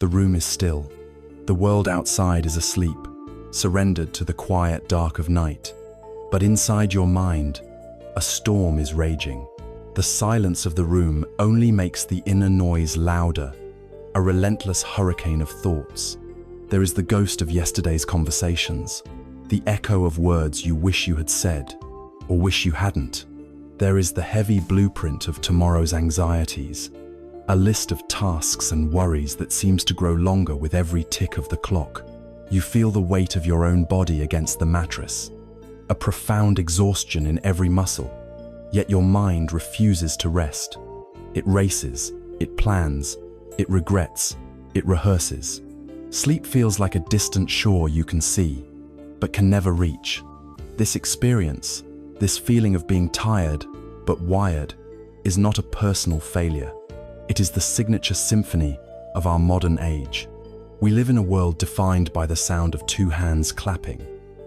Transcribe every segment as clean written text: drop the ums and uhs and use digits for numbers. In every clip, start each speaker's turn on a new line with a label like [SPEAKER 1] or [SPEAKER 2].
[SPEAKER 1] The room is still. The world outside is asleep, surrendered to the quiet dark of night. But inside your mind, a storm is raging. The silence of the room only makes the inner noise louder, a relentless hurricane of thoughts. There is the ghost of yesterday's conversations, the echo of words you wish you had said, or wish you hadn't. There is the heavy blueprint of tomorrow's anxieties, a list of tasks and worries that seems to grow longer with every tick of the clock. You feel the weight of your own body against the mattress, a profound exhaustion in every muscle, yet your mind refuses to rest. It races, it plans, it regrets, it rehearses. Sleep feels like a distant shore you can see, but can never reach. This experience, this feeling of being tired, but wired, is not a personal failure. It is the signature symphony of our modern age. We live in a world defined by the sound of two hands clapping.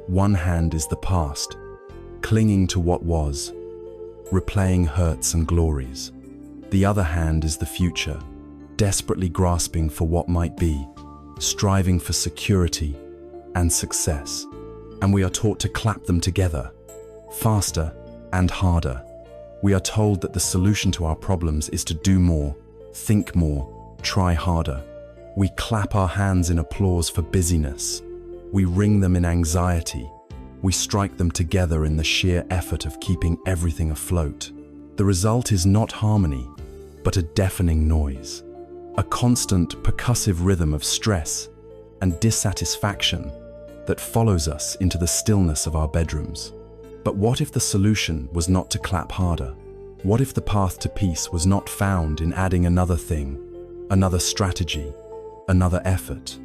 [SPEAKER 1] One hand is the past, clinging to what was, replaying hurts and glories. The other hand is the future, desperately grasping for what might be, striving for security and success. And we are taught to clap them together, faster and harder. We are told that the solution to our problems is to do more, think more, try harder. We clap our hands in applause for busyness. We wring them in anxiety. We strike them together in the sheer effort of keeping everything afloat. The result is not harmony, but a deafening noise, a constant percussive rhythm of stress and dissatisfaction that follows us into the stillness of our bedrooms. But what if the solution was not to clap harder? What if the path to peace was not found in adding another thing, another strategy, another effort?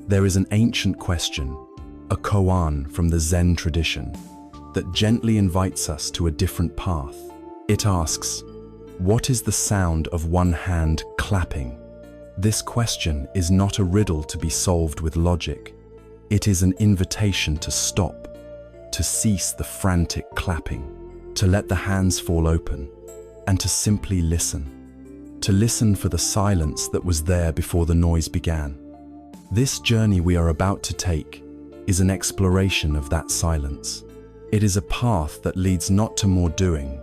[SPEAKER 1] There is an ancient question, a koan from the Zen tradition, that gently invites us to a different path. It asks, what is the sound of one hand clapping? This question is not a riddle to be solved with logic. It is an invitation to stop, to cease the frantic clapping, to let the hands fall open, and to simply listen. To listen for the silence that was there before the noise began. This journey we are about to take is an exploration of that silence. It is a path that leads not to more doing,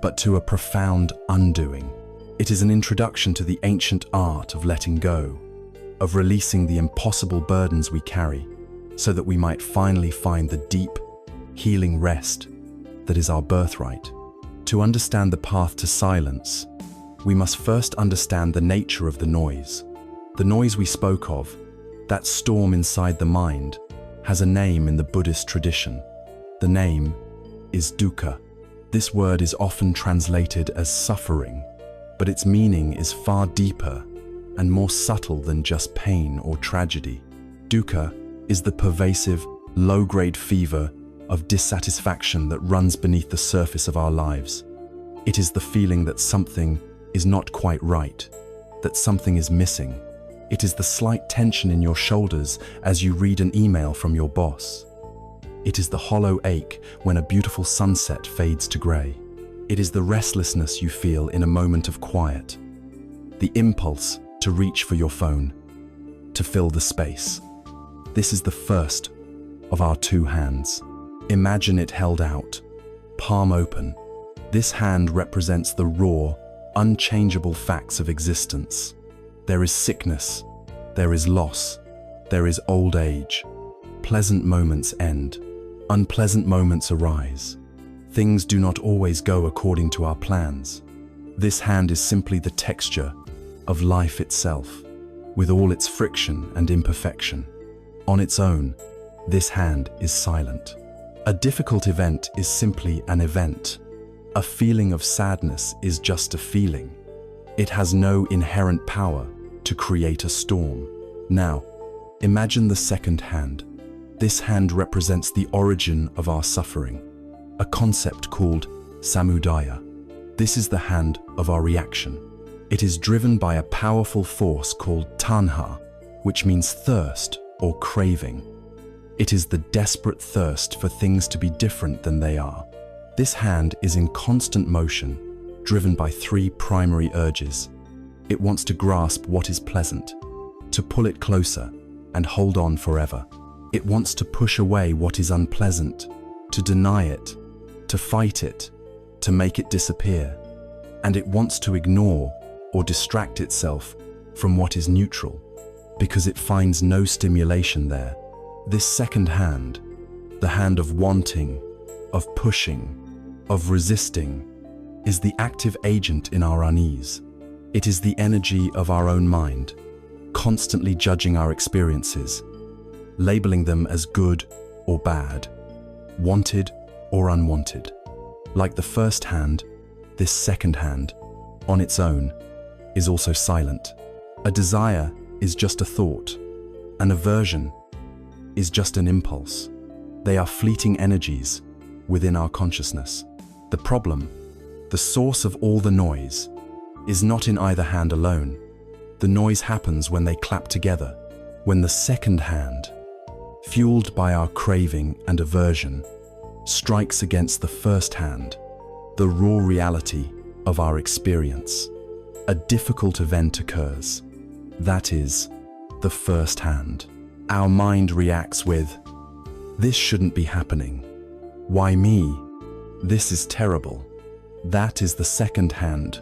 [SPEAKER 1] but to a profound undoing. It is an introduction to the ancient art of letting go, of releasing the impossible burdens we carry, so that we might finally find the deep, healing rest that is our birthright. To understand the path to silence, we must first understand the nature of the noise. The noise we spoke of, that storm inside the mind, has a name in the Buddhist tradition. The name is dukkha. This word is often translated as suffering, but its meaning is far deeper and more subtle than just pain or tragedy. Dukkha is the pervasive, low-grade fever of dissatisfaction that runs beneath the surface of our lives. It is the feeling that something is not quite right, that something is missing. It is the slight tension in your shoulders as you read an email from your boss. It is the hollow ache when a beautiful sunset fades to grey. It is the restlessness you feel in a moment of quiet. The impulse to reach for your phone, to fill the space. This is the first of our two hands. Imagine it held out, palm open. This hand represents the raw, unchangeable facts of existence. There is sickness, there is loss, there is old age. Pleasant moments end, unpleasant moments arise. Things do not always go according to our plans. This hand is simply the texture of life itself, with all its friction and imperfection. On its own, this hand is silent. A difficult event is simply an event. A feeling of sadness is just a feeling. It has no inherent power to create a storm. Now, imagine the second hand. This hand represents the origin of our suffering, a concept called samudaya. This is the hand of our reaction. It is driven by a powerful force called tanha, which means thirst or craving. It is the desperate thirst for things to be different than they are. This hand is in constant motion, driven by three primary urges. It wants to grasp what is pleasant, to pull it closer and hold on forever. It wants to push away what is unpleasant, to deny it, to fight it, to make it disappear. And it wants to ignore or distract itself from what is neutral, because it finds no stimulation there. This second hand, the hand of wanting, of pushing, of resisting, is the active agent in our unease. It is the energy of our own mind, constantly judging our experiences, labeling them as good or bad, wanted or unwanted. Like the first hand, this second hand, on its own, is also silent. A desire is just a thought. An aversion is just an impulse. They are fleeting energies within our consciousness. The problem, the source of all the noise, is not in either hand alone. The noise happens when they clap together, when the second hand, fueled by our craving and aversion, strikes against the first hand, the raw reality of our experience. A difficult event occurs. That is, the first hand. Our mind reacts with, "This shouldn't be happening. Why me? This is terrible." That is the second hand,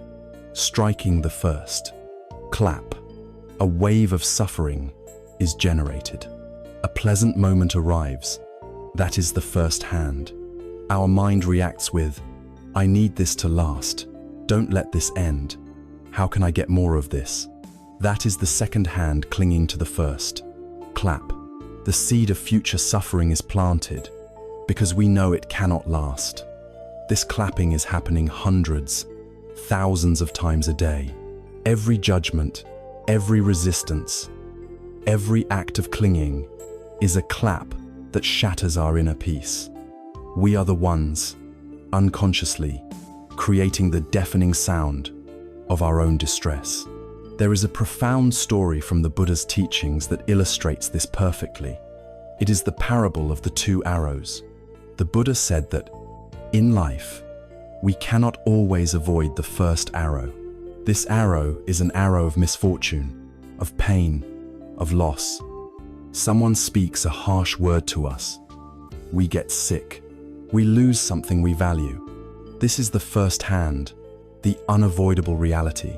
[SPEAKER 1] striking the first. Clap. A wave of suffering is generated. A pleasant moment arrives. That is the first hand. Our mind reacts with, "I need this to last. Don't let this end. How can I get more of this?" That is the second hand clinging to the first. Clap. The seed of future suffering is planted because we know it cannot last. This clapping is happening hundreds, thousands of times a day. Every judgment, every resistance, every act of clinging is a clap that shatters our inner peace. We are the ones, unconsciously, creating the deafening sound of our own distress. There is a profound story from the Buddha's teachings that illustrates this perfectly. It is the parable of the two arrows. The Buddha said that, in life, we cannot always avoid the first arrow. This arrow is an arrow of misfortune, of pain, of loss. Someone speaks a harsh word to us. We get sick. We lose something we value. This is the first hand, the unavoidable reality.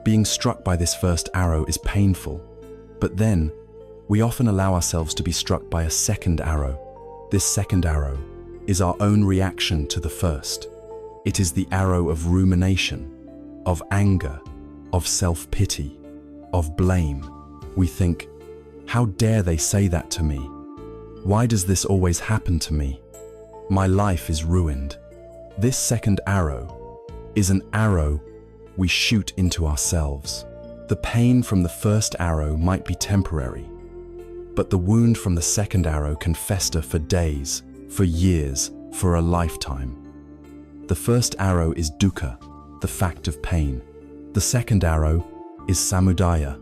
[SPEAKER 1] Being struck by this first arrow is painful, but then we often allow ourselves to be struck by a second arrow. This second arrow is our own reaction to the first. It is the arrow of rumination, of anger, of self-pity, of blame. We think, "How dare they say that to me? Why does this always happen to me? My life is ruined." This second arrow is an arrow we shoot into ourselves. The pain from the first arrow might be temporary, but the wound from the second arrow can fester for days, for years, for a lifetime. The first arrow is dukkha, the fact of pain. The second arrow is samudaya,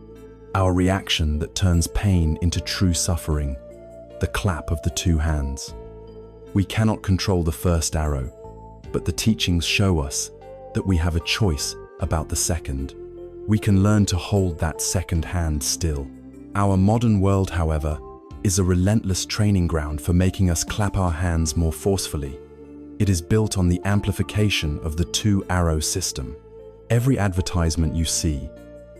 [SPEAKER 1] our reaction that turns pain into true suffering, the clap of the two hands. We cannot control the first arrow, but the teachings show us that we have a choice about the second. We can learn to hold that second hand still. Our modern world, however, is a relentless training ground for making us clap our hands more forcefully. It is built on the amplification of the two-arrow system. Every advertisement you see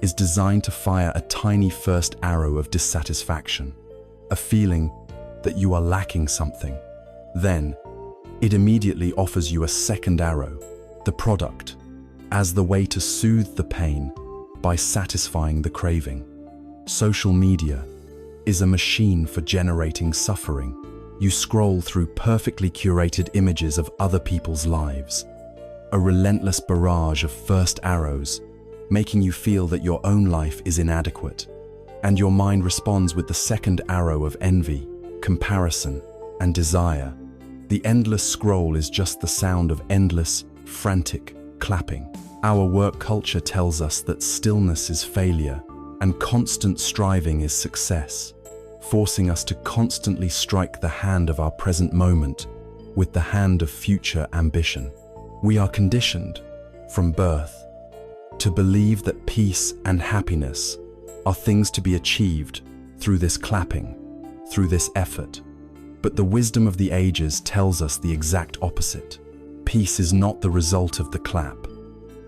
[SPEAKER 1] is designed to fire a tiny first arrow of dissatisfaction, a feeling that you are lacking something. Then, it immediately offers you a second arrow, the product, as the way to soothe the pain by satisfying the craving. Social media is a machine for generating suffering. You scroll through perfectly curated images of other people's lives, a relentless barrage of first arrows, making you feel that your own life is inadequate, and your mind responds with the second arrow of envy, comparison, and desire. The endless scroll is just the sound of endless, frantic clapping. Our work culture tells us that stillness is failure and constant striving is success, forcing us to constantly strike the hand of our present moment with the hand of future ambition. We are conditioned, from birth, to believe that peace and happiness are things to be achieved through this clapping, through this effort. But the wisdom of the ages tells us the exact opposite. Peace is not the result of the clap.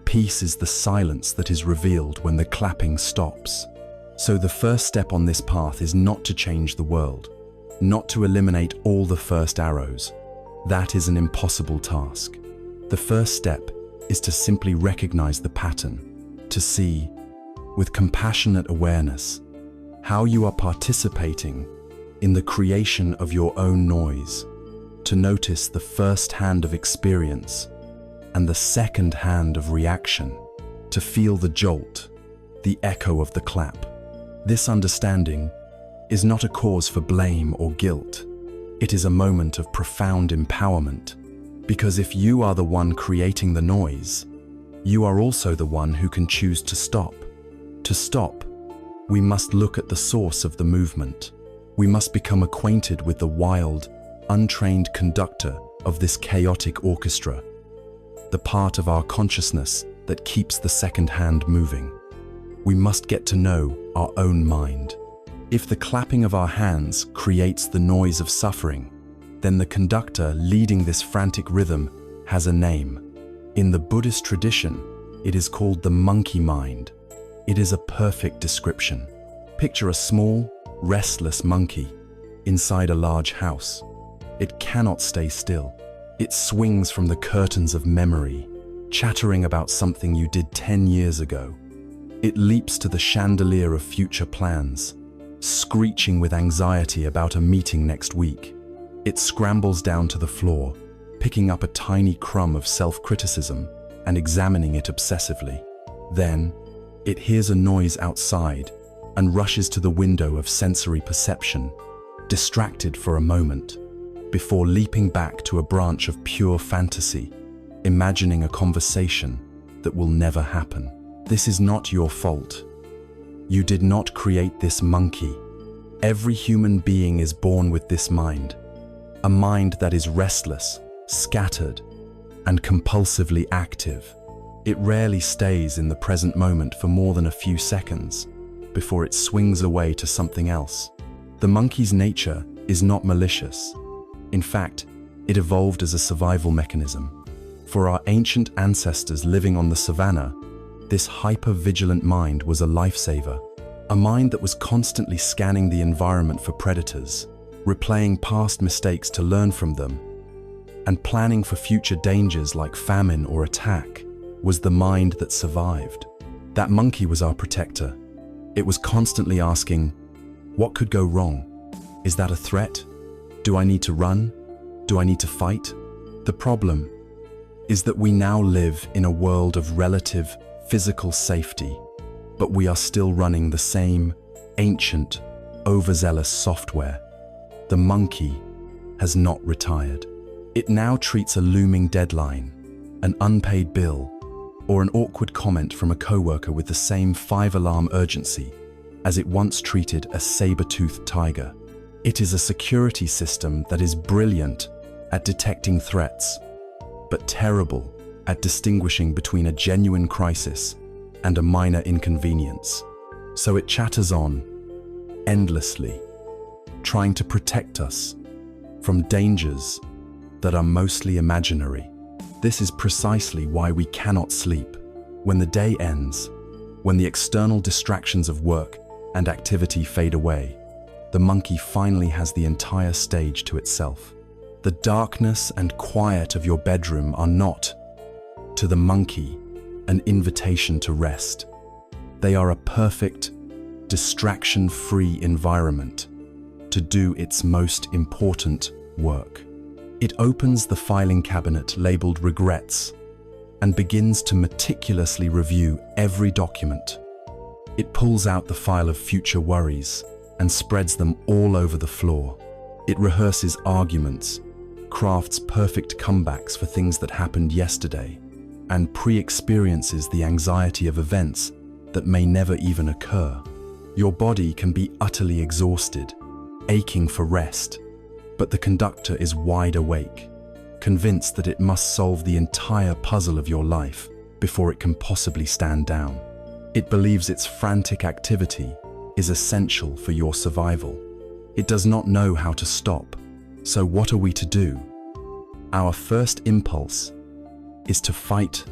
[SPEAKER 1] Peace is the silence that is revealed when the clapping stops. So the first step on this path is not to change the world, not to eliminate all the first arrows. That is an impossible task. The first step is to simply recognize the pattern, to see, with compassionate awareness, how you are participating in the creation of your own noise, to notice the first hand of experience and the second hand of reaction, to feel the jolt, the echo of the clap. This understanding is not a cause for blame or guilt. It is a moment of profound empowerment, because if you are the one creating the noise, you are also the one who can choose to stop. To stop, we must look at the source of the movement. We must become acquainted with the wild, untrained conductor of this chaotic orchestra, the part of our consciousness that keeps the second hand moving. We must get to know our own mind. If the clapping of our hands creates the noise of suffering, then the conductor leading this frantic rhythm has a name. In the Buddhist tradition, it is called the monkey mind. It is a perfect description. Picture a small, restless monkey inside a large house. It cannot stay still. It swings from the curtains of memory, chattering about something you did 10 years ago. It leaps to the chandelier of future plans, screeching with anxiety about a meeting next week. It scrambles down to the floor, picking up a tiny crumb of self-criticism and examining it obsessively. Then, it hears a noise outside and rushes to the window of sensory perception, distracted for a moment, before leaping back to a branch of pure fantasy, imagining a conversation that will never happen. This is not your fault. You did not create this monkey. Every human being is born with this mind, a mind that is restless, scattered, and compulsively active. It rarely stays in the present moment for more than a few seconds before it swings away to something else. The monkey's nature is not malicious. In fact, it evolved as a survival mechanism. For our ancient ancestors living on the savannah, this hyper-vigilant mind was a lifesaver, a mind that was constantly scanning the environment for predators, replaying past mistakes to learn from them, and planning for future dangers like famine or attack. Was the mind that survived. That monkey was our protector. It was constantly asking, what could go wrong? Is that a threat? Do I need to run? Do I need to fight? The problem is that we now live in a world of relative physical safety, but we are still running the same ancient, overzealous software. The monkey has not retired. It now treats a looming deadline, an unpaid bill, or an awkward comment from a coworker with the same 5-alarm urgency as it once treated a saber-toothed tiger. It is a security system that is brilliant at detecting threats, but terrible at distinguishing between a genuine crisis and a minor inconvenience. So it chatters on, endlessly, trying to protect us from dangers that are mostly imaginary. This is precisely why we cannot sleep. When the day ends, when the external distractions of work and activity fade away, the monkey finally has the entire stage to itself. The darkness and quiet of your bedroom are not, to the monkey, an invitation to rest. They are a perfect, distraction-free environment to do its most important work. It opens the filing cabinet labeled regrets and begins to meticulously review every document. It pulls out the file of future worries and spreads them all over the floor. It rehearses arguments, crafts perfect comebacks for things that happened yesterday, and pre-experiences the anxiety of events that may never even occur. Your body can be utterly exhausted, aching for rest, but the conductor is wide awake, convinced that it must solve the entire puzzle of your life before it can possibly stand down. It believes its frantic activity is essential for your survival. It does not know how to stop. So what are we to do? Our first impulse is to fight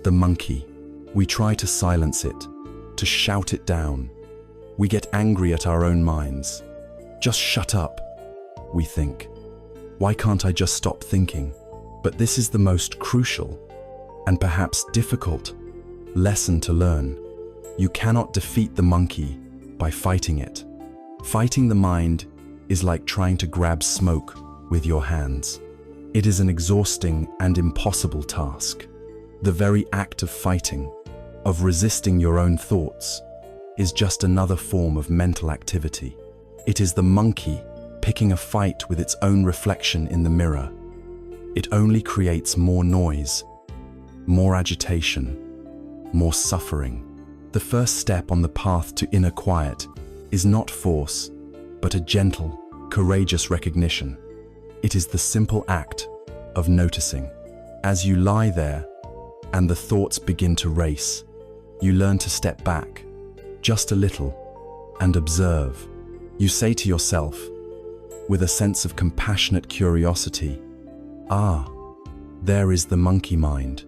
[SPEAKER 1] the monkey. We try to silence it, to shout it down. We get angry at our own minds. Just shut up, we think. Why can't I just stop thinking? But this is the most crucial and perhaps difficult lesson to learn. You cannot defeat the monkey by fighting it. Fighting the mind is like trying to grab smoke with your hands. It is an exhausting and impossible task. The very act of fighting, of resisting your own thoughts, is just another form of mental activity. It is the monkey picking a fight with its own reflection in the mirror. It only creates more noise, more agitation, more suffering. The first step on the path to inner quiet is not force, but a gentle, courageous recognition. It is the simple act of noticing. As you lie there and the thoughts begin to race, you learn to step back just a little and observe. You say to yourself, with a sense of compassionate curiosity, "Ah, there is the monkey mind.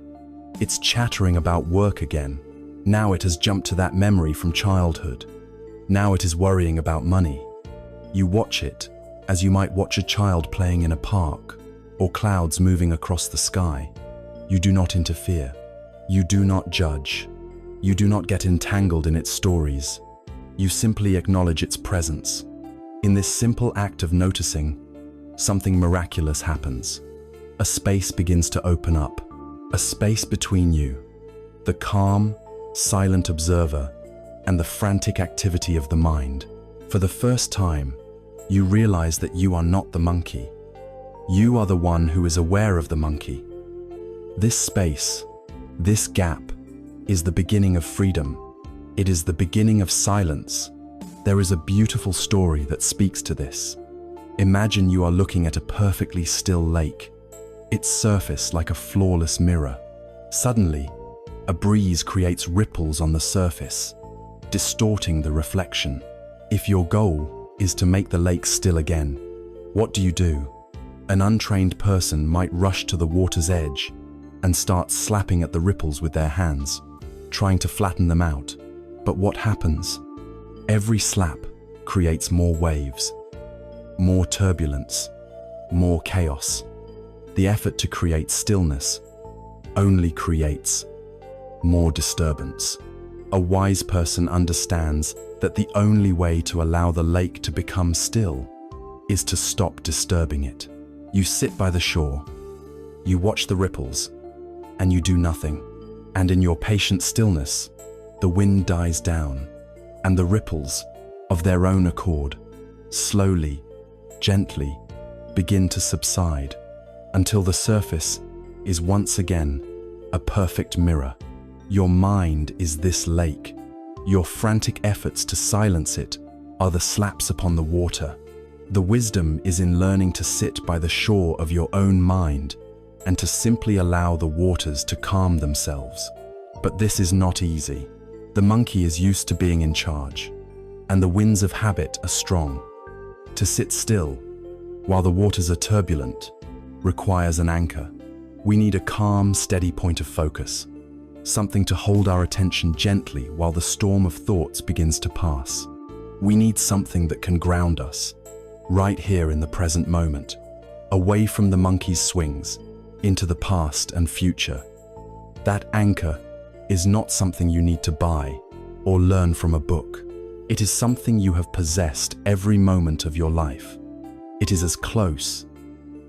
[SPEAKER 1] It's chattering about work again. Now it has jumped to that memory from childhood. Now it is worrying about money." You watch it as you might watch a child playing in a park or clouds moving across the sky. You do not interfere. You do not judge. You do not get entangled in its stories. You simply acknowledge its presence. In this simple act of noticing, something miraculous happens. A space begins to open up, a space between you, the calm, silent observer, and the frantic activity of the mind. For the first time, you realize that you are not the monkey. You are the one who is aware of the monkey. This space, this gap, is the beginning of freedom. It is the beginning of silence. There is a beautiful story that speaks to this. Imagine you are looking at a perfectly still lake, its surface like a flawless mirror. Suddenly, a breeze creates ripples on the surface, distorting the reflection. If your goal is to make the lake still again, what do? An untrained person might rush to the water's edge and start slapping at the ripples with their hands, trying to flatten them out. But what happens? Every slap creates more waves, more turbulence, more chaos. The effort to create stillness only creates more disturbance. A wise person understands that the only way to allow the lake to become still is to stop disturbing it. You sit by the shore, you watch the ripples, and you do nothing. And in your patient stillness, the wind dies down, and the ripples, of their own accord, slowly, gently, begin to subside, until the surface is once again a perfect mirror. Your mind is this lake. Your frantic efforts to silence it are the slaps upon the water. The wisdom is in learning to sit by the shore of your own mind and to simply allow the waters to calm themselves. But this is not easy. The monkey is used to being in charge, and the winds of habit are strong. To sit still, while the waters are turbulent, requires an anchor. We need a calm, steady point of focus, something to hold our attention gently while the storm of thoughts begins to pass. We need something that can ground us, right here in the present moment, away from the monkey's swings, into the past and future. That anchor is not something you need to buy or learn from a book. It is something you have possessed every moment of your life. It is as close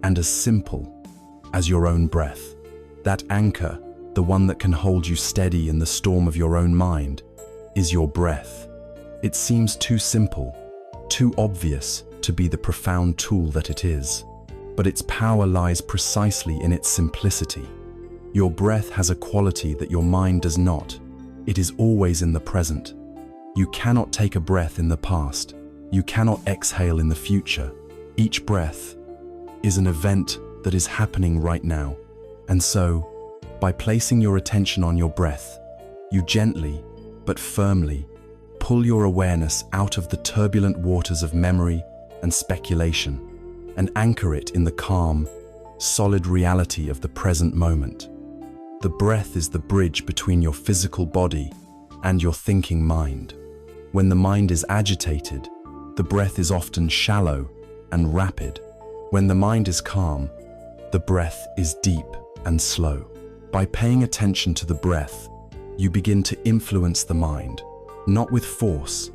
[SPEAKER 1] and as simple as your own breath. That anchor, the one that can hold you steady in the storm of your own mind, is your breath. It seems too simple, too obvious to be the profound tool that it is, but its power lies precisely in its simplicity. Your breath has a quality that your mind does not. It is always in the present. You cannot take a breath in the past. You cannot exhale in the future. Each breath is an event that is happening right now. And so, by placing your attention on your breath, you gently but firmly pull your awareness out of the turbulent waters of memory and speculation and anchor it in the calm, solid reality of the present moment. The breath is the bridge between your physical body and your thinking mind. When the mind is agitated, the breath is often shallow and rapid. When the mind is calm, the breath is deep and slow. By paying attention to the breath, you begin to influence the mind, not with force,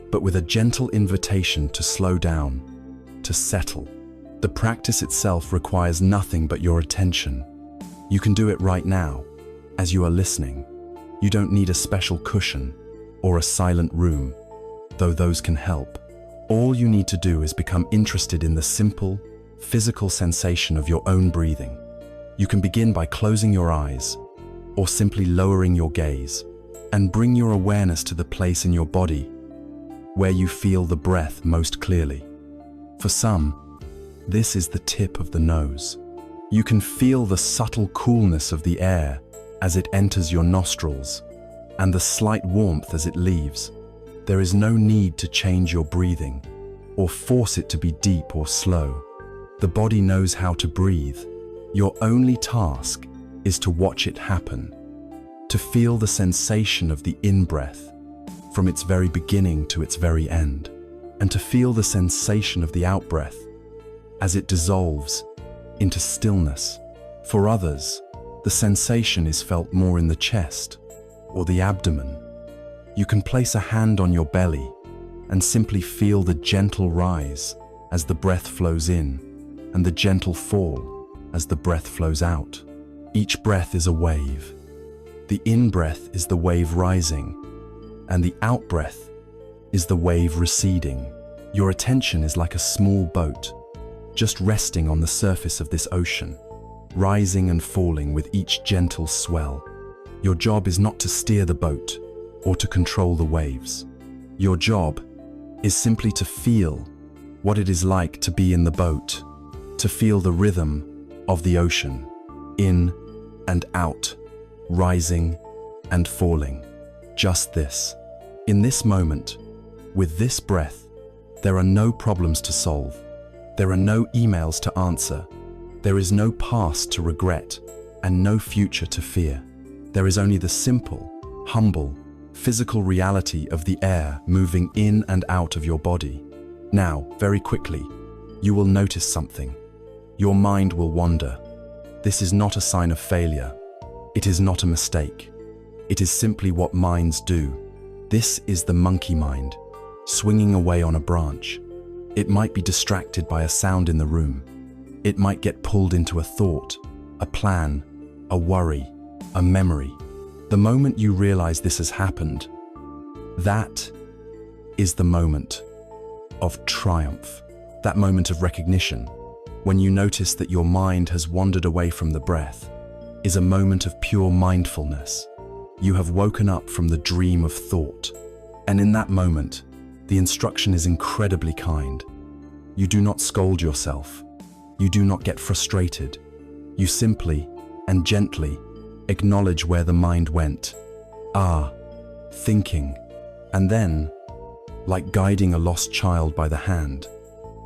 [SPEAKER 1] but with a gentle invitation to slow down, to settle. The practice itself requires nothing but your attention. You can do it right now, as you are listening. You don't need a special cushion or a silent room, though those can help. All you need to do is become interested in the simple, physical sensation of your own breathing. You can begin by closing your eyes, or simply lowering your gaze, and bring your awareness to the place in your body where you feel the breath most clearly. For some, this is the tip of the nose. You can feel the subtle coolness of the air as it enters your nostrils, and the slight warmth as it leaves. There is no need to change your breathing, or force it to be deep or slow. The body knows how to breathe. Your only task is to watch it happen, to feel the sensation of the in-breath from its very beginning to its very end, and to feel the sensation of the out-breath as it dissolves into stillness. For others, the sensation is felt more in the chest or the abdomen. You can place a hand on your belly and simply feel the gentle rise as the breath flows in, and the gentle fall as the breath flows out. Each breath is a wave. The in-breath is the wave rising, and the out-breath is the wave receding. Your attention is like a small boat, just resting on the surface of this ocean, rising and falling with each gentle swell. Your job is not to steer the boat or to control the waves. Your job is simply to feel what it is like to be in the boat, to feel the rhythm of the ocean, in and out, rising and falling. Just this. In this moment, with this breath, there are no problems to solve. There are no emails to answer. There is no past to regret and no future to fear. There is only the simple, humble, physical reality of the air moving in and out of your body. Now, very quickly, you will notice something. Your mind will wander. This is not a sign of failure. It is not a mistake. It is simply what minds do. This is the monkey mind, swinging away on a branch. It might be distracted by a sound in the room. It might get pulled into a thought, a plan, a worry, a memory. The moment you realize this has happened, that is the moment of triumph, that moment of recognition. When you notice that your mind has wandered away from the breath, is a moment of pure mindfulness. You have woken up from the dream of thought. And in that moment, the instruction is incredibly kind. You do not scold yourself. You do not get frustrated. You simply and gently acknowledge where the mind went. Thinking. And then, like guiding a lost child by the hand,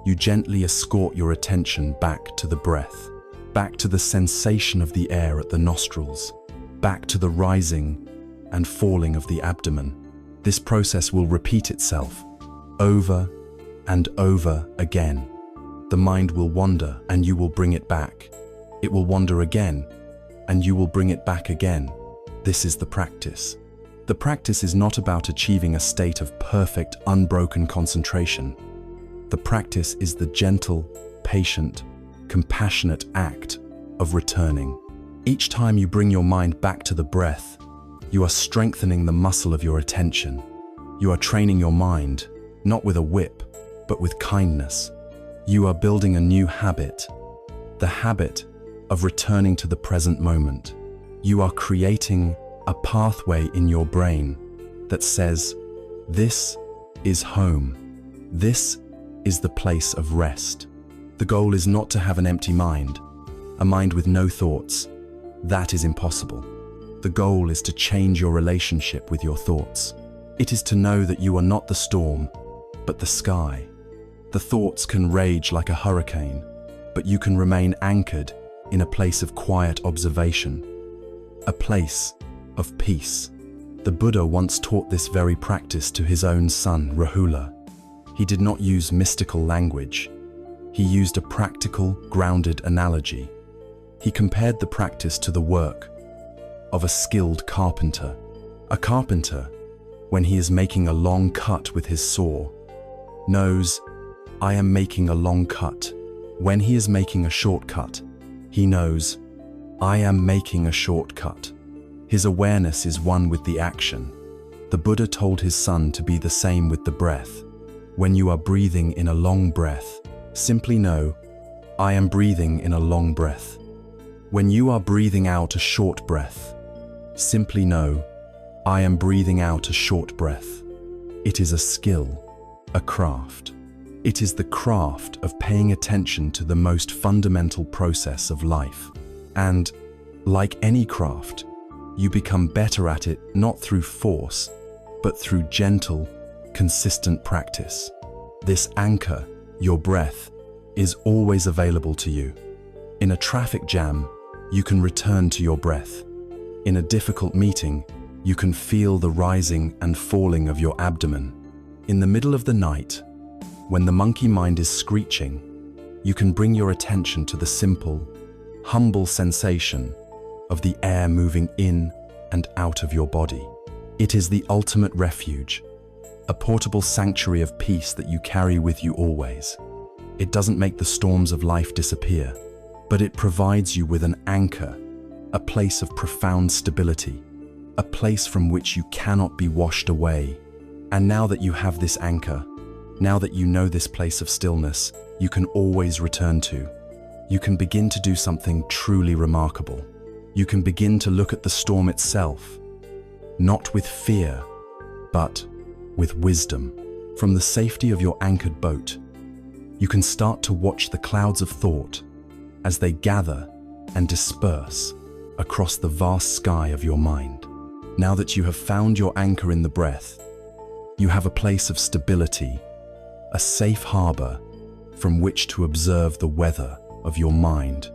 [SPEAKER 1] you gently escort your attention back to the breath, back to the sensation of the air at the nostrils, back to the rising and falling of the abdomen. This process will repeat itself over and over again. The mind will wander and you will bring it back. It will wander again and you will bring it back again. This is the practice. The practice is not about achieving a state of perfect, unbroken concentration. The practice is the gentle, patient, compassionate act of returning. Each time you bring your mind back to the breath, you are strengthening the muscle of your attention. You are training your mind, not with a whip, but with kindness. You are building a new habit, the habit of returning to the present moment. You are creating a pathway in your brain that says, this is home. This is the place of rest. The goal is not to have an empty mind, a mind with no thoughts. That is impossible. The goal is to change your relationship with your thoughts. It is to know that you are not the storm, but the sky. The thoughts can rage like a hurricane, but you can remain anchored in a place of quiet observation, a place of peace. The Buddha once taught this very practice to his own son, Rahula. He did not use mystical language. He used a practical, grounded analogy. He compared the practice to the work of a skilled carpenter. A carpenter, when he is making a long cut with his saw, knows, I am making a long cut. When he is making a shortcut, he knows, I am making a shortcut. His awareness is one with the action. The Buddha told his son to be the same with the breath. When you are breathing in a long breath, simply know, I am breathing in a long breath. When you are breathing out a short breath, simply know, I am breathing out a short breath. It is a skill, a craft. It is the craft of paying attention to the most fundamental process of life. And, like any craft, you become better at it not through force, but through gentle, consistent practice. This anchor, your breath, is always available to you. In a traffic jam, you can return to your breath. In a difficult meeting, you can feel the rising and falling of your abdomen. In the middle of the night, when the monkey mind is screeching, you can bring your attention to the simple, humble sensation of the air moving in and out of your body. It is the ultimate refuge, a portable sanctuary of peace that you carry with you always. It doesn't make the storms of life disappear, but it provides you with an anchor, a place of profound stability, a place from which you cannot be washed away. And now that you have this anchor, now that you know this place of stillness, you can always return to. You can begin to do something truly remarkable. You can begin to look at the storm itself, not with fear, but with wisdom. From the safety of your anchored boat, you can start to watch the clouds of thought as they gather and disperse across the vast sky of your mind. Now that you have found your anchor in the breath, you have a place of stability, a safe harbor from which to observe the weather of your mind.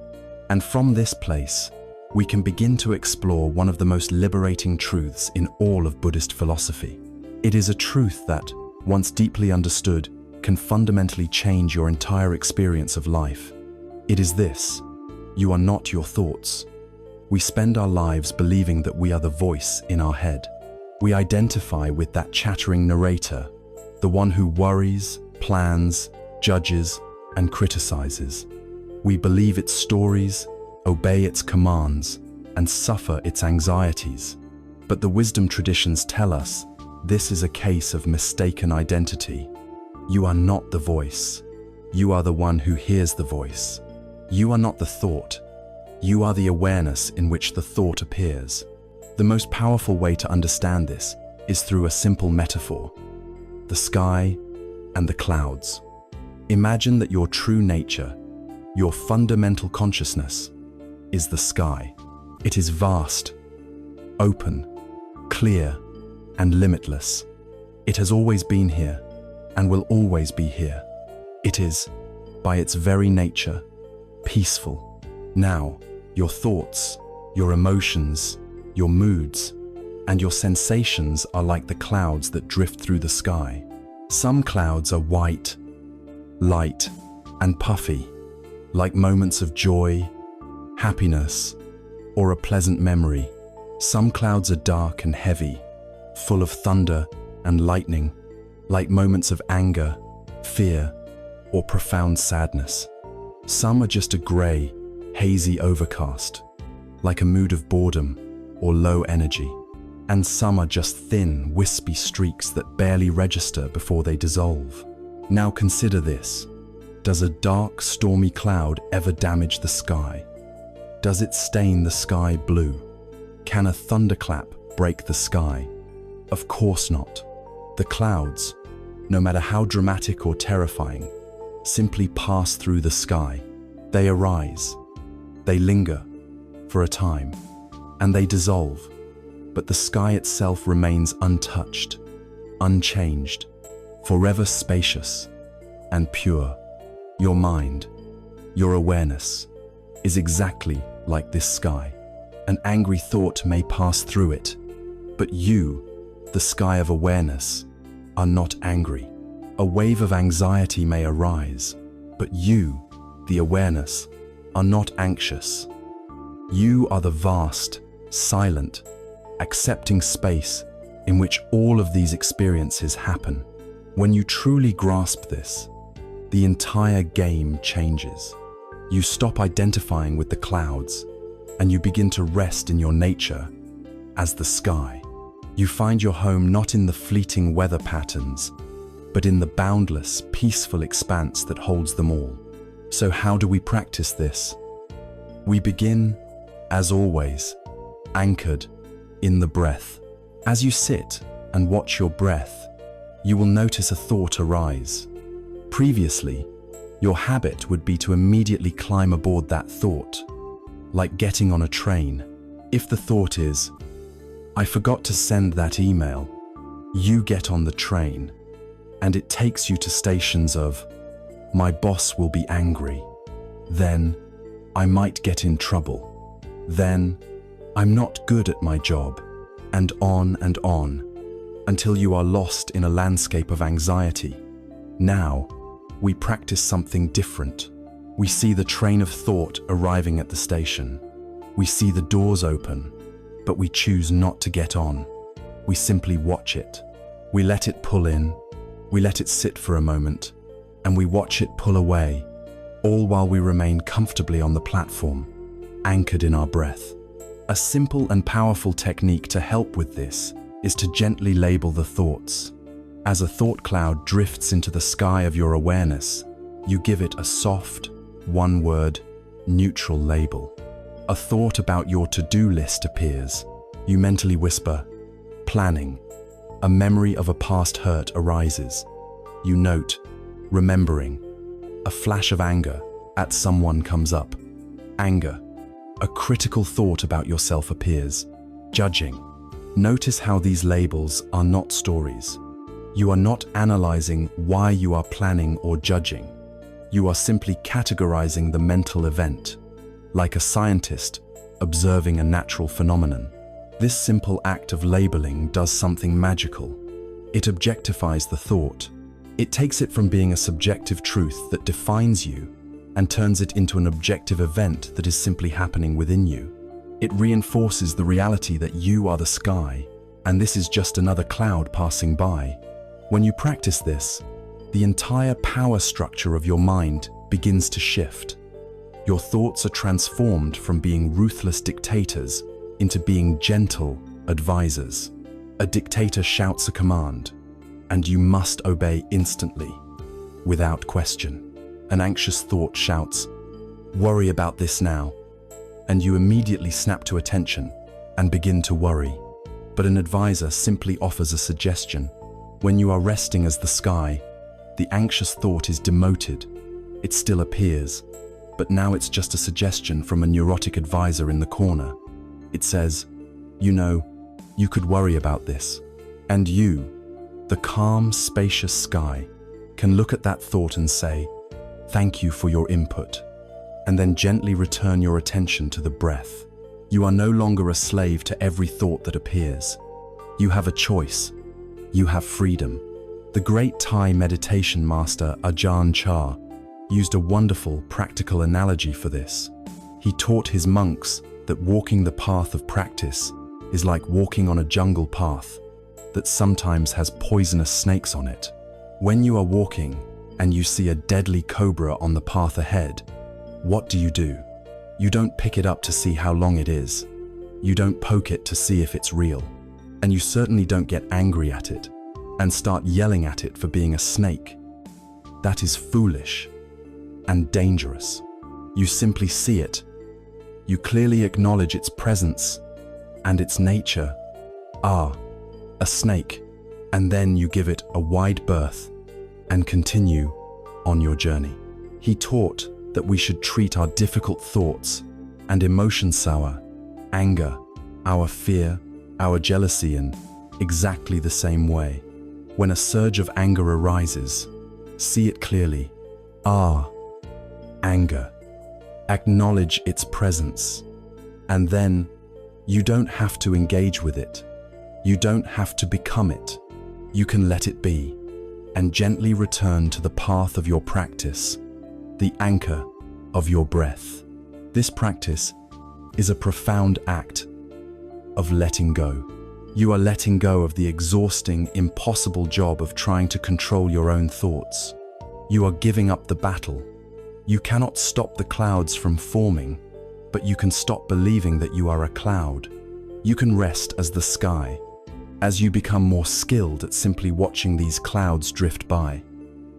[SPEAKER 1] And from this place, we can begin to explore one of the most liberating truths in all of Buddhist philosophy. It is a truth that, once deeply understood, can fundamentally change your entire experience of life. It is this: you are not your thoughts. We spend our lives believing that we are the voice in our head. We identify with that chattering narrator, the one who worries, plans, judges, and criticizes. We believe its stories, obey its commands, and suffer its anxieties. But the wisdom traditions tell us this is a case of mistaken identity. You are not the voice. You are the one who hears the voice. You are not the thought. You are the awareness in which the thought appears. The most powerful way to understand this is through a simple metaphor: the sky and the clouds. Imagine that your true nature, your fundamental consciousness, is the sky. It is vast, open, clear, and limitless. It has always been here and will always be here. It is, by its very nature, peaceful. Now, your thoughts, your emotions, your moods, and your sensations are like the clouds that drift through the sky. Some clouds are white, light, and puffy, like moments of joy, happiness, or a pleasant memory. Some clouds are dark and heavy, full of thunder and lightning, like moments of anger, fear, or profound sadness. Some are just a gray, hazy overcast, like a mood of boredom or low energy. And some are just thin, wispy streaks that barely register before they dissolve. Now consider this. Does a dark, stormy cloud ever damage the sky? Does it stain the sky blue? Can a thunderclap break the sky? Of course not. The clouds, no matter how dramatic or terrifying, simply pass through the sky. They arise, they linger for a time, and they dissolve. But the sky itself remains untouched. unchanged, forever spacious and pure. Your mind, your awareness, is exactly like this sky. An angry thought may pass through it, but you, the sky of awareness, are not angry. A wave of anxiety may arise, but you, the awareness, are not anxious. You are the vast, silent, accepting space in which all of these experiences happen. When you truly grasp this, the entire game changes. You stop identifying with the clouds, and you begin to rest in your nature as the sky. You find your home not in the fleeting weather patterns, but in the boundless, peaceful expanse that holds them all. So how do we practice this? We begin, as always, anchored in the breath. As you sit and watch your breath, you will notice a thought arise. Previously, your habit would be to immediately climb aboard that thought, like getting on a train. If the thought is, "I forgot to send that email," you get on the train, and it takes you to stations of, "My boss will be angry," then, "I might get in trouble," then, "I'm not good at my job," and on, until you are lost in a landscape of anxiety. Now, we practice something different. We see the train of thought arriving at the station. We see the doors open, but we choose not to get on. We simply watch it. We let it pull in, we let it sit for a moment, and we watch it pull away, all while we remain comfortably on the platform, anchored in our breath. A simple and powerful technique to help with this is to gently label the thoughts. As a thought cloud drifts into the sky of your awareness, you give it a soft, one-word, neutral label. A thought about your to-do list appears. You mentally whisper, "Planning." A memory of a past hurt arises. You note, "Remembering." A flash of anger at someone comes up. Anger. A critical thought about yourself appears. Judging. Notice how these labels are not stories. You are not analyzing why you are planning or judging. You are simply categorizing the mental event, like a scientist observing a natural phenomenon. This simple act of labeling does something magical. It objectifies the thought. It takes it from being a subjective truth that defines you and turns it into an objective event that is simply happening within you. It reinforces the reality that you are the sky, and this is just another cloud passing by. When you practice this, the entire power structure of your mind begins to shift. Your thoughts are transformed from being ruthless dictators into being gentle advisors. A dictator shouts a command, and you must obey instantly, without question. An anxious thought shouts, "Worry about this now," and you immediately snap to attention and begin to worry. But an advisor simply offers a suggestion. When you are resting as the sky, the anxious thought is demoted. It still appears, but now it's just a suggestion from a neurotic advisor in the corner. It says, "You know, you could worry about this." And you, the calm, spacious sky, can look at that thought and say, "Thank you for your input," and then gently return your attention to the breath. You are no longer a slave to every thought that appears. You have a choice. You have freedom. The great Thai meditation master Ajahn Chah used a wonderful, practical analogy for this. He taught his monks that walking the path of practice is like walking on a jungle path that sometimes has poisonous snakes on it. When you are walking and you see a deadly cobra on the path ahead, what do? You don't pick it up to see how long it is. You don't poke it to see if it's real. And you certainly don't get angry at it and start yelling at it for being a snake. That is foolish and dangerous. You simply see it. You clearly acknowledge its presence and its nature. Ah, a snake. And then you give it a wide berth and continue on your journey. He taught that we should treat our difficult thoughts and emotions, our anger, our fear, our jealousy in exactly the same way. When a surge of anger arises, see it clearly. Anger. Acknowledge its presence. And then, you don't have to engage with it. You don't have to become it. You can let it be, and gently return to the path of your practice, the anchor of your breath. This practice is a profound act of letting go. You are letting go of the exhausting, impossible job of trying to control your own thoughts. You are giving up the battle. You cannot stop the clouds from forming, but you can stop believing that you are a cloud. You can rest as the sky. As you become more skilled at simply watching these clouds drift by,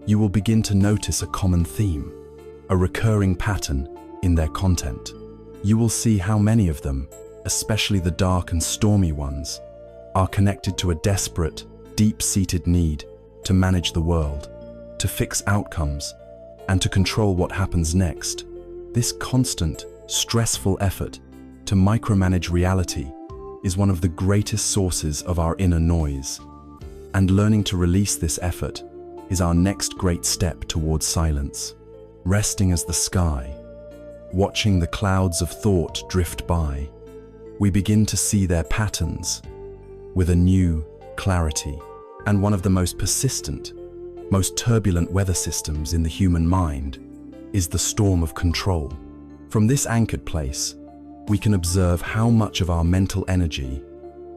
[SPEAKER 1] you will begin to notice a common theme, a recurring pattern in their content. You will see how many of them, especially the dark and stormy ones, are connected to a desperate, deep-seated need to manage the world, to fix outcomes, and to control what happens next. This constant, stressful effort to micromanage reality is one of the greatest sources of our inner noise. And learning to release this effort is our next great step towards silence. Resting as the sky, watching the clouds of thought drift by, we begin to see their patterns with a new clarity. And one of the most persistent, most turbulent weather systems in the human mind is the storm of control. From this anchored place, we can observe how much of our mental energy,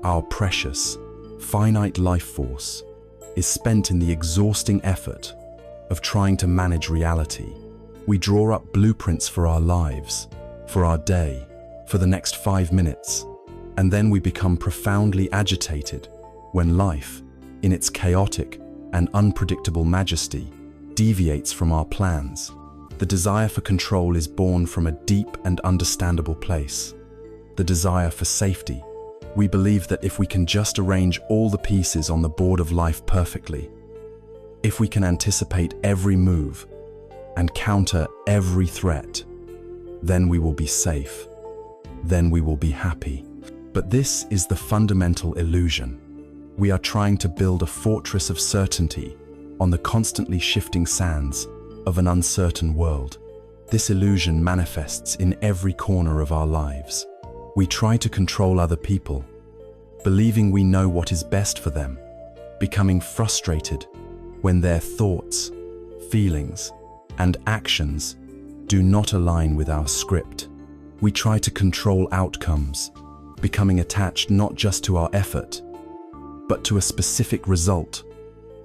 [SPEAKER 1] our precious, finite life force, is spent in the exhausting effort of trying to manage reality. We draw up blueprints for our lives, for our day, for the next 5 minutes, and then we become profoundly agitated when life, in its chaotic and unpredictable majesty, deviates from our plans. The desire for control is born from a deep and understandable place, the desire for safety. We believe that if we can just arrange all the pieces on the board of life perfectly, if we can anticipate every move and counter every threat, then we will be safe, then we will be happy. But this is the fundamental illusion. We are trying to build a fortress of certainty on the constantly shifting sands of an uncertain world. This illusion manifests in every corner of our lives. We try to control other people, believing we know what is best for them, becoming frustrated when their thoughts, feelings, and actions do not align with our script. We try to control outcomes, becoming attached not just to our effort, but to a specific result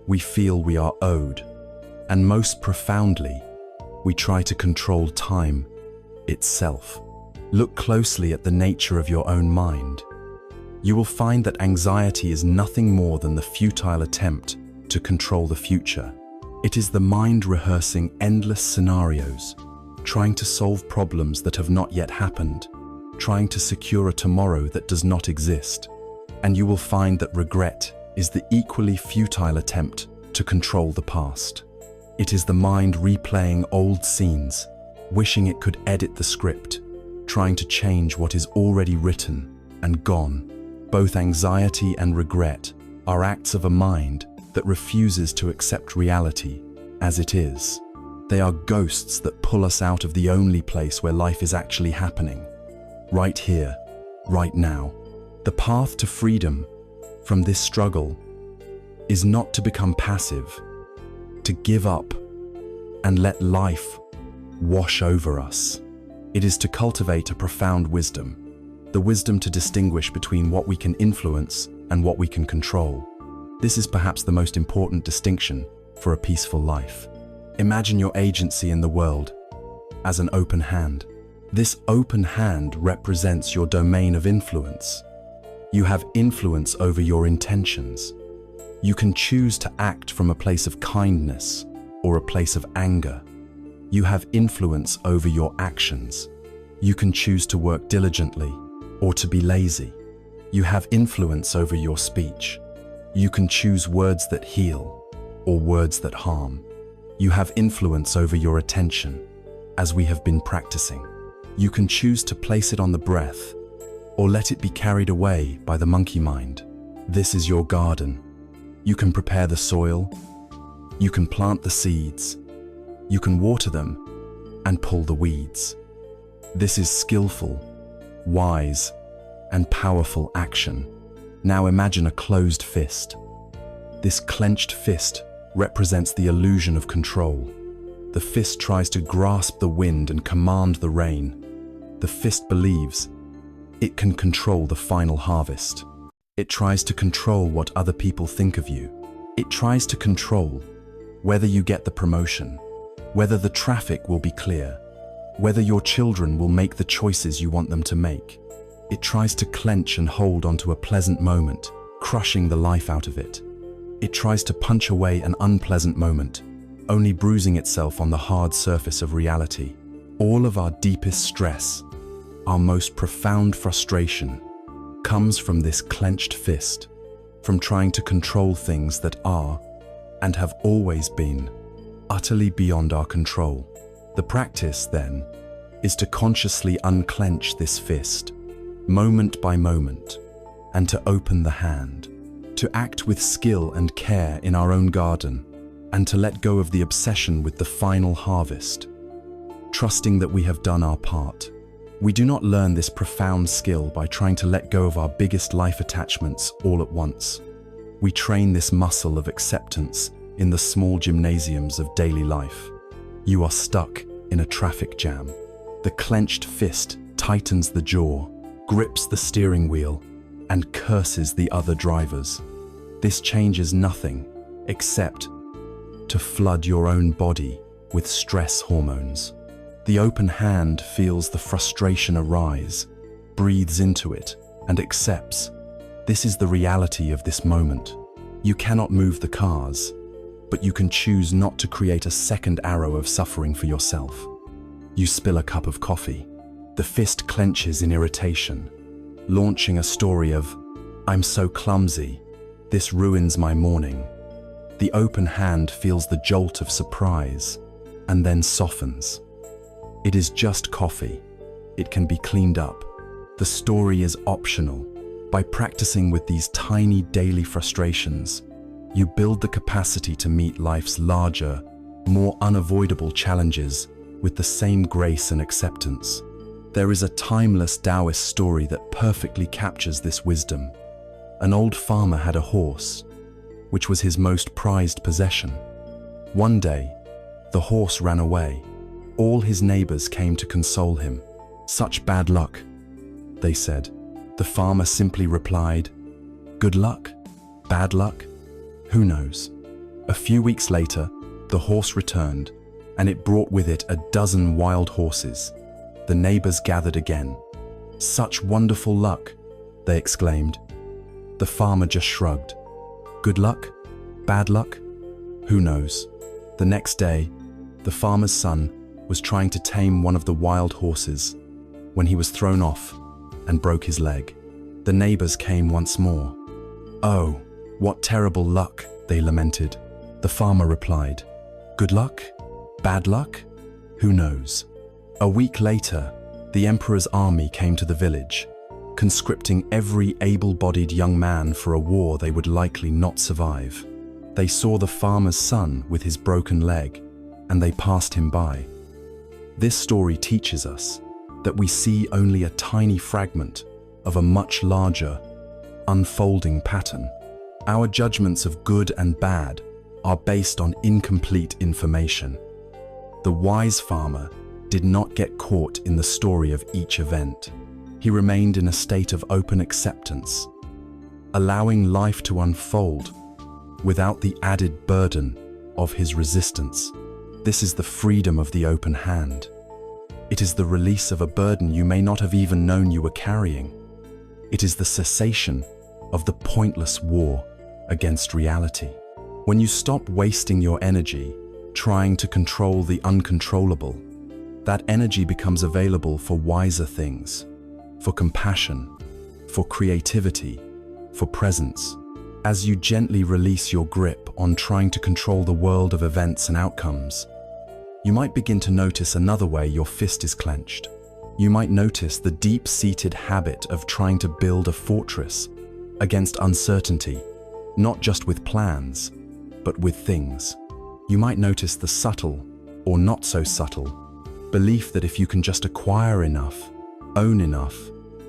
[SPEAKER 1] we feel we are owed. And most profoundly, we try to control time itself. Look closely at the nature of your own mind. You will find that anxiety is nothing more than the futile attempt to control the future. It is the mind rehearsing endless scenarios, trying to solve problems that have not yet happened, trying to secure a tomorrow that does not exist. And you will find that regret is the equally futile attempt to control the past. It is the mind replaying old scenes, wishing it could edit the script, trying to change what is already written and gone. Both anxiety and regret are acts of a mind that refuses to accept reality as it is. They are ghosts that pull us out of the only place where life is actually happening. Right here, right now. The path to freedom from this struggle is not to become passive, to give up and let life wash over us. It is to cultivate a profound wisdom, the wisdom to distinguish between what we can influence and what we can control. This is perhaps the most important distinction for a peaceful life. Imagine your agency in the world as an open hand. This open hand represents your domain of influence. You have influence over your intentions. You can choose to act from a place of kindness or a place of anger. You have influence over your actions. You can choose to work diligently or to be lazy. You have influence over your speech. You can choose words that heal or words that harm. You have influence over your attention, as we have been practicing. You can choose to place it on the breath or let it be carried away by the monkey mind. This is your garden. You can prepare the soil, you can plant the seeds, you can water them and pull the weeds. This is skillful, wise, and powerful action. Now imagine a closed fist. This clenched fist represents the illusion of control. The fist tries to grasp the wind and command the rain. The fist believes it can control the final harvest. It tries to control what other people think of you. It tries to control whether you get the promotion, whether the traffic will be clear, whether your children will make the choices you want them to make. It tries to clench and hold onto a pleasant moment, crushing the life out of it. It tries to punch away an unpleasant moment, only bruising itself on the hard surface of reality. All of our deepest stress, our most profound frustration, comes from this clenched fist, from trying to control things that are, and have always been, utterly beyond our control. The practice, then, is to consciously unclench this fist, moment by moment, and to open the hand, to act with skill and care in our own garden, and to let go of the obsession with the final harvest, trusting that we have done our part. We do not learn this profound skill by trying to let go of our biggest life attachments all at once. We train this muscle of acceptance in the small gymnasiums of daily life. You are stuck in a traffic jam. The clenched fist tightens the jaw, grips the steering wheel, and curses the other drivers. This changes nothing except to flood your own body with stress hormones. The open hand feels the frustration arise, breathes into it, and accepts. This is the reality of this moment. You cannot move the cars, but you can choose not to create a second arrow of suffering for yourself. You spill a cup of coffee. The fist clenches in irritation, launching a story of, "I'm so clumsy, this ruins my morning." The open hand feels the jolt of surprise and then softens. It is just coffee. It can be cleaned up. The story is optional. By practicing with these tiny daily frustrations, you build the capacity to meet life's larger, more unavoidable challenges with the same grace and acceptance. There is a timeless Taoist story that perfectly captures this wisdom. An old farmer had a horse, which was his most prized possession. One day, the horse ran away. All his neighbors came to console him. "Such bad luck," they said. The farmer simply replied, "Good luck? Bad luck? Who knows?" A few weeks later, the horse returned, and it brought with it a dozen wild horses. The neighbors gathered again. "Such wonderful luck," they exclaimed. The farmer just shrugged. "Good luck? Bad luck? Who knows?" The next day, the farmer's son was trying to tame one of the wild horses when he was thrown off and broke his leg. The neighbors came once more. "Oh, what terrible luck," they lamented. The farmer replied, "Good luck? Bad luck? Who knows?" A week later, the emperor's army came to the village, conscripting every able-bodied young man for a war they would likely not survive. They saw the farmer's son with his broken leg, and they passed him by. This story teaches us that we see only a tiny fragment of a much larger, unfolding pattern. Our judgments of good and bad are based on incomplete information. The wise farmer did not get caught in the story of each event. He remained in a state of open acceptance, allowing life to unfold without the added burden of his resistance. This is the freedom of the open hand. It is the release of a burden you may not have even known you were carrying. It is the cessation of the pointless war against reality. When you stop wasting your energy trying to control the uncontrollable, that energy becomes available for wiser things, for compassion, for creativity, for presence. As you gently release your grip on trying to control the world of events and outcomes, you might begin to notice another way your fist is clenched. You might notice the deep-seated habit of trying to build a fortress against uncertainty not just with plans, but with things. You might notice the subtle, or not so subtle, belief that if you can just acquire enough, own enough,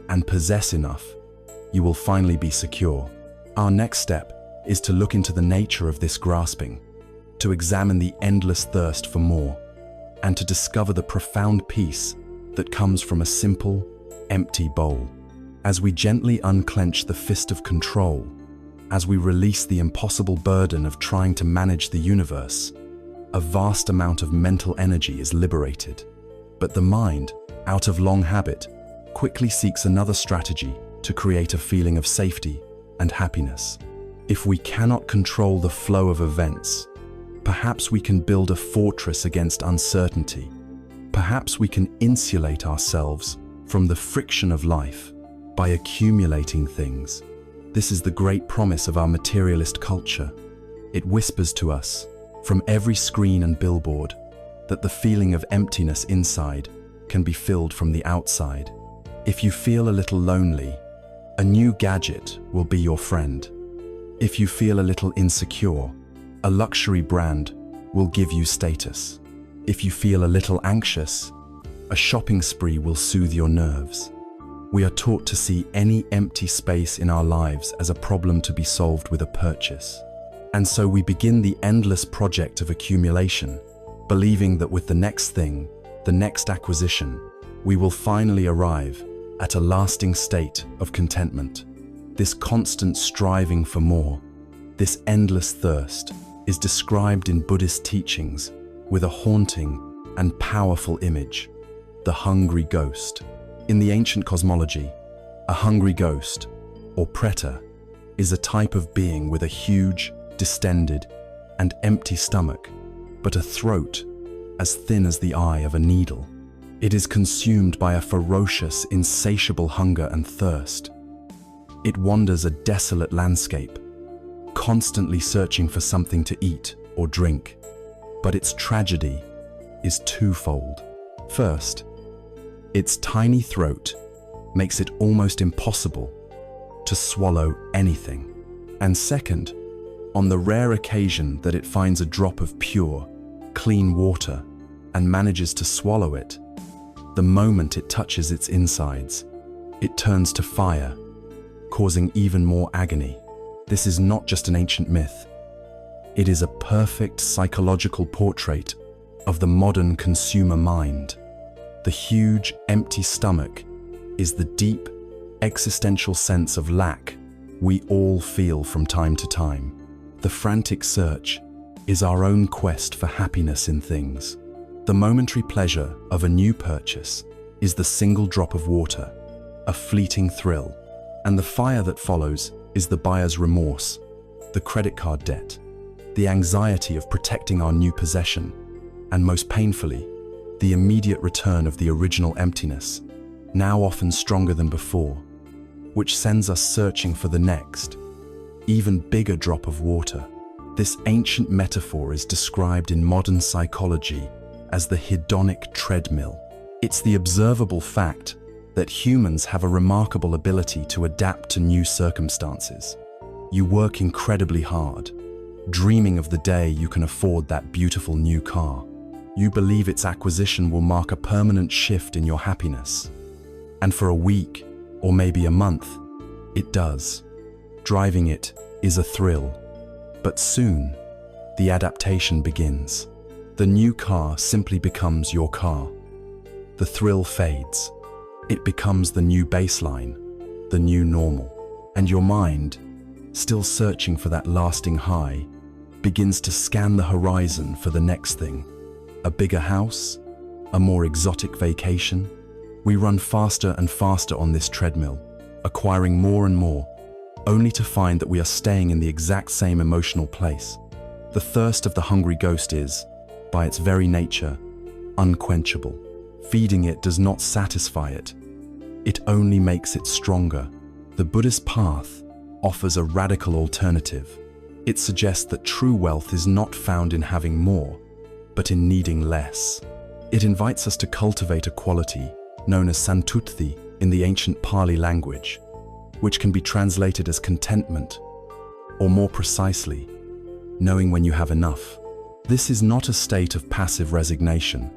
[SPEAKER 1] and possess enough, you will finally be secure. Our next step is to look into the nature of this grasping, to examine the endless thirst for more, and to discover the profound peace that comes from a simple, empty bowl. As we gently unclench the fist of control, as we release the impossible burden of trying to manage the universe, a vast amount of mental energy is liberated. But the mind, out of long habit, quickly seeks another strategy to create a feeling of safety and happiness. If we cannot control the flow of events, perhaps we can build a fortress against uncertainty. Perhaps we can insulate ourselves from the friction of life by accumulating things. This is the great promise of our materialist culture. It whispers to us, from every screen and billboard, that the feeling of emptiness inside can be filled from the outside. If you feel a little lonely, a new gadget will be your friend. If you feel a little insecure, a luxury brand will give you status. If you feel a little anxious, a shopping spree will soothe your nerves. We are taught to see any empty space in our lives as a problem to be solved with a purchase. And so we begin the endless project of accumulation, believing that with the next thing, the next acquisition, we will finally arrive at a lasting state of contentment. This constant striving for more, this endless thirst, is described in Buddhist teachings with a haunting and powerful image: the hungry ghost. In the ancient cosmology, a hungry ghost, or preta, is a type of being with a huge, distended, and empty stomach, but a throat as thin as the eye of a needle. It is consumed by a ferocious, insatiable hunger and thirst. It wanders a desolate landscape, constantly searching for something to eat or drink. But its tragedy is twofold. First, its tiny throat makes it almost impossible to swallow anything. And second, on the rare occasion that it finds a drop of pure, clean water and manages to swallow it, the moment it touches its insides, it turns to fire, causing even more agony. This is not just an ancient myth. It is a perfect psychological portrait of the modern consumer mind. The huge, empty stomach is the deep, existential sense of lack we all feel from time to time. The frantic search is our own quest for happiness in things. The momentary pleasure of a new purchase is the single drop of water, a fleeting thrill, and the fire that follows is the buyer's remorse, the credit card debt, the anxiety of protecting our new possession, and most painfully, the immediate return of the original emptiness, now often stronger than before, which sends us searching for the next, even bigger drop of water. This ancient metaphor is described in modern psychology as the hedonic treadmill. It's the observable fact that humans have a remarkable ability to adapt to new circumstances. You work incredibly hard, dreaming of the day you can afford that beautiful new car. You believe its acquisition will mark a permanent shift in your happiness. And for a week, or maybe a month, it does. Driving it is a thrill. But soon, the adaptation begins. The new car simply becomes your car. The thrill fades. It becomes the new baseline, the new normal. And your mind, still searching for that lasting high, begins to scan the horizon for the next thing. A bigger house, a more exotic vacation. We run faster and faster on this treadmill, acquiring more and more, only to find that we are staying in the exact same emotional place. The thirst of the hungry ghost is, by its very nature, unquenchable. Feeding it does not satisfy it. It only makes it stronger. The Buddhist path offers a radical alternative. It suggests that true wealth is not found in having more, but in needing less. It invites us to cultivate a quality known as santuthi in the ancient Pali language, which can be translated as contentment, or more precisely, knowing when you have enough. This is not a state of passive resignation.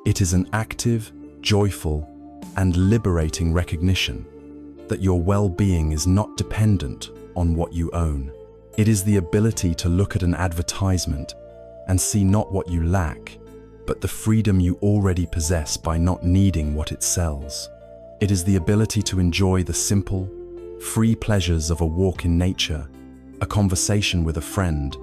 [SPEAKER 1] It is an active, joyful, and liberating recognition that your well-being is not dependent on what you own. It is the ability to look at an advertisement and see not what you lack, but the freedom you already possess by not needing what it sells. It is the ability to enjoy the simple, free pleasures of a walk in nature, a conversation with a friend,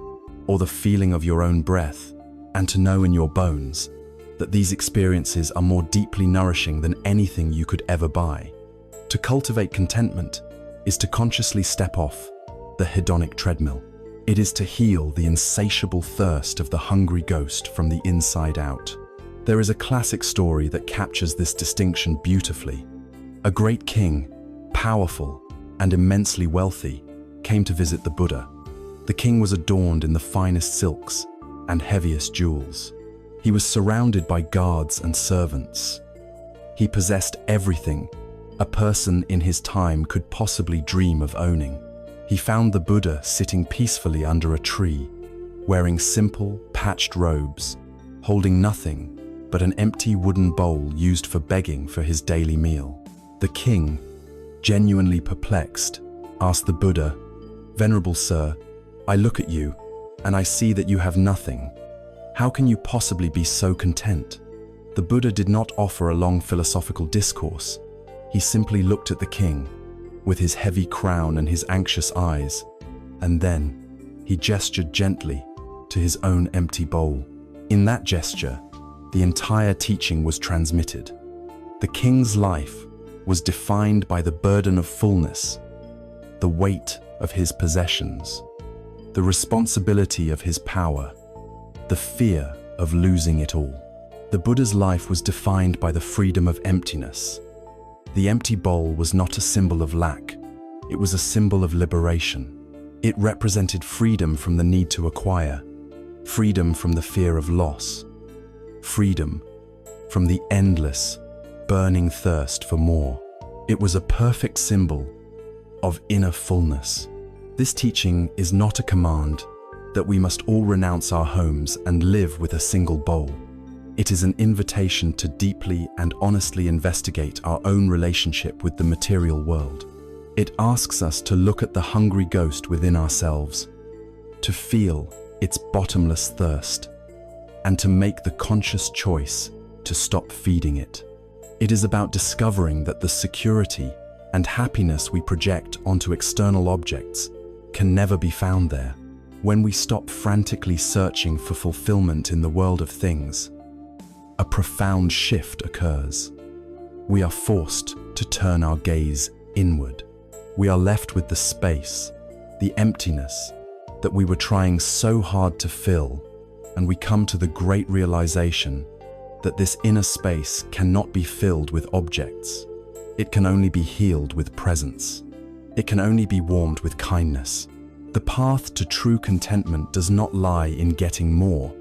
[SPEAKER 1] or the feeling of your own breath, and to know in your bones that these experiences are more deeply nourishing than anything you could ever buy. To cultivate contentment is to consciously step off the hedonic treadmill. It is to heal the insatiable thirst of the hungry ghost from the inside out. There is a classic story that captures this distinction beautifully. A great king, powerful and immensely wealthy, came to visit the Buddha. The king was adorned in the finest silks and heaviest jewels. He was surrounded by guards and servants. He possessed everything a person in his time could possibly dream of owning. He found the Buddha sitting peacefully under a tree, wearing simple, patched robes, holding nothing but an empty wooden bowl used for begging for his daily meal. The king, genuinely perplexed, asked the Buddha, "Venerable sir, I look at you and I see that you have nothing. How can you possibly be so content?" The Buddha did not offer a long philosophical discourse. He simply looked at the king, with his heavy crown and his anxious eyes, and then he gestured gently to his own empty bowl. In that gesture, the entire teaching was transmitted. The king's life was defined by the burden of fullness, the weight of his possessions, the responsibility of his power, the fear of losing it all. The Buddha's life was defined by the freedom of emptiness. The empty bowl was not a symbol of lack, it was a symbol of liberation. It represented freedom from the need to acquire, freedom from the fear of loss, freedom from the endless, burning thirst for more. It was a perfect symbol of inner fullness. This teaching is not a command that we must all renounce our homes and live with a single bowl. It is an invitation to deeply and honestly investigate our own relationship with the material world. It asks us to look at the hungry ghost within ourselves, to feel its bottomless thirst, and to make the conscious choice to stop feeding it. It is about discovering that the security and happiness we project onto external objects can never be found there. When we stop frantically searching for fulfillment in the world of things, a profound shift occurs. We are forced to turn our gaze inward. We are left with the space, the emptiness that we were trying so hard to fill, and we come to the great realization that this inner space cannot be filled with objects. It can only be healed with presence. It can only be warmed with kindness. The path to true contentment does not lie in getting more,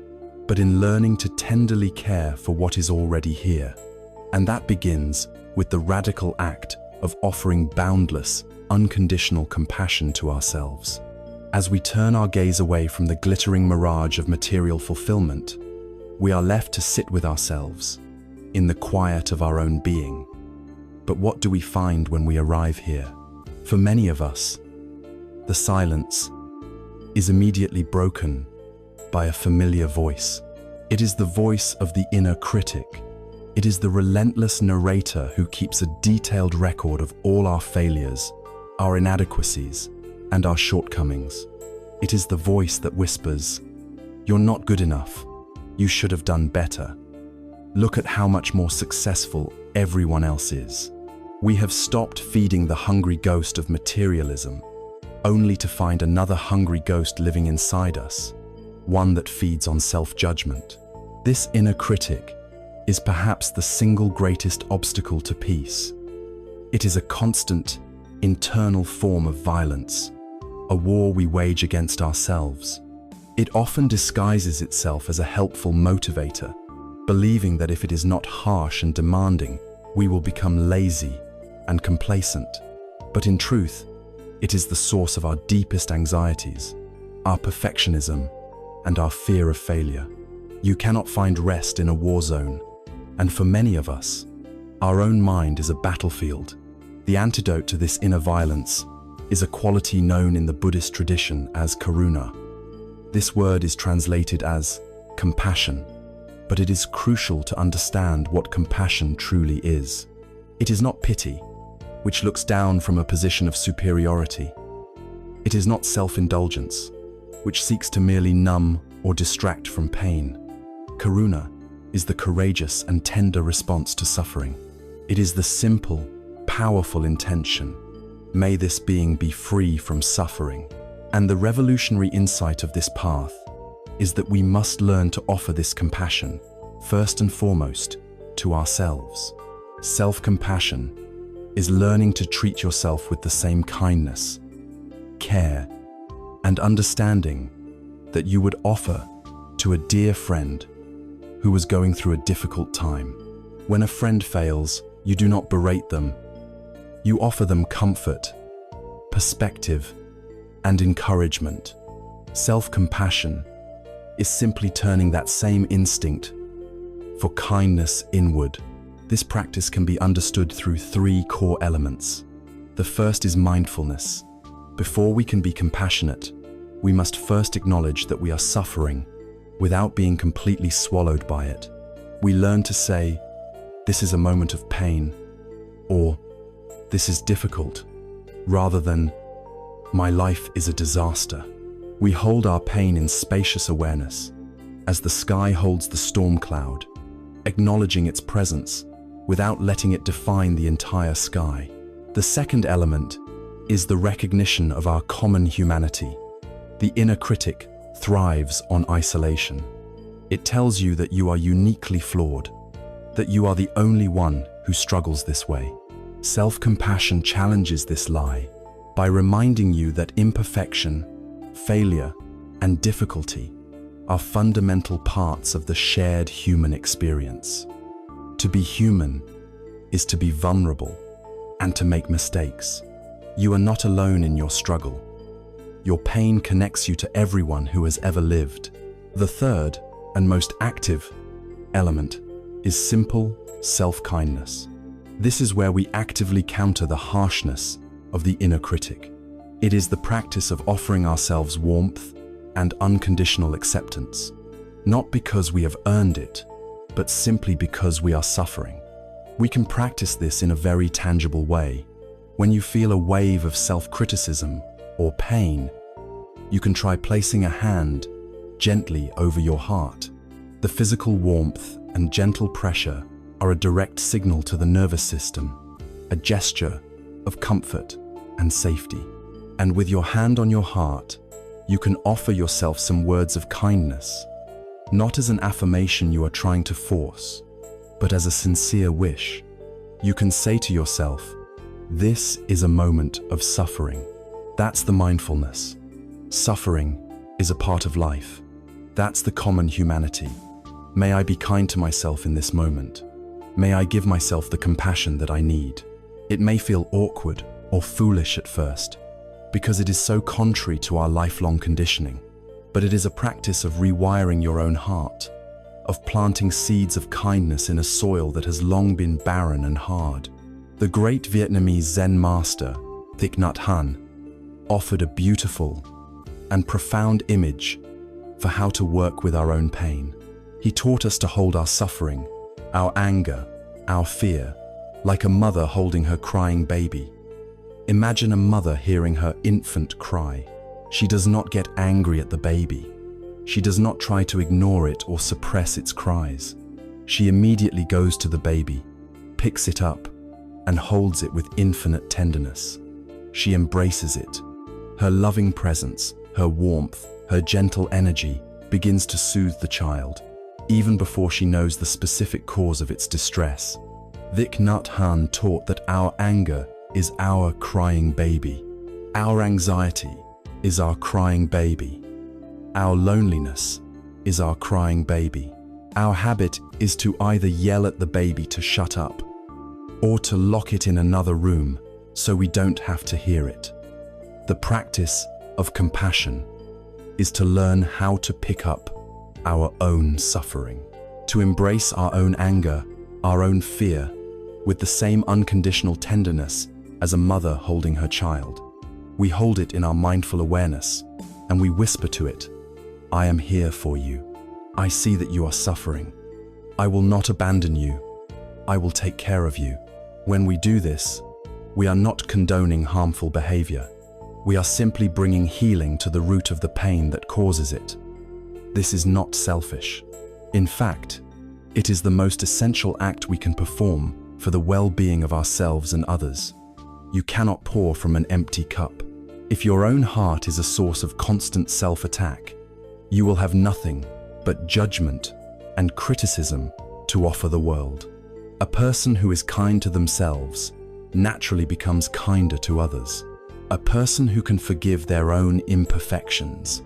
[SPEAKER 1] but in learning to tenderly care for what is already here. And that begins with the radical act of offering boundless, unconditional compassion to ourselves. As we turn our gaze away from the glittering mirage of material fulfillment, we are left to sit with ourselves, in the quiet of our own being. But what do we find when we arrive here? For many of us, the silence is immediately broken by a familiar voice. It is the voice of the inner critic. It is the relentless narrator who keeps a detailed record of all our failures, our inadequacies, and our shortcomings. It is the voice that whispers, "You're not good enough. You should have done better. Look at how much more successful everyone else is." We have stopped feeding the hungry ghost of materialism, only to find another hungry ghost living inside us, one that feeds on self-judgment. This inner critic is perhaps the single greatest obstacle to peace. It is a constant, internal form of violence, a war we wage against ourselves. It often disguises itself as a helpful motivator, believing that if it is not harsh and demanding, we will become lazy and complacent. But in truth, It is the source of our deepest anxieties, our perfectionism, and our fear of failure. You cannot find rest in a war zone, and for many of us, our own mind is a battlefield. The antidote to this inner violence is a quality known in the Buddhist tradition as karuna. This word is translated as compassion, but it is crucial to understand what compassion truly is. It is not pity, which looks down from a position of superiority. It is not self-indulgence, which seeks to merely numb or distract from pain. Karuna is the courageous and tender response to suffering. It is the simple, powerful intention, "May this being be free from suffering." And the revolutionary insight of this path is that we must learn to offer this compassion, first and foremost, to ourselves. Self-compassion is learning to treat yourself with the same kindness, care, and understanding that you would offer to a dear friend who was going through a difficult time. When a friend fails, you do not berate them. You offer them comfort, perspective, and encouragement. Self-compassion is simply turning that same instinct for kindness inward. This practice can be understood through 3 core elements. The first is mindfulness. Before we can be compassionate, we must first acknowledge that we are suffering without being completely swallowed by it. We learn to say, "This is a moment of pain," or "This is difficult," rather than "My life is a disaster." We hold our pain in spacious awareness, as the sky holds the storm cloud, acknowledging its presence without letting it define the entire sky. The second element is the recognition of our common humanity. The inner critic thrives on isolation. It tells you that you are uniquely flawed, that you are the only one who struggles this way. Self-compassion challenges this lie by reminding you that imperfection, failure, and difficulty are fundamental parts of the shared human experience. To be human is to be vulnerable and to make mistakes. You are not alone in your struggle. Your pain connects you to everyone who has ever lived. The third and most active element is simple self-kindness. This is where we actively counter the harshness of the inner critic. It is the practice of offering ourselves warmth and unconditional acceptance, not because we have earned it, but simply because we are suffering. We can practice this in a very tangible way. When you feel a wave of self-criticism or pain, you can try placing a hand gently over your heart. The physical warmth and gentle pressure are a direct signal to the nervous system, a gesture of comfort and safety. And with your hand on your heart, you can offer yourself some words of kindness, not as an affirmation you are trying to force, but as a sincere wish. You can say to yourself, "This is a moment of suffering." That's the mindfulness. Suffering is a part of life. That's the common humanity. May I be kind to myself in this moment. May I give myself the compassion that I need. It may feel awkward or foolish at first, because it is so contrary to our lifelong conditioning. But it is a practice of rewiring your own heart, of planting seeds of kindness in a soil that has long been barren and hard. The great Vietnamese Zen master, Thich Nhat Hanh, offered a beautiful and profound image for how to work with our own pain. He taught us to hold our suffering, our anger, our fear, like a mother holding her crying baby. Imagine a mother hearing her infant cry. She does not get angry at the baby. She does not try to ignore it or suppress its cries. She immediately goes to the baby, picks it up, and holds it with infinite tenderness. She embraces it. Her loving presence, her warmth, her gentle energy begins to soothe the child, even before she knows the specific cause of its distress. Thich Nhat Hanh taught that our anger is our crying baby. Our anxiety is our crying baby. Our loneliness is our crying baby. Our habit is to either yell at the baby to shut up or to lock it in another room so we don't have to hear it. The practice of compassion is to learn how to pick up our own suffering, to embrace our own anger, our own fear, with the same unconditional tenderness as a mother holding her child. We hold it in our mindful awareness, and we whisper to it, "I am here for you. I see that you are suffering. I will not abandon you. I will take care of you." When we do this, we are not condoning harmful behavior. We are simply bringing healing to the root of the pain that causes it. This is not selfish. In fact, it is the most essential act we can perform for the well-being of ourselves and others. You cannot pour from an empty cup. If your own heart is a source of constant self-attack, you will have nothing but judgment and criticism to offer the world. A person who is kind to themselves naturally becomes kinder to others. A person who can forgive their own imperfections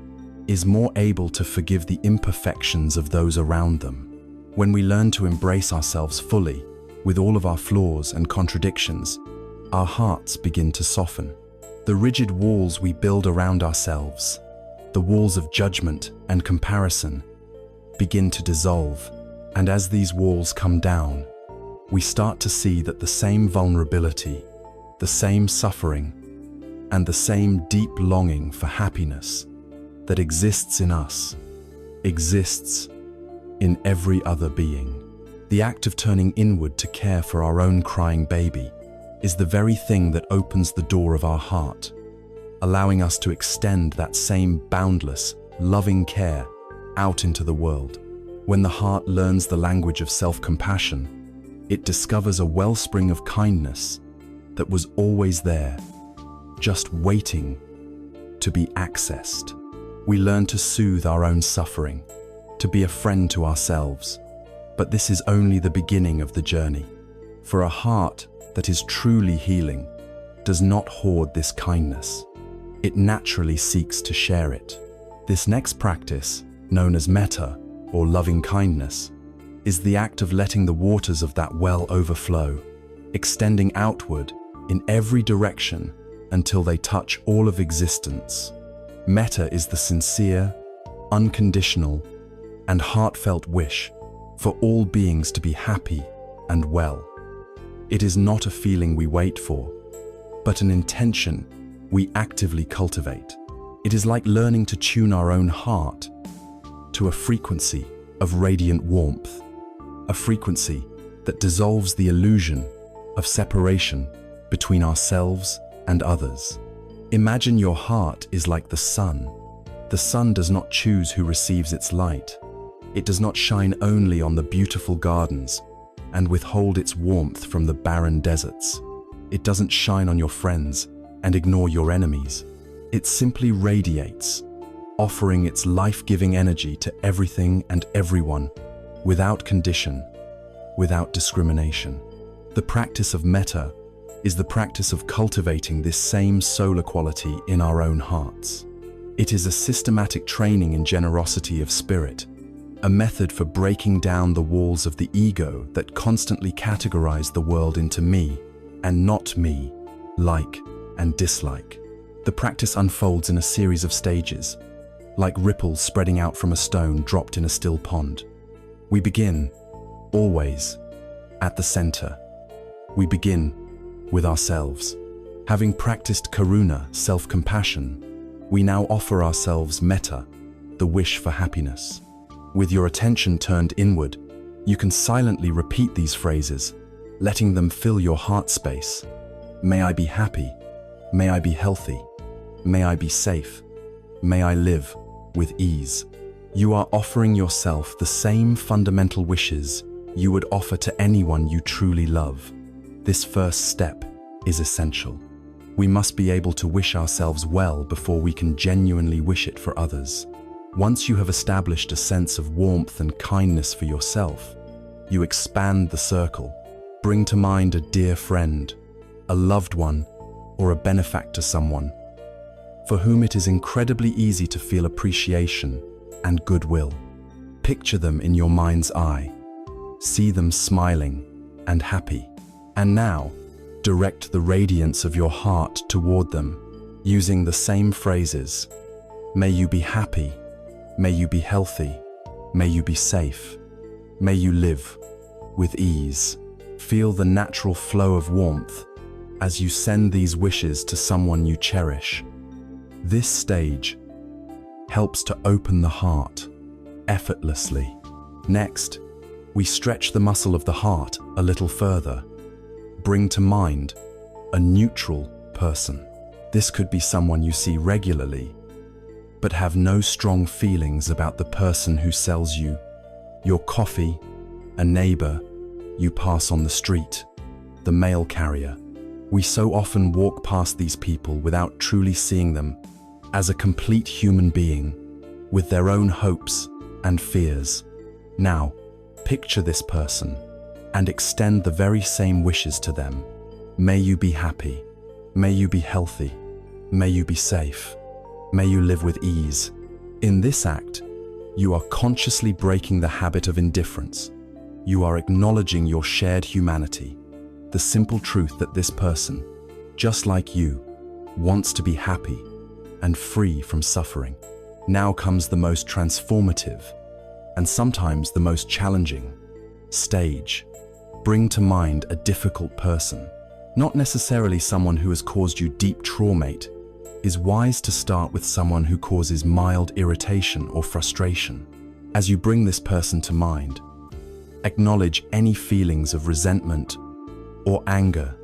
[SPEAKER 1] is more able to forgive the imperfections of those around them. When we learn to embrace ourselves fully, with all of our flaws and contradictions, our hearts begin to soften. The rigid walls we build around ourselves, the walls of judgment and comparison, begin to dissolve. And as these walls come down, we start to see that the same vulnerability, the same suffering, and the same deep longing for happiness that exists in us, exists in every other being. The act of turning inward to care for our own crying baby is the very thing that opens the door of our heart, allowing us to extend that same boundless, loving care out into the world. When the heart learns the language of self-compassion, it discovers a wellspring of kindness that was always there, just waiting to be accessed. We learn to soothe our own suffering, to be a friend to ourselves. But this is only the beginning of the journey. For a heart that is truly healing does not hoard this kindness. It naturally seeks to share it. This next practice, known as metta, or loving kindness, is the act of letting the waters of that well overflow, extending outward in every direction until they touch all of existence. Metta is the sincere, unconditional, and heartfelt wish for all beings to be happy and well. It is not a feeling we wait for, but an intention we actively cultivate. It is like learning to tune our own heart to a frequency of radiant warmth, a frequency that dissolves the illusion of separation between ourselves and others. Imagine your heart is like the sun. The sun does not choose who receives its light. It does not shine only on the beautiful gardens and withhold its warmth from the barren deserts. It doesn't shine on your friends and ignore your enemies. It simply radiates, offering its life-giving energy to everything and everyone, without condition, without discrimination. The practice of metta is the practice of cultivating this same solar quality in our own hearts. It is a systematic training in generosity of spirit, a method for breaking down the walls of the ego that constantly categorize the world into me and not me, like and dislike. The practice unfolds in a series of stages, like ripples spreading out from a stone dropped in a still pond. We begin, always, at the center. We begin with ourselves. Having practiced karuna, self-compassion, we now offer ourselves metta, the wish for happiness. With your attention turned inward, you can silently repeat these phrases, letting them fill your heart space. May I be happy. May I be healthy. May I be safe. May I live with ease. You are offering yourself the same fundamental wishes you would offer to anyone you truly love. This first step is essential. We must be able to wish ourselves well before we can genuinely wish it for others. Once you have established a sense of warmth and kindness for yourself, you expand the circle. Bring to mind a dear friend, a loved one, or a benefactor someone, for whom it is incredibly easy to feel appreciation and goodwill. Picture them in your mind's eye. See them smiling and happy. And now, direct the radiance of your heart toward them, using the same phrases. May you be happy. May you be healthy. May you be safe. May you live with ease. Feel the natural flow of warmth as you send these wishes to someone you cherish. This stage helps to open the heart effortlessly. Next, we stretch the muscle of the heart a little further. Bring to mind a neutral person. This could be someone you see regularly, but have no strong feelings about the person who sells you your coffee, a neighbor you pass on the street, the mail carrier. We so often walk past these people without truly seeing them as a complete human being with their own hopes and fears. Now, picture this person and extend the very same wishes to them. May you be happy. May you be healthy. May you be safe. May you live with ease. In this act, you are consciously breaking the habit of indifference. You are acknowledging your shared humanity, the simple truth that this person, just like you, wants to be happy and free from suffering. Now comes the most transformative and sometimes the most challenging stage. Bring to mind a difficult person, not necessarily someone who has caused you deep trauma. It is wise to start with someone who causes mild irritation or frustration. As you bring this person to mind, acknowledge any feelings of resentment or anger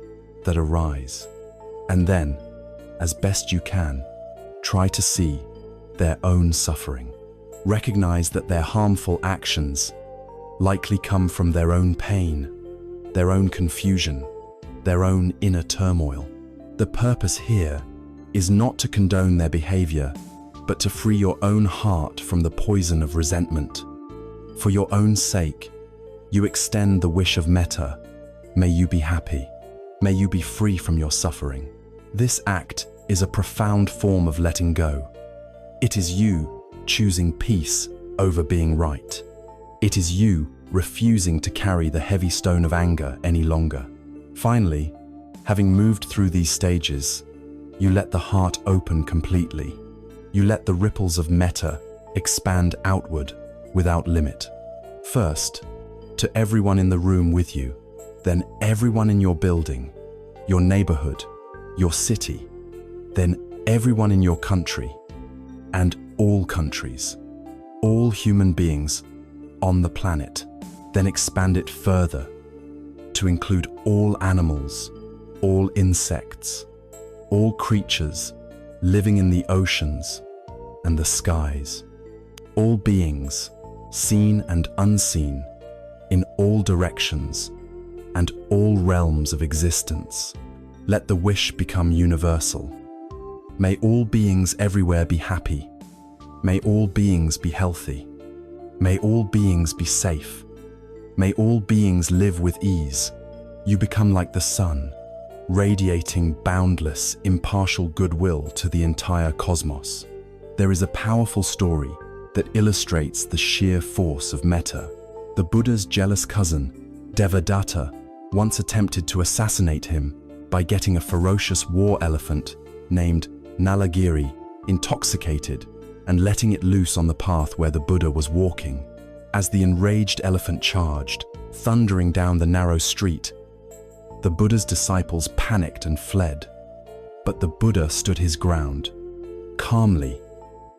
[SPEAKER 1] that arise, and then, as best you can, try to see their own suffering. Recognize that their harmful actions likely come from their own pain, their own confusion, their own inner turmoil. The purpose here is not to condone their behavior, but to free your own heart from the poison of resentment. For your own sake, you extend the wish of metta. May you be happy. May you be free from your suffering. This act is a profound form of letting go. It is you choosing peace over being right. It is you refusing to carry the heavy stone of anger any longer. Finally, having moved through these stages, you let the heart open completely. You let the ripples of metta expand outward without limit. First, to everyone in the room with you, then everyone in your building, your neighborhood, your city, then everyone in your country, and all countries, all human beings on the planet. Then expand it further to include all animals, all insects, all creatures living in the oceans and the skies, all beings, seen and unseen, in all directions and all realms of existence. Let the wish become universal. May all beings everywhere be happy. May all beings be healthy. May all beings be safe. May all beings live with ease. You become like the sun, radiating boundless, impartial goodwill to the entire cosmos. There is a powerful story that illustrates the sheer force of metta. The Buddha's jealous cousin, Devadatta, once attempted to assassinate him by getting a ferocious war elephant named Nalagiri intoxicated and letting it loose on the path where the Buddha was walking. As the enraged elephant charged, thundering down the narrow street, the Buddha's disciples panicked and fled. But the Buddha stood his ground, calmly,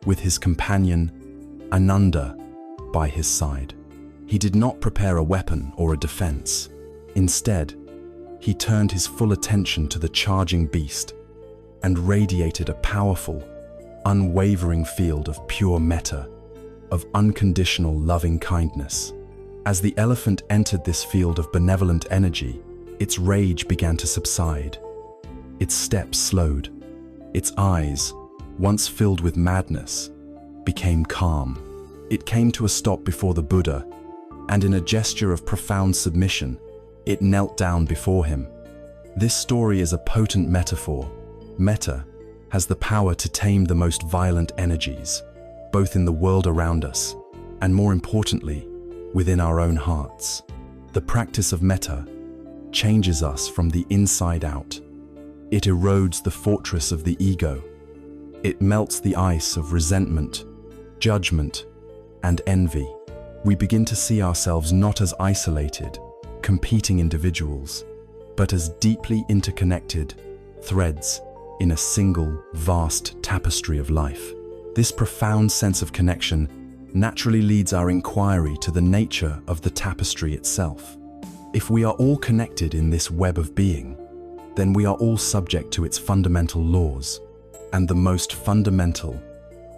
[SPEAKER 1] with his companion, Ananda, by his side. He did not prepare a weapon or a defense. Instead, he turned his full attention to the charging beast and radiated a powerful, unwavering field of pure metta, of unconditional loving kindness. As the elephant entered this field of benevolent energy, its rage began to subside. Its steps slowed. Its eyes, once filled with madness, became calm. It came to a stop before the Buddha, and in a gesture of profound submission, it knelt down before him. This story is a potent metaphor. Metta has the power to tame the most violent energies, both in the world around us, and more importantly, within our own hearts. The practice of metta changes us from the inside out. It erodes the fortress of the ego It melts the ice of resentment, judgment, and envy. We begin to see ourselves not as isolated, competing individuals, but as deeply interconnected threads in a single, vast tapestry of life. This profound sense of connection naturally leads our inquiry to the nature of the tapestry itself. If we are all connected in this web of being, then we are all subject to its fundamental laws, and the most fundamental,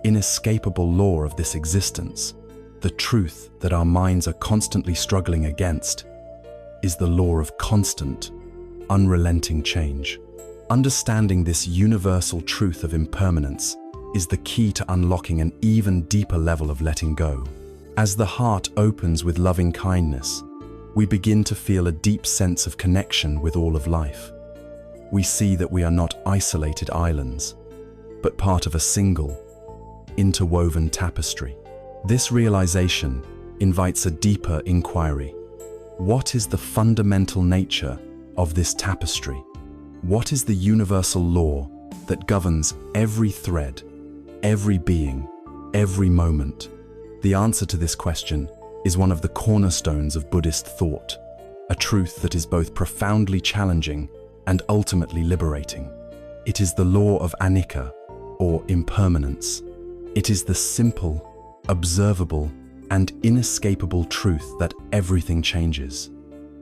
[SPEAKER 1] inescapable law of this existence, the truth that our minds are constantly struggling against, is the law of constant, unrelenting change. Understanding this universal truth of impermanence is the key to unlocking an even deeper level of letting go. As the heart opens with loving kindness, we begin to feel a deep sense of connection with all of life. We see that we are not isolated islands, but part of a single, interwoven tapestry. This realization invites a deeper inquiry. What is the fundamental nature of this tapestry? What is the universal law that governs every thread, every being, every moment? The answer to this question is one of the cornerstones of Buddhist thought, a truth that is both profoundly challenging and ultimately liberating. It is the law of anicca, or impermanence. It is the simple, observable, and inescapable truth that everything changes.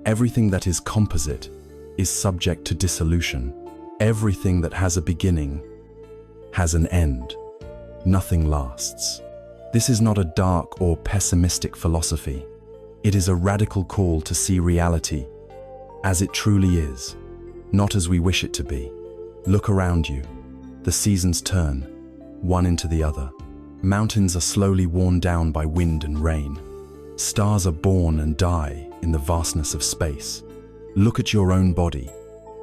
[SPEAKER 1] Everything that is composite is subject to dissolution. Everything that has a beginning has an end. Nothing lasts. This is not a dark or pessimistic philosophy. It is a radical call to see reality as it truly is, not as we wish it to be. Look around you. The seasons turn, one into the other. Mountains are slowly worn down by wind and rain. Stars are born and die in the vastness of space. Look at your own body.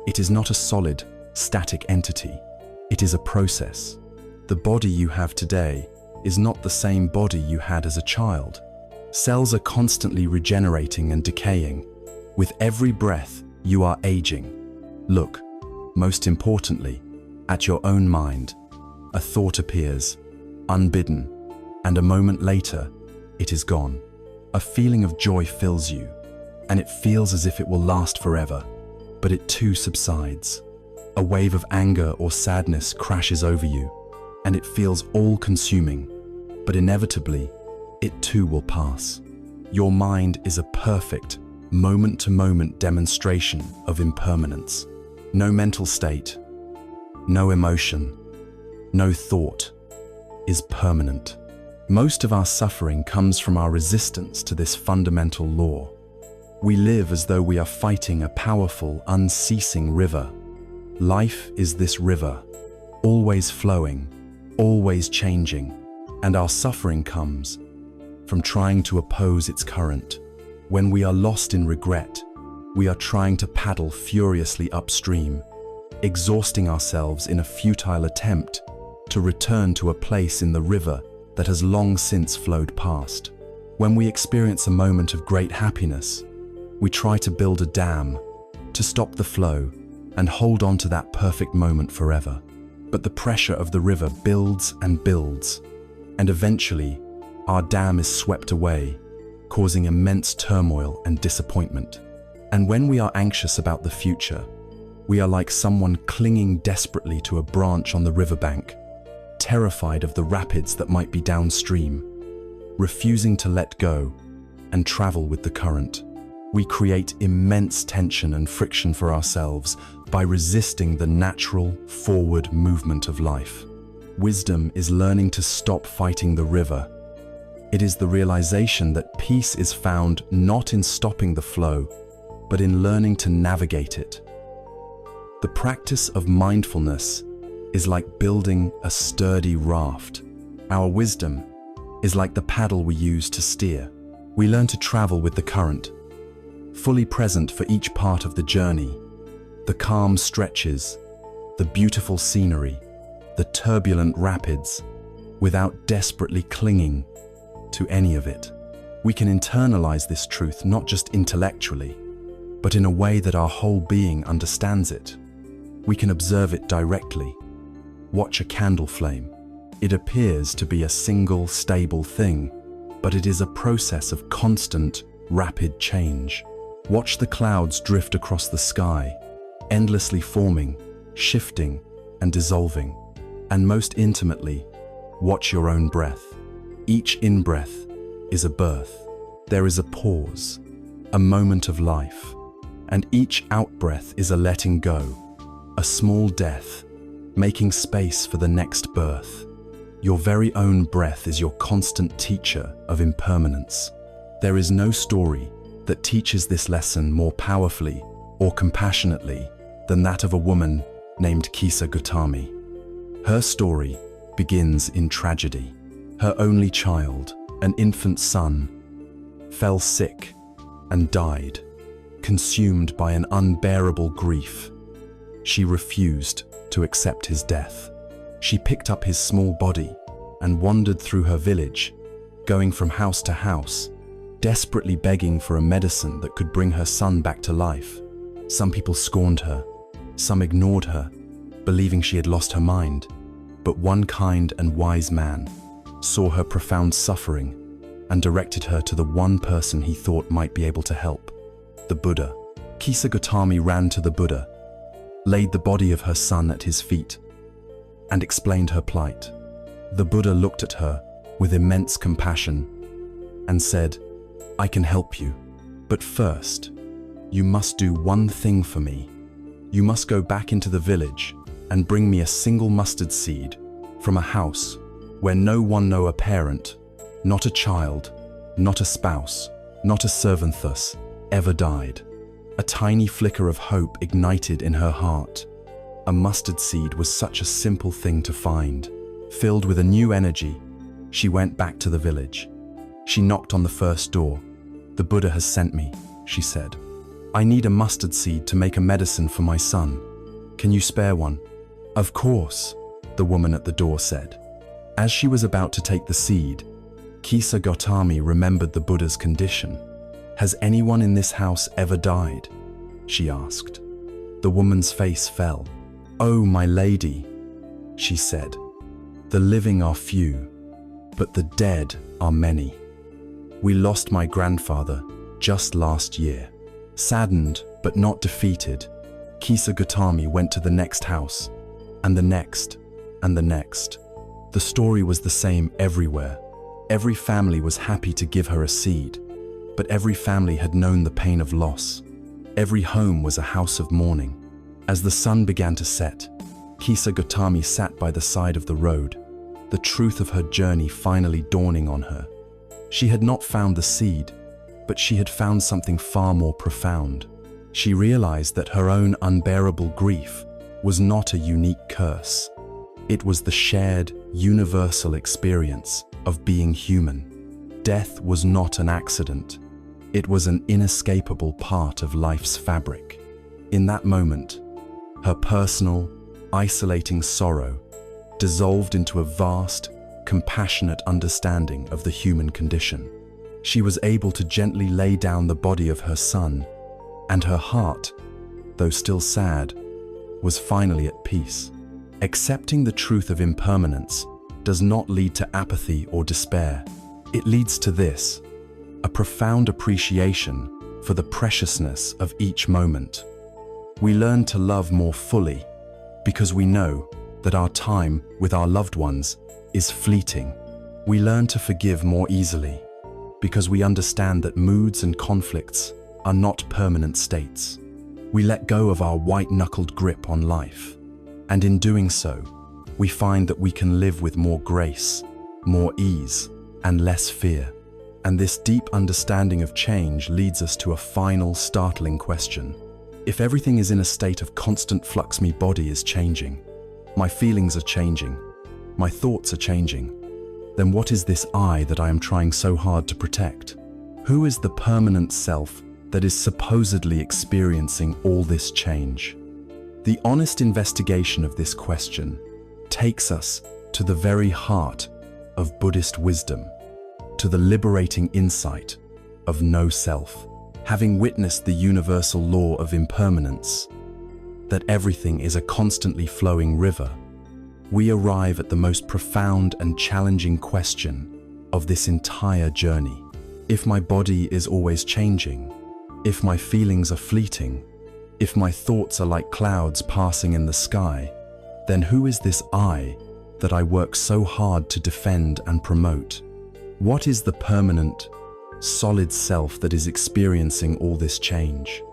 [SPEAKER 1] It is not a solid, static entity. It is a process. The body you have today is not the same body you had as a child. Cells are constantly regenerating and decaying. With every breath, you are aging. Look, most importantly, at your own mind. A thought appears, unbidden, and a moment later, it is gone. A feeling of joy fills you, and it feels as if it will last forever, but it too subsides. A wave of anger or sadness crashes over you, and it feels all-consuming, but inevitably, it too will pass. Your mind is a perfect, moment-to-moment demonstration of impermanence. No mental state, no emotion, no thought is permanent. Most of our suffering comes from our resistance to this fundamental law. We live as though we are fighting a powerful, unceasing river. Life is this river, always flowing, always changing, and our suffering comes from trying to oppose its current. When we are lost in regret, we are trying to paddle furiously upstream, exhausting ourselves in a futile attempt to return to a place in the river that has long since flowed past. When we experience a moment of great happiness, we try to build a dam to stop the flow and hold on to that perfect moment forever. But the pressure of the river builds and builds, and eventually our dam is swept away, causing immense turmoil and disappointment. And when we are anxious about the future, we are like someone clinging desperately to a branch on the riverbank, terrified of the rapids that might be downstream, refusing to let go and travel with the current. We create immense tension and friction for ourselves by resisting the natural, forward movement of life. Wisdom is learning to stop fighting the river. It is the realization that peace is found not in stopping the flow, but in learning to navigate it. The practice of mindfulness is like building a sturdy raft. Our wisdom is like the paddle we use to steer. We learn to travel with the current, fully present for each part of the journey, the calm stretches, the beautiful scenery, the turbulent rapids, without desperately clinging to any of it. We can internalize this truth not just intellectually, but in a way that our whole being understands it. We can observe it directly. Watch a candle flame. It appears to be a single, stable thing, but it is a process of constant, rapid change. Watch the clouds drift across the sky, endlessly forming, shifting, and dissolving. And most intimately, watch your own breath. Each in-breath is a birth. There is a pause, a moment of life, and each out-breath is a letting go, a small death, making space for the next birth. Your very own breath is your constant teacher of impermanence. There is no story that teaches this lesson more powerfully or compassionately than that of a woman named Kisa Gautami. Her story begins in tragedy. Her only child, an infant son, fell sick and died, consumed by an unbearable grief. She refused to accept his death. She picked up his small body and wandered through her village, going from house to house, desperately begging for a medicine that could bring her son back to life. Some people scorned her, some ignored her, believing she had lost her mind. But one kind and wise man saw her profound suffering and directed her to the one person he thought might be able to help, the Buddha. Kisa Gautami ran to the Buddha, laid the body of her son at his feet, and explained her plight. The Buddha looked at her with immense compassion and said, "I can help you, but first, you must do one thing for me. You must go back into the village and bring me a single mustard seed from a house where no one, no a parent, not a child, not a spouse, not a servanthus, ever died." A tiny flicker of hope ignited in her heart. A mustard seed was such a simple thing to find. Filled with a new energy, she went back to the village. She knocked on the first door. "The Buddha has sent me," she said. "I need a mustard seed to make a medicine for my son. Can you spare one?" "Of course," the woman at the door said. As she was about to take the seed, Kisa Gautami remembered the Buddha's condition. "Has anyone in this house ever died?" she asked. The woman's face fell. "Oh, my lady," she said, "the living are few, but the dead are many. We lost my grandfather just last year." Saddened but not defeated, Kisa Gautami went to the next house, and the next, and the next. The story was the same everywhere. Every family was happy to give her a seed, but every family had known the pain of loss. Every home was a house of mourning. As the sun began to set, Kisa Gautami sat by the side of the road, the truth of her journey finally dawning on her. She had not found the seed, but she had found something far more profound. She realized that her own unbearable grief was not a unique curse. It was the shared, universal experience of being human. Death was not an accident. It was an inescapable part of life's fabric. In that moment, her personal, isolating sorrow dissolved into a vast, compassionate understanding of the human condition. She was able to gently lay down the body of her son, and her heart, though still sad, was finally at peace. Accepting the truth of impermanence does not lead to apathy or despair. It leads to this: a profound appreciation for the preciousness of each moment. We learn to love more fully because we know that our time with our loved ones is fleeting. We learn to forgive more easily because we understand that moods and conflicts are not permanent states. We let go of our white-knuckled grip on life, and in doing so, we find that we can live with more grace, more ease, and less fear. And this deep understanding of change leads us to a final, startling question. If everything is in a state of constant flux, my body is changing, my feelings are changing, my thoughts are changing, then what is this I that I am trying so hard to protect? Who is the permanent self that is supposedly experiencing all this change? The honest investigation of this question takes us to the very heart of Buddhist wisdom, to the liberating insight of no self. Having witnessed the universal law of impermanence, that everything is a constantly flowing river, we arrive at the most profound and challenging question of this entire journey. If my body is always changing, if my feelings are fleeting, if my thoughts are like clouds passing in the sky, then who is this I that I work so hard to defend and promote? What is the permanent, solid self that is experiencing all this change?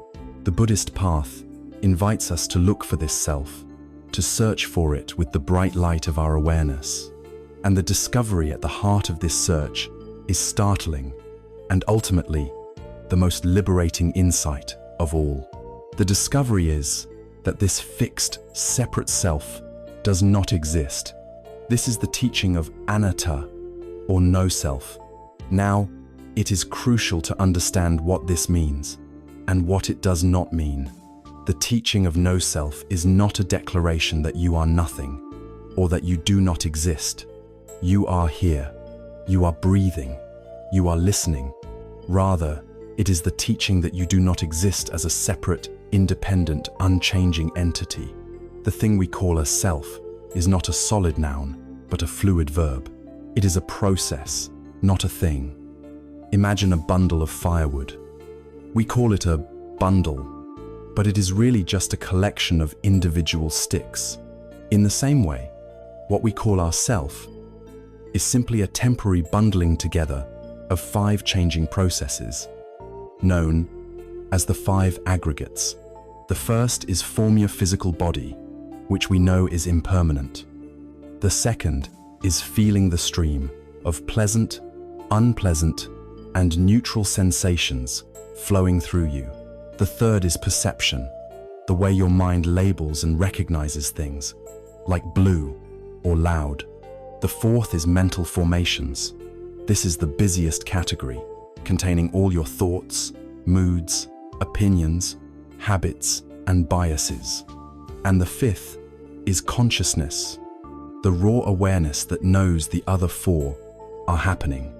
[SPEAKER 1] The Buddhist path invites us to look for this self, to search for it with the bright light of our awareness. And the discovery at the heart of this search is startling and ultimately the most liberating insight of all. The discovery is that this fixed, separate self does not exist. This is the teaching of anatta, or no self. Now, it is crucial to understand what this means and what it does not mean. The teaching of no self is not a declaration that you are nothing or that you do not exist. You are here. You are breathing. You are listening. Rather, it is the teaching that you do not exist as a separate, independent, unchanging entity. The thing we call a self is not a solid noun, but a fluid verb. It is a process, not a thing. Imagine a bundle of firewood. We call it a bundle, but it is really just a collection of individual sticks. In the same way, what we call our self is simply a temporary bundling together of 5 changing processes, known as the 5 aggregates. The first is form your physical body, which we know is impermanent. The second is feeling the stream of pleasant, unpleasant, and neutral sensations flowing through you. The third is perception, the way your mind labels and recognizes things, like blue or loud. The fourth is mental formations. This is the busiest category, containing all your thoughts, moods, opinions, habits, and biases. And the fifth is consciousness, the raw awareness that knows the other 4 are happening.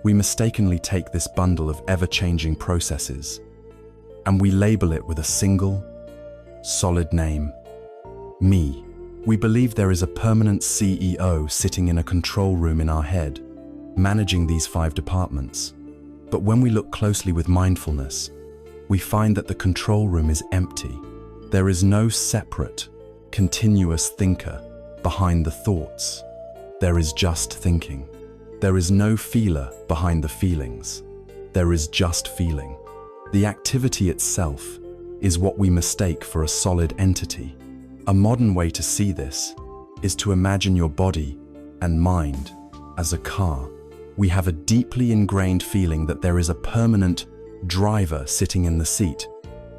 [SPEAKER 1] We mistakenly take this bundle of ever-changing processes and we label it with a single, solid name, me. We believe there is a permanent CEO sitting in a control room in our head, managing these 5 departments. But when we look closely with mindfulness, we find that the control room is empty. There is no separate, continuous thinker behind the thoughts. There is just thinking. There is no feeler behind the feelings. There is just feeling. The activity itself is what we mistake for a solid entity. A modern way to see this is to imagine your body and mind as a car. We have a deeply ingrained feeling that there is a permanent driver sitting in the seat,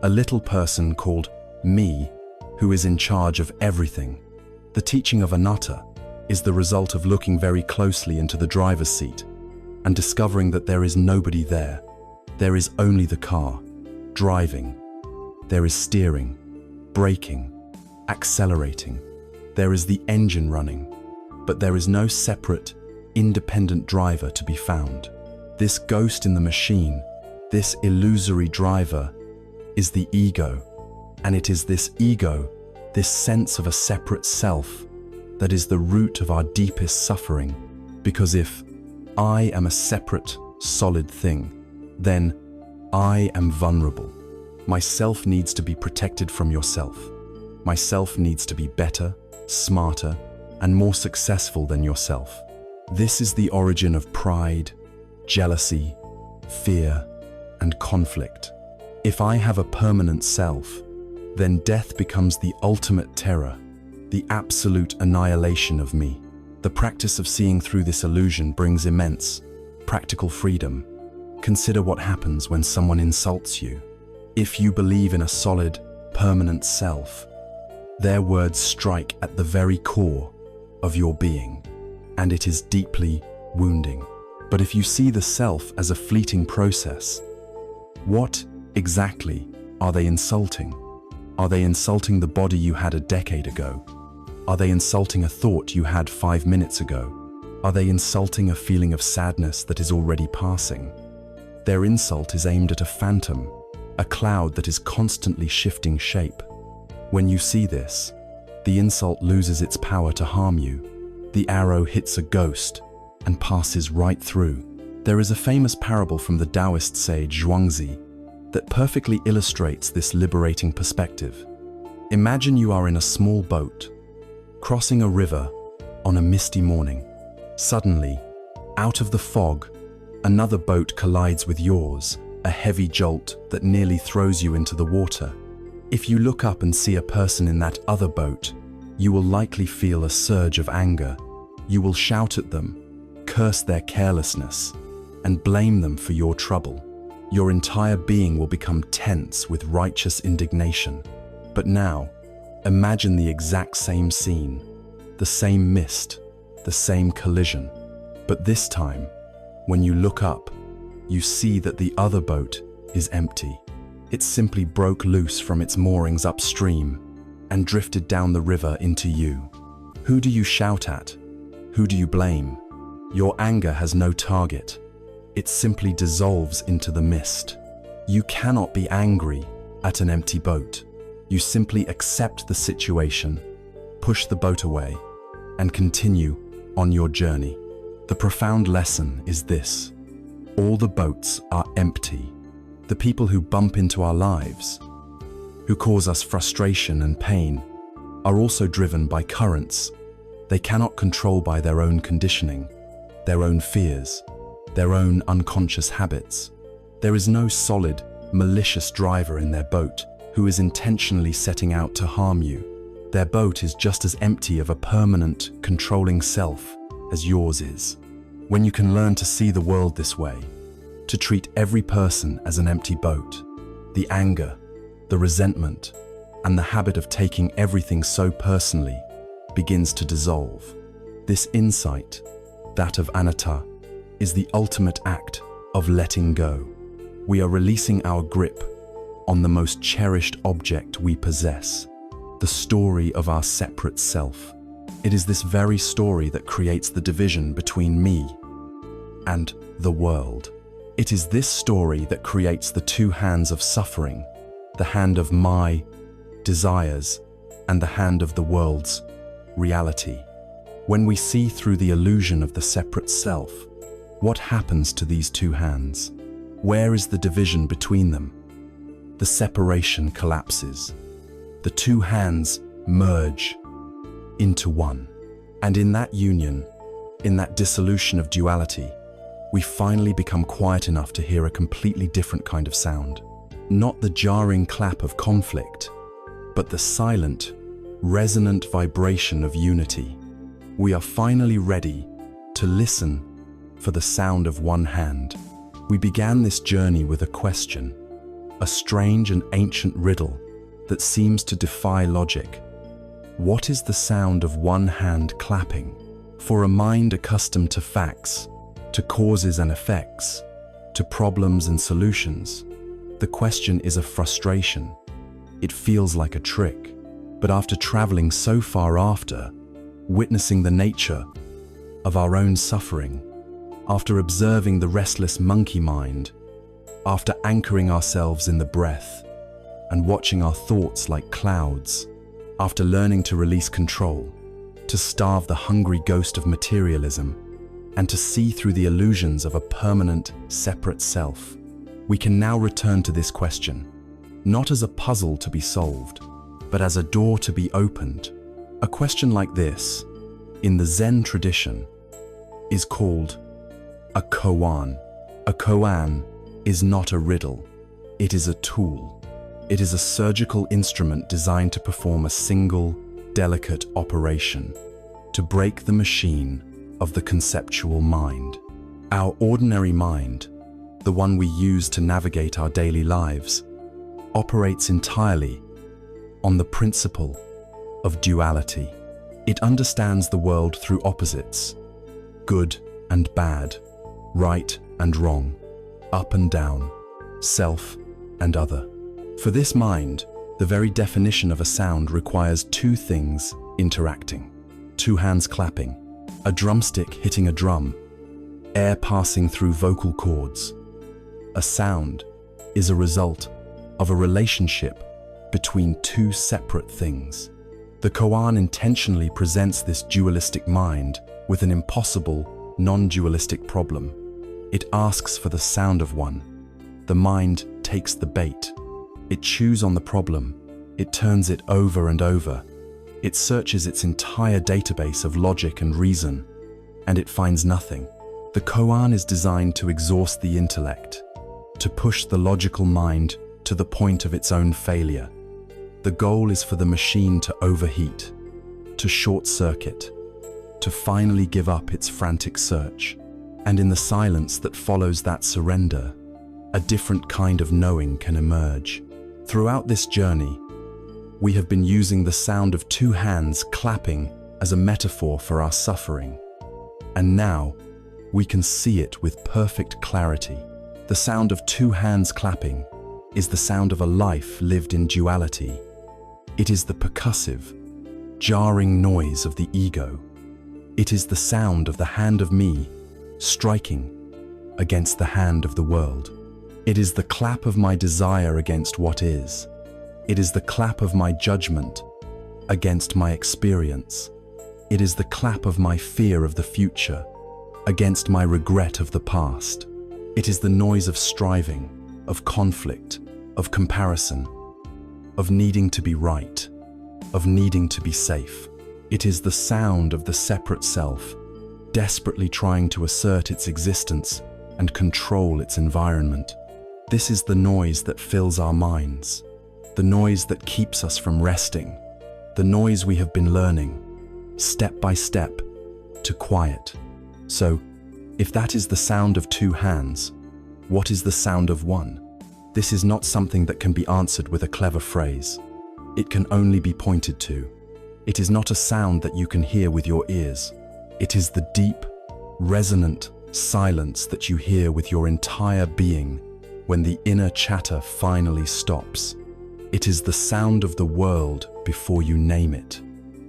[SPEAKER 1] a little person called me who is in charge of everything. The teaching of anatta is the result of looking very closely into the driver's seat and discovering that there is nobody there. There is only the car, driving. There is steering, braking, accelerating. There is the engine running, but there is no separate, independent driver to be found. This ghost in the machine, this illusory driver, is the ego, and it is this ego, this sense of a separate self, that is the root of our deepest suffering. Because if I am a separate, solid thing, then I am vulnerable. Myself needs to be protected from yourself. Myself needs to be better, smarter, and more successful than yourself. This is the origin of pride, jealousy, fear, and conflict. If I have a permanent self, then death becomes the ultimate terror, the absolute annihilation of me. The practice of seeing through this illusion brings immense, practical freedom. Consider what happens when someone insults you. If you believe in a solid, permanent self, their words strike at the very core of your being, and it is deeply wounding. But if you see the self as a fleeting process, what exactly are they insulting? Are they insulting the body you had a decade ago? Are they insulting a thought you had 5 minutes ago? Are they insulting a feeling of sadness that is already passing? Their insult is aimed at a phantom, a cloud that is constantly shifting shape. When you see this, the insult loses its power to harm you. The arrow hits a ghost and passes right through. There is a famous parable from the Taoist sage Zhuangzi that perfectly illustrates this liberating perspective. Imagine you are in a small boat, crossing a river on a misty morning. Suddenly, out of the fog, another boat collides with yours, a heavy jolt that nearly throws you into the water. If you look up and see a person in that other boat, you will likely feel a surge of anger. You will shout at them, curse their carelessness, and blame them for your trouble. Your entire being will become tense with righteous indignation. But now, imagine the exact same scene, the same mist, the same collision. But this time, when you look up, you see that the other boat is empty. It simply broke loose from its moorings upstream and drifted down the river into you. Who do you shout at? Who do you blame? Your anger has no target. It simply dissolves into the mist. You cannot be angry at an empty boat. You simply accept the situation, push the boat away, and continue on your journey. The profound lesson is this: all the boats are empty. The people who bump into our lives, who cause us frustration and pain, are also driven by currents they cannot control by their own conditioning, their own fears, their own unconscious habits. There is no solid, malicious driver in their boat who is intentionally setting out to harm you. Their boat is just as empty of a permanent, controlling self as yours is. When you can learn to see the world this way, to treat every person as an empty boat, the anger, the resentment, and the habit of taking everything so personally begins to dissolve. This insight, that of anatta, is the ultimate act of letting go. We are releasing our grip on the most cherished object we possess, the story of our separate self. It is this very story that creates the division between me and the world. It is this story that creates the two hands of suffering, the hand of my desires and the hand of the world's reality. When we see through the illusion of the separate self, what happens to these two hands? Where is the division between them? The separation collapses. The two hands merge into one. And in that union, in that dissolution of duality, we finally become quiet enough to hear a completely different kind of sound. Not the jarring clap of conflict, but the silent, resonant vibration of unity. We are finally ready to listen for the sound of one hand. We began this journey with a question, a strange and ancient riddle that seems to defy logic. What is the sound of one hand clapping? For a mind accustomed to facts, to causes and effects, to problems and solutions, the question is a frustration. It feels like a trick. But after traveling so far after, witnessing the nature of our own suffering, after observing the restless monkey mind, after anchoring ourselves in the breath and watching our thoughts like clouds, after learning to release control, to starve the hungry ghost of materialism, and to see through the illusions of a permanent, separate self, we can now return to this question, not as a puzzle to be solved, but as a door to be opened. A question like this, in the Zen tradition, is called a kōan. A kōan is not a riddle. It is a tool. It is a surgical instrument designed to perform a single, delicate operation, to break the machine of the conceptual mind. Our ordinary mind, the one we use to navigate our daily lives, operates entirely on the principle of duality. It understands the world through opposites, good and bad, right and wrong, up and down, self and other. For this mind, the very definition of a sound requires two things interacting: two hands clapping, a drumstick hitting a drum, air passing through vocal cords. A sound is a result of a relationship between two separate things. The koan intentionally presents this dualistic mind with an impossible, non-dualistic problem. It asks for the sound of one. The mind takes the bait. It chews on the problem. It turns it over and over. It searches its entire database of logic and reason, and it finds nothing. The koan is designed to exhaust the intellect, to push the logical mind to the point of its own failure. The goal is for the machine to overheat, to short-circuit, to finally give up its frantic search. And in the silence that follows that surrender, a different kind of knowing can emerge. Throughout this journey, we have been using the sound of two hands clapping as a metaphor for our suffering. And now, we can see it with perfect clarity. The sound of two hands clapping is the sound of a life lived in duality. It is the percussive, jarring noise of the ego. It is the sound of the hand of me striking against the hand of the world. It is the clap of my desire against what is. It is the clap of my judgment against my experience. It is the clap of my fear of the future against my regret of the past. It is the noise of striving, of conflict, of comparison, of needing to be right, of needing to be safe. It is the sound of the separate self, desperately trying to assert its existence and control its environment. This is the noise that fills our minds, the noise that keeps us from resting, the noise we have been learning, step by step, to quiet. So, if that is the sound of two hands, what is the sound of one? This is not something that can be answered with a clever phrase. It can only be pointed to. It is not a sound that you can hear with your ears. It is the deep, resonant silence that you hear with your entire being when the inner chatter finally stops. It is the sound of the world before you name it.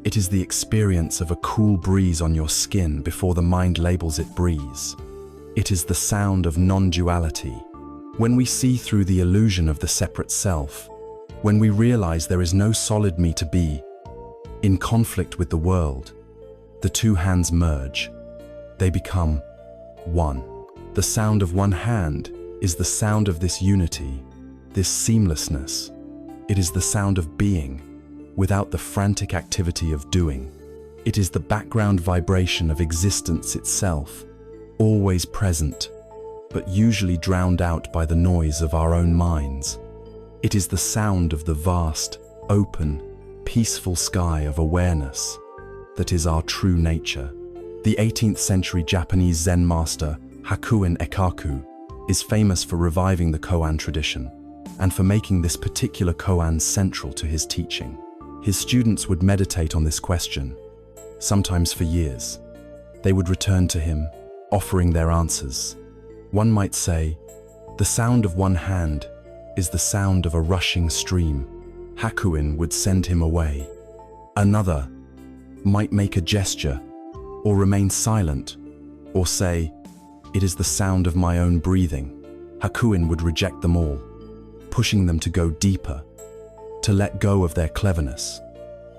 [SPEAKER 1] It is the experience of a cool breeze on your skin before the mind labels it breeze. It is the sound of non-duality. When we see through the illusion of the separate self, when we realize there is no solid me to be, in conflict with the world, the two hands merge. They become one. The sound of one hand is the sound of this unity, this seamlessness. It is the sound of being, without the frantic activity of doing. It is the background vibration of existence itself, always present, but usually drowned out by the noise of our own minds. It is the sound of the vast, open, peaceful sky of awareness that is our true nature. The 18th century Japanese Zen master Hakuin Ekaku is famous for reviving the koan tradition and for making this particular koan central to his teaching. His students would meditate on this question, sometimes for years. They would return to him, offering their answers. One might say, the sound of one hand is the sound of a rushing stream. Hakuin would send him away. Another might make a gesture, or remain silent, or say, it is the sound of my own breathing. Hakuin would reject them all, pushing them to go deeper, to let go of their cleverness,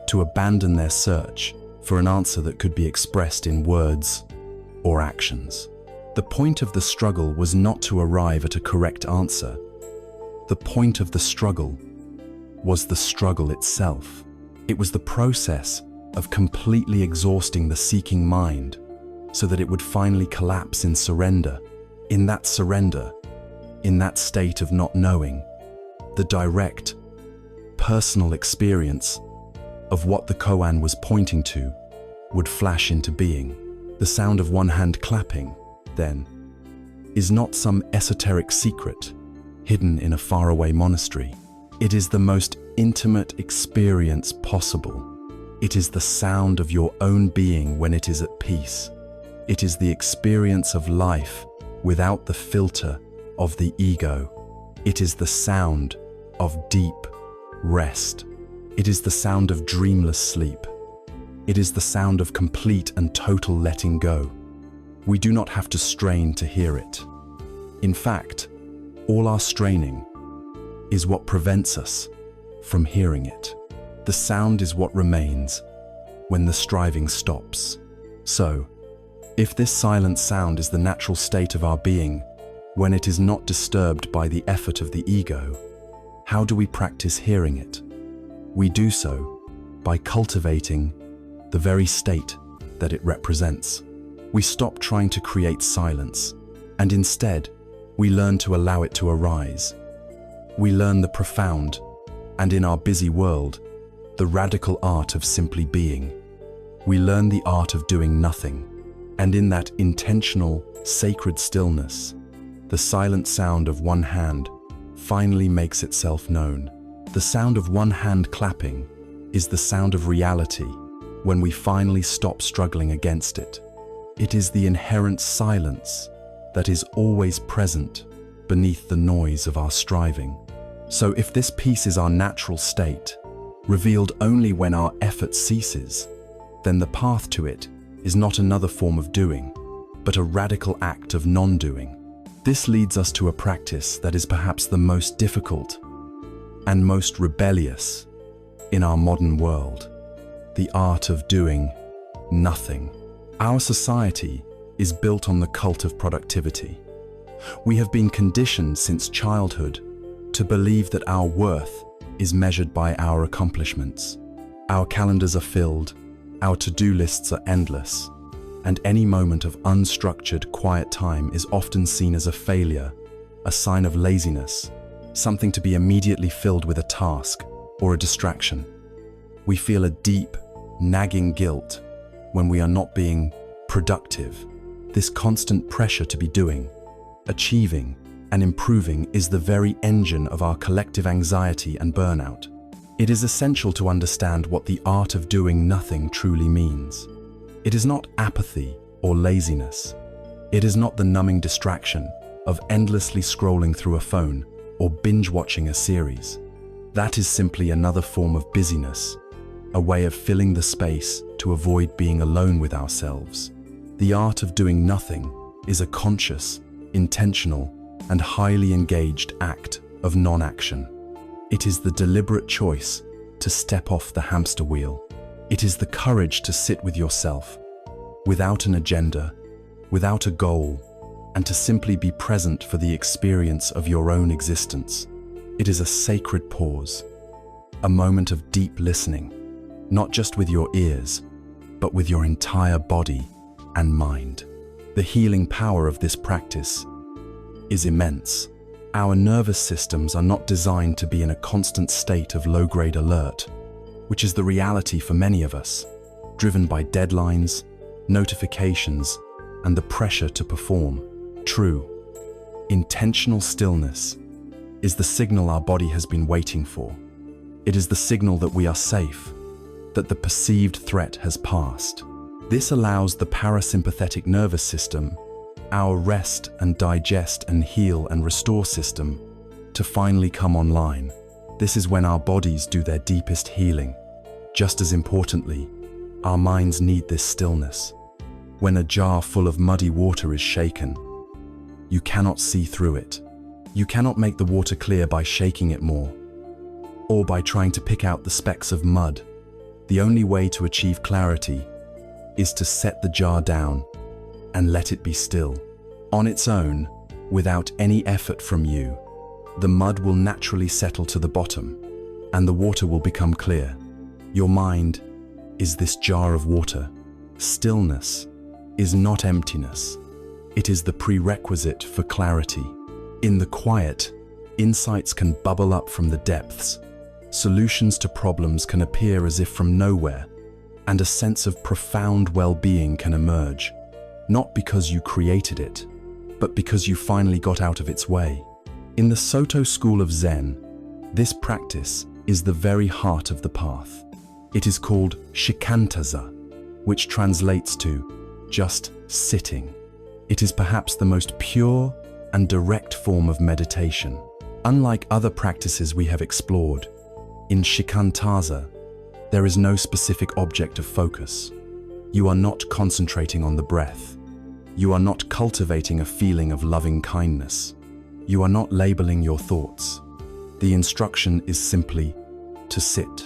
[SPEAKER 1] to abandon their search for an answer that could be expressed in words or actions. The point of the struggle was not to arrive at a correct answer. The point of the struggle was the struggle itself. It was the process of completely exhausting the seeking mind so that it would finally collapse in surrender. In that surrender, in that state of not knowing, the direct, personal experience of what the koan was pointing to would flash into being. The sound of one hand clapping, then, is not some esoteric secret hidden in a faraway monastery. It is the most intimate experience possible. It is the sound of your own being when it is at peace. It is the experience of life without the filter of the ego. It is the sound of deep rest. It is the sound of dreamless sleep. It is the sound of complete and total letting go. We do not have to strain to hear it. In fact, all our straining is what prevents us from hearing it. The sound is what remains when the striving stops. So, if this silent sound is the natural state of our being, when it is not disturbed by the effort of the ego, how do we practice hearing it? We do so by cultivating the very state that it represents. We stop trying to create silence, and instead, we learn to allow it to arise. We learn the profound, and in our busy world, the radical art of simply being. We learn the art of doing nothing, and in that intentional, sacred stillness, the silent sound of one hand finally makes itself known. The sound of one hand clapping is the sound of reality when we finally stop struggling against it. It is the inherent silence that is always present beneath the noise of our striving. So if this peace is our natural state, revealed only when our effort ceases, then the path to it is not another form of doing, but a radical act of non-doing. This leads us to a practice that is perhaps the most difficult and most rebellious in our modern world, the art of doing nothing. Our society is built on the cult of productivity. We have been conditioned since childhood to believe that our worth is measured by our accomplishments. Our calendars are filled, our to-do lists are endless, and any moment of unstructured, quiet time is often seen as a failure, a sign of laziness, something to be immediately filled with a task or a distraction. We feel a deep, nagging guilt when we are not being productive. This constant pressure to be doing, achieving, and improving is the very engine of our collective anxiety and burnout. It is essential to understand what the art of doing nothing truly means. It is not apathy or laziness. It is not the numbing distraction of endlessly scrolling through a phone or binge-watching a series. That is simply another form of busyness, a way of filling the space to avoid being alone with ourselves. The art of doing nothing is a conscious, intentional, and highly engaged act of non-action. It is the deliberate choice to step off the hamster wheel. It is the courage to sit with yourself, without an agenda, without a goal, and to simply be present for the experience of your own existence. It is a sacred pause, a moment of deep listening, not just with your ears, but with your entire body and mind. The healing power of this practice is immense. Our nervous systems are not designed to be in a constant state of low-grade alert, which is the reality for many of us, driven by deadlines, notifications, and the pressure to perform. True, intentional stillness is the signal our body has been waiting for. It is the signal that we are safe, that the perceived threat has passed. This allows the parasympathetic nervous system, our rest and digest and heal and restore system, to finally come online. This is when our bodies do their deepest healing. Just as importantly, our minds need this stillness. When a jar full of muddy water is shaken, you cannot see through it. You cannot make the water clear by shaking it more, or by trying to pick out the specks of mud. The only way to achieve clarity is to set the jar down and let it be still. On its own, without any effort from you, the mud will naturally settle to the bottom, and the water will become clear. Your mind is this jar of water. Stillness is not emptiness. It is the prerequisite for clarity. In the quiet, insights can bubble up from the depths. Solutions to problems can appear as if from nowhere, and a sense of profound well-being can emerge, not because you created it, but because you finally got out of its way. In the Soto school of Zen, this practice is the very heart of the path. It is called shikantaza, which translates to just sitting. It is perhaps the most pure and direct form of meditation. Unlike other practices we have explored, in shikantaza, there is no specific object of focus. You are not concentrating on the breath. You are not cultivating a feeling of loving kindness. You are not labeling your thoughts. The instruction is simply to sit.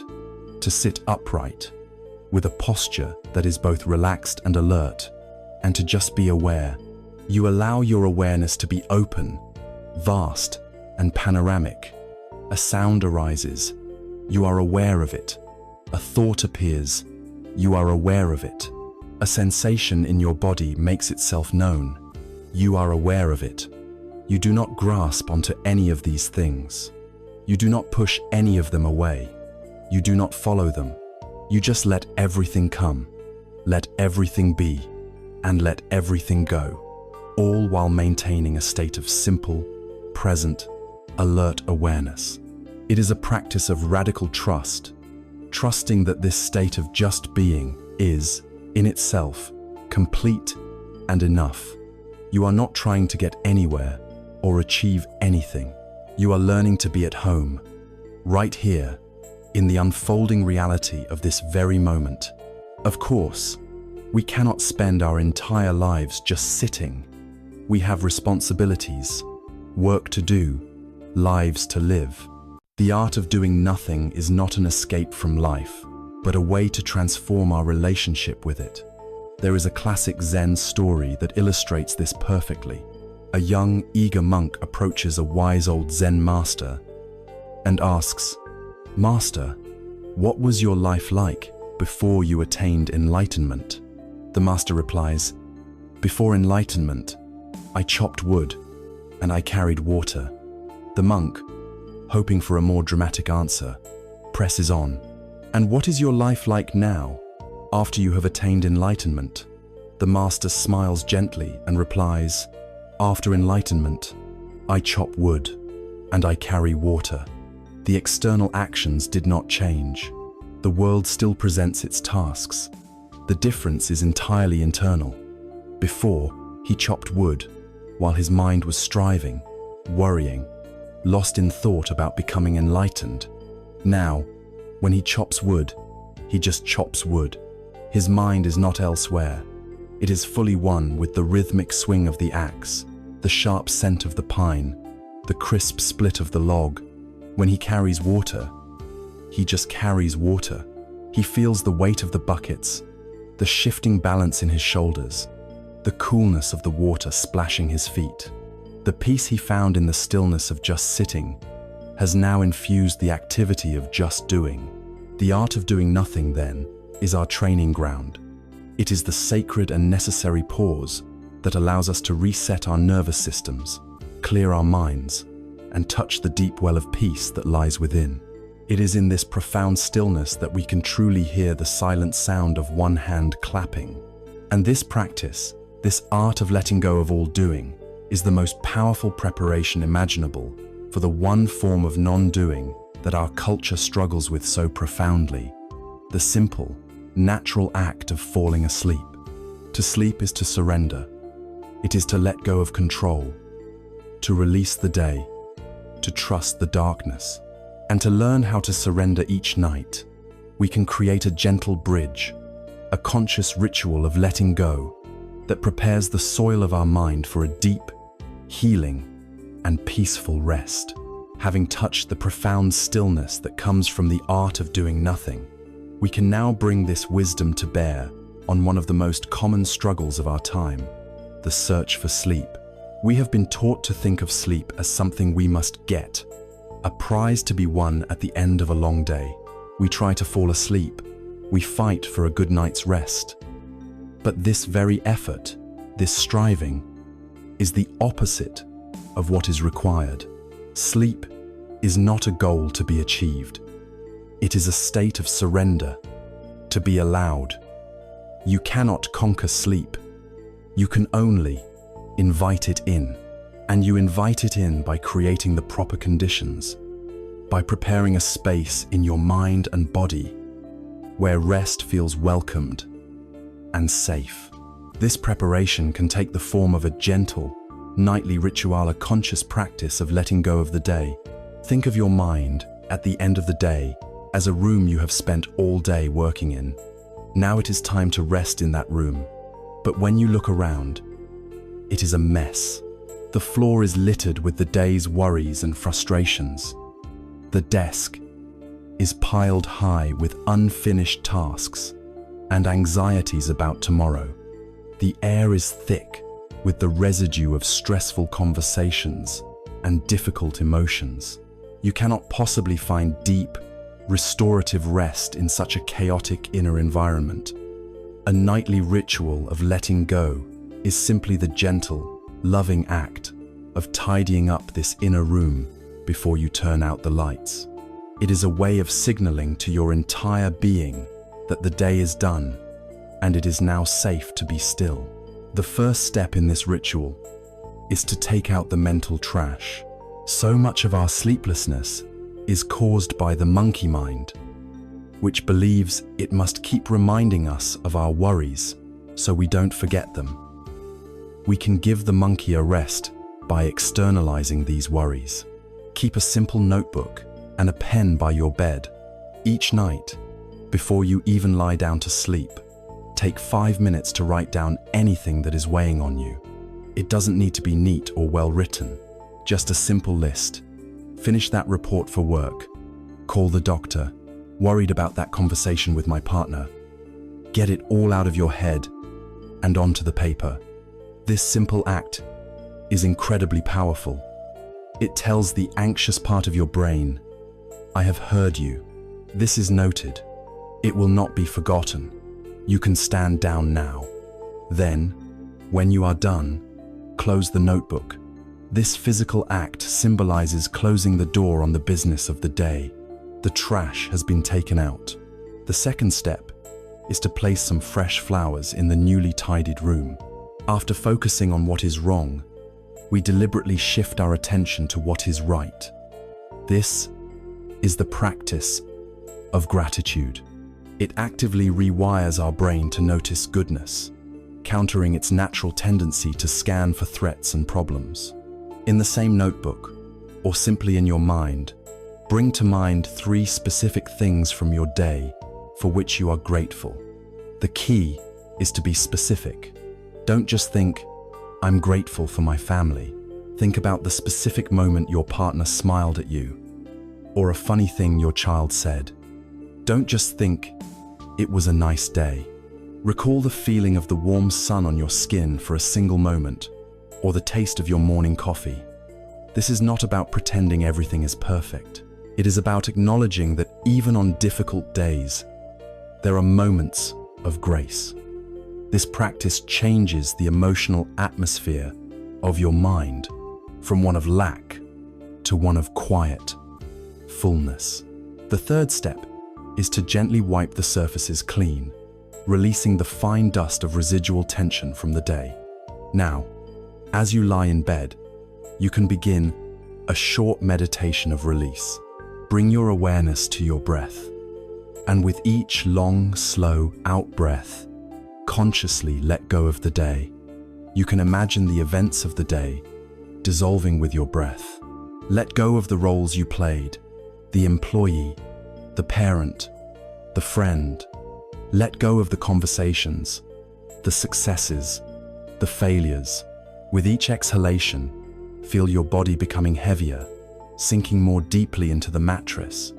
[SPEAKER 1] to sit upright, with a posture that is both relaxed and alert, and to just be aware. You allow your awareness to be open, vast, and panoramic. A sound arises. You are aware of it. A thought appears. You are aware of it. A sensation in your body makes itself known. You are aware of it. You do not grasp onto any of these things. You do not push any of them away. You do not follow them. You just let everything come, let everything be, and let everything go, all while maintaining a state of simple, present, alert awareness. It is a practice of radical trust, trusting that this state of just being is, in itself, complete and enough. You are not trying to get anywhere or achieve anything. You are learning to be at home, right here, in the unfolding reality of this very moment. Of course, we cannot spend our entire lives just sitting. We have responsibilities, work to do, lives to live. The art of doing nothing is not an escape from life, but a way to transform our relationship with it. There is a classic Zen story that illustrates this perfectly. A young, eager monk approaches a wise old Zen master and asks, "Master, what was your life like before you attained enlightenment?" The master replies, "Before enlightenment, I chopped wood and I carried water." The monk, hoping for a more dramatic answer, presses on. "And what is your life like now, after you have attained enlightenment?" The master smiles gently and replies, "After enlightenment, I chop wood and I carry water." The external actions did not change. The world still presents its tasks. The difference is entirely internal. Before, he chopped wood, while his mind was striving, worrying, lost in thought about becoming enlightened. Now, when he chops wood, he just chops wood. His mind is not elsewhere. It is fully one with the rhythmic swing of the axe, the sharp scent of the pine, the crisp split of the log. When he carries water, he just carries water. He feels the weight of the buckets, the shifting balance in his shoulders, the coolness of the water splashing his feet. The peace he found in the stillness of just sitting has now infused the activity of just doing. The art of doing nothing, then, is our training ground. It is the sacred and necessary pause that allows us to reset our nervous systems, clear our minds, and touch the deep well of peace that lies within. It is in this profound stillness that we can truly hear the silent sound of one hand clapping. And this practice, this art of letting go of all doing, is the most powerful preparation imaginable for the one form of non-doing that our culture struggles with so profoundly: the simple, natural act of falling asleep. To sleep is to surrender. It is to let go of control, to release the day, to trust the darkness, and to learn how to surrender each night. We can create a gentle bridge, a conscious ritual of letting go that prepares the soil of our mind for a deep, healing, and peaceful rest. Having touched the profound stillness that comes from the art of doing nothing, we can now bring this wisdom to bear on one of the most common struggles of our time: the search for sleep. We have been taught to think of sleep as something we must get, a prize to be won at the end of a long day. We try to fall asleep. We fight for a good night's rest. But this very effort, this striving, is the opposite of what is required. Sleep is not a goal to be achieved. It is a state of surrender, to be allowed. You cannot conquer sleep. You can only invite it in. And you invite it in by creating the proper conditions, by preparing a space in your mind and body where rest feels welcomed and safe. This preparation can take the form of a gentle, nightly ritual, a conscious practice of letting go of the day. Think of your mind at the end of the day as a room you have spent all day working in. Now it is time to rest in that room. But when you look around, it is a mess. The floor is littered with the day's worries and frustrations. The desk is piled high with unfinished tasks and anxieties about tomorrow. The air is thick with the residue of stressful conversations and difficult emotions. You cannot possibly find deep, restorative rest in such a chaotic inner environment. A nightly ritual of letting go is simply the gentle, loving act of tidying up this inner room before you turn out the lights. It is a way of signaling to your entire being that the day is done and it is now safe to be still. The first step in this ritual is to take out the mental trash. So much of our sleeplessness is caused by the monkey mind, which believes it must keep reminding us of our worries so we don't forget them. We can give the monkey a rest by externalizing these worries. Keep a simple notebook and a pen by your bed. Each night, before you even lie down to sleep, take 5 minutes to write down anything that is weighing on you. It doesn't need to be neat or well written, just a simple list. Finish that report for work, call the doctor, worried about that conversation with my partner. Get it all out of your head and onto the paper. This simple act is incredibly powerful. It tells the anxious part of your brain, I have heard you. This is noted. It will not be forgotten. You can stand down now. Then, when you are done, close the notebook. This physical act symbolizes closing the door on the business of the day. The trash has been taken out. The second step is to place some fresh flowers in the newly tidied room. After focusing on what is wrong, we deliberately shift our attention to what is right. This is the practice of gratitude. It actively rewires our brain to notice goodness, countering its natural tendency to scan for threats and problems. In the same notebook, or simply in your mind, bring to mind 3 specific things from your day for which you are grateful. The key is to be specific. Don't just think, I'm grateful for my family. Think about the specific moment your partner smiled at you, or a funny thing your child said. Don't just think, it was a nice day. Recall the feeling of the warm sun on your skin for a single moment, or the taste of your morning coffee. This is not about pretending everything is perfect. It is about acknowledging that even on difficult days, there are moments of grace. This practice changes the emotional atmosphere of your mind from one of lack to one of quiet fullness. The third step is to gently wipe the surfaces clean, releasing the fine dust of residual tension from the day. Now, as you lie in bed, you can begin a short meditation of release. Bring your awareness to your breath, and with each long, slow out-breath, consciously let go of the day. You can imagine the events of the day dissolving with your breath. Let go of the roles you played, the employee, the parent, the friend. Let go of the conversations, the successes, the failures. With each exhalation, feel your body becoming heavier, sinking more deeply into the mattress.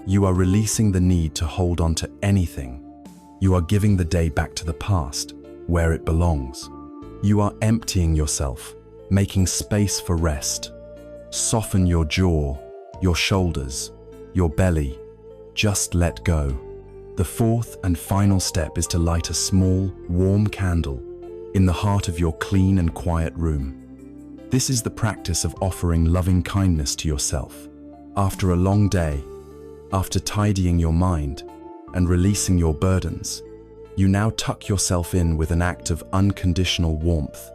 [SPEAKER 1] You are releasing the need to hold on to anything. You are giving the day back to the past, where it belongs. You are emptying yourself, making space for rest. Soften your jaw, your shoulders, your belly. Just let go. The fourth and final step is to light a small, warm candle in the heart of your clean and quiet room. This is the practice of offering loving kindness to yourself. After a long day, after tidying your mind and releasing your burdens, you now tuck yourself in with an act of unconditional warmth.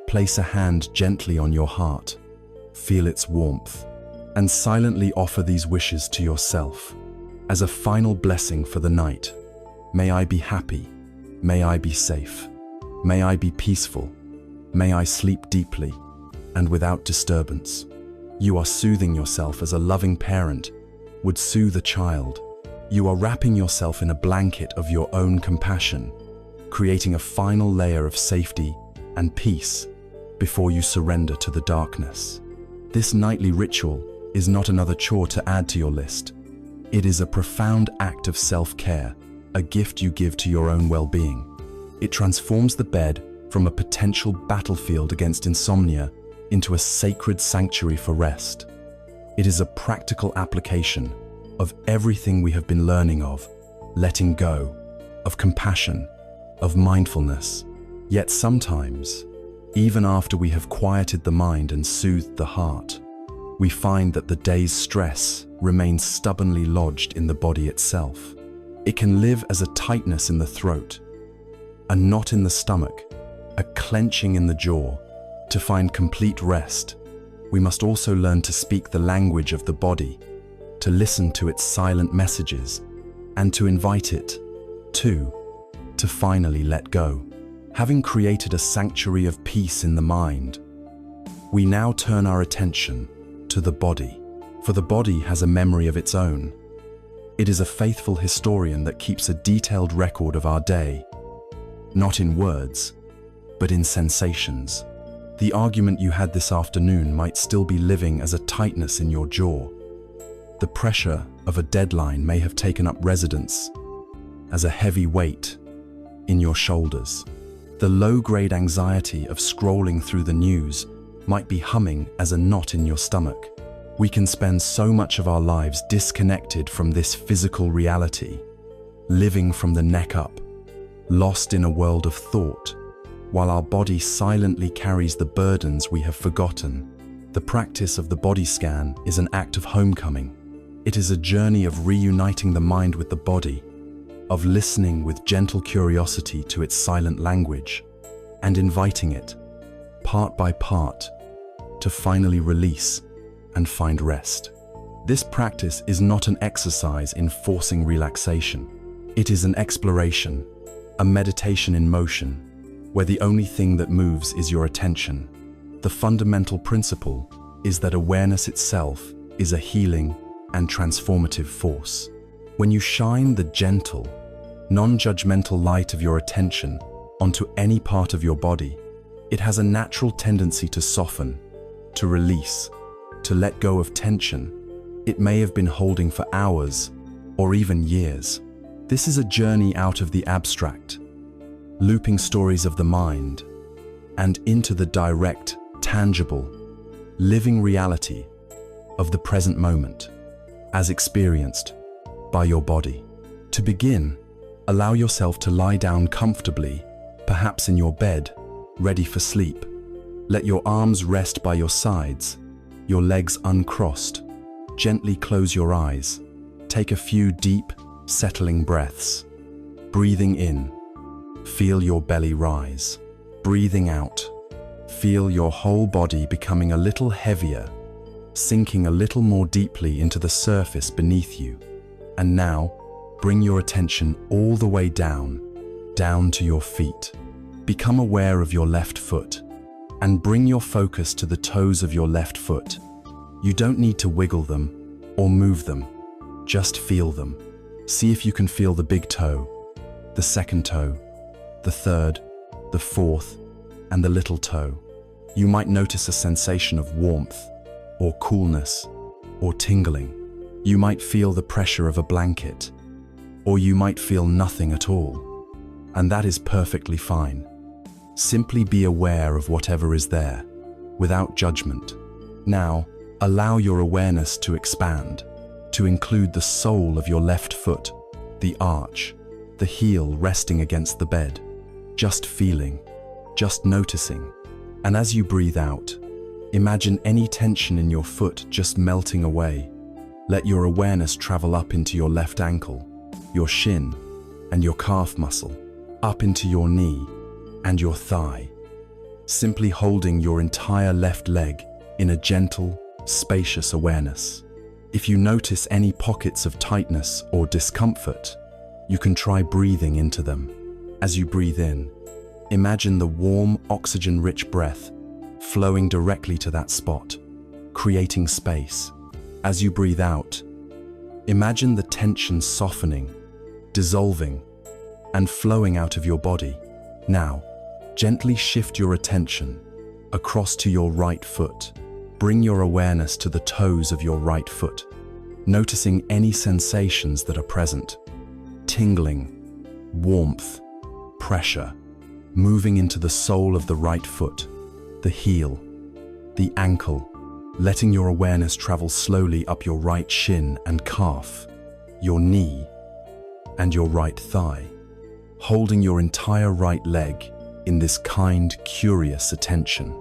[SPEAKER 1] Place a hand gently on your heart, feel its warmth, and silently offer these wishes to yourself as a final blessing for the night. May I be happy, may I be safe, may I be peaceful, may I sleep deeply and without disturbance. You are soothing yourself as a loving parent would soothe a child. You are wrapping yourself in a blanket of your own compassion, creating a final layer of safety and peace before you surrender to the darkness. This nightly ritual is not another chore to add to your list. It is a profound act of self-care, a gift you give to your own well-being. It transforms the bed from a potential battlefield against insomnia into a sacred sanctuary for rest. It is a practical application of everything we have been learning of letting go, of compassion, of mindfulness. Yet sometimes, even after we have quieted the mind and soothed the heart, we find that the day's stress remains stubbornly lodged in the body itself. It can live as a tightness in the throat, a knot in the stomach, a clenching in the jaw. To find complete rest, we must also learn to speak the language of the body, to listen to its silent messages, and to invite it, too, to finally let go. Having created a sanctuary of peace in the mind, we now turn our attention to the body, for the body has a memory of its own. It is a faithful historian that keeps a detailed record of our day, not in words, but in sensations. The argument you had this afternoon might still be living as a tightness in your jaw. The pressure of a deadline may have taken up residence as a heavy weight in your shoulders. The low-grade anxiety of scrolling through the news might be humming as a knot in your stomach. We can spend so much of our lives disconnected from this physical reality, living from the neck up, lost in a world of thought, while our body silently carries the burdens we have forgotten. The practice of the body scan is an act of homecoming. It is a journey of reuniting the mind with the body, of listening with gentle curiosity to its silent language, and inviting it, part by part, to finally release and find rest. This practice is not an exercise in forcing relaxation. It is an exploration, a meditation in motion, where the only thing that moves is your attention. The fundamental principle is that awareness itself is a healing and transformative force. When you shine the gentle, non-judgmental light of your attention onto any part of your body, it has a natural tendency to soften, to release, to let go of tension it may have been holding for hours or even years. This is a journey out of the abstract, looping stories of the mind, and into the direct, tangible, living reality of the present moment, as experienced by your body. To begin, allow yourself to lie down comfortably, perhaps in your bed, ready for sleep. Let your arms rest by your sides, your legs uncrossed. Gently close your eyes. Take a few deep, settling breaths. Breathing in, feel your belly rise. Breathing out, feel your whole body becoming a little heavier, sinking a little more deeply into the surface beneath you. And now, bring your attention all the way down to your feet. Become aware of your left foot, and bring your focus to the toes of your left foot. You don't need to wiggle them or move them, just feel them. See if you can feel the big toe, the second toe, the third, the fourth, and the little toe. You might notice a sensation of warmth, or coolness, or tingling. You might feel the pressure of a blanket, or you might feel nothing at all. And that is perfectly fine. Simply be aware of whatever is there, without judgment. Now, allow your awareness to expand, to include the sole of your left foot, the arch, the heel resting against the bed. Just feeling, just noticing. And as you breathe out, imagine any tension in your foot just melting away. Let your awareness travel up into your left ankle, your shin, and your calf muscle, up into your knee and your thigh, simply holding your entire left leg in a gentle, spacious awareness. If you notice any pockets of tightness or discomfort, you can try breathing into them. As you breathe in, imagine the warm, oxygen-rich breath flowing directly to that spot, creating space. As you breathe out, imagine the tension softening, dissolving, and flowing out of your body. Now, gently shift your attention across to your right foot. Bring your awareness to the toes of your right foot. noticing any sensations that are present. Tingling, warmth, pressure, moving into the sole of the right foot, the heel, the ankle, letting your awareness travel slowly up your right shin and calf, your knee, and your right thigh, holding your entire right leg in this kind, curious attention.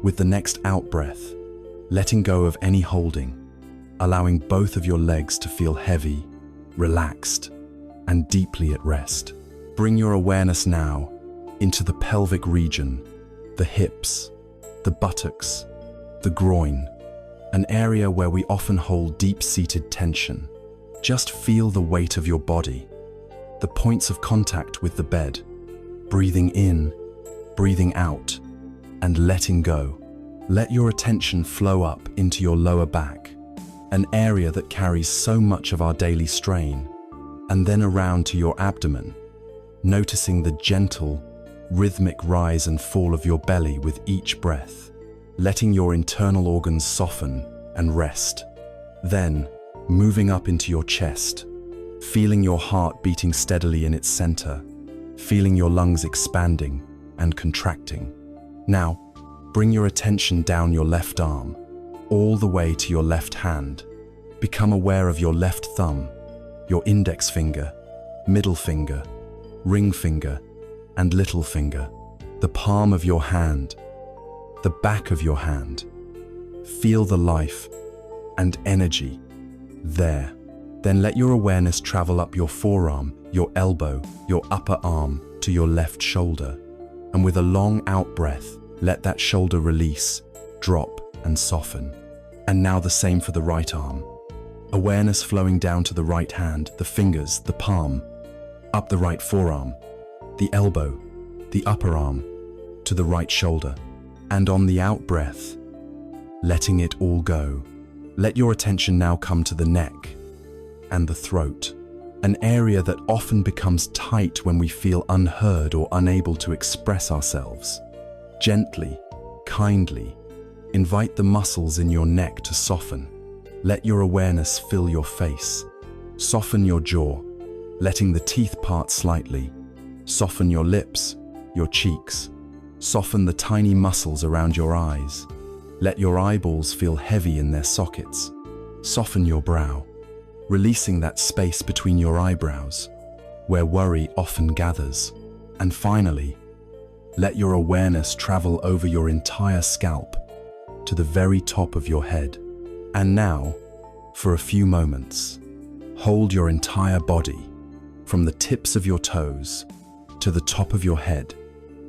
[SPEAKER 1] With the next out-breath, letting go of any holding, allowing both of your legs to feel heavy, relaxed, and deeply at rest. Bring your awareness now into the pelvic region, the hips, the buttocks, the groin, an area where we often hold deep-seated tension. Just feel the weight of your body, the points of contact with the bed, breathing in, breathing out, and letting go. Let your attention flow up into your lower back, an area that carries so much of our daily strain, and then around to your abdomen, noticing the gentle, rhythmic rise and fall of your belly with each breath, letting your internal organs soften and rest. Then, moving up into your chest, feeling your heart beating steadily in its center, feeling your lungs expanding and contracting. Now, bring your attention down your left arm, all the way to your left hand. Become aware of your left thumb, your index finger, middle finger, ring finger, and little finger, the palm of your hand, the back of your hand. Feel the life and energy there. Then let your awareness travel up your forearm, your elbow, your upper arm to your left shoulder. And with a long out breath, let that shoulder release, drop, and soften. And now the same for the right arm. Awareness flowing down to the right hand, the fingers, the palm, up the right forearm, the elbow, the upper arm, to the right shoulder. And on the out breath, letting it all go. Let your attention now come to the neck and the throat, an area that often becomes tight when we feel unheard or unable to express ourselves. Gently, kindly, invite the muscles in your neck to soften. Let your awareness fill your face. Soften your jaw, letting the teeth part slightly. Soften your lips, your cheeks. Soften the tiny muscles around your eyes. Let your eyeballs feel heavy in their sockets. Soften your brow, releasing that space between your eyebrows, where worry often gathers. And finally, let your awareness travel over your entire scalp to the very top of your head. And now, for a few moments, hold your entire body, from the tips of your toes to the top of your head,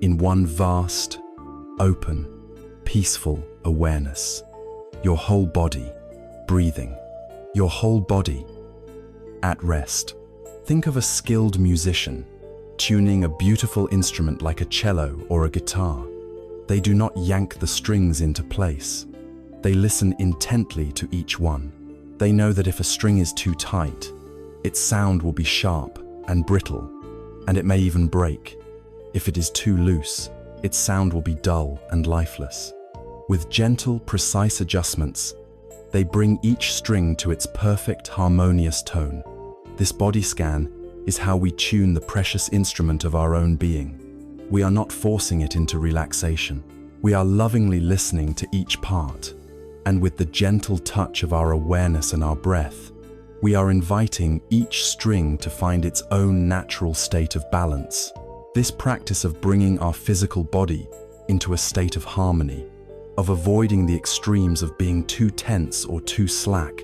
[SPEAKER 1] in one vast, open, peaceful awareness. Your whole body breathing, your whole body at rest. Think of a skilled musician tuning a beautiful instrument like a cello or a guitar. They do not yank the strings into place. They listen intently to each one. They know that if a string is too tight, its sound will be sharp and brittle, and it may even break. If it is too loose, its sound will be dull and lifeless. With gentle, precise adjustments, they bring each string to its perfect, harmonious tone. This body scan is how we tune the precious instrument of our own being. We are not forcing it into relaxation. We are lovingly listening to each part. And with the gentle touch of our awareness and our breath, we are inviting each string to find its own natural state of balance. This practice of bringing our physical body into a state of harmony, of avoiding the extremes of being too tense or too slack,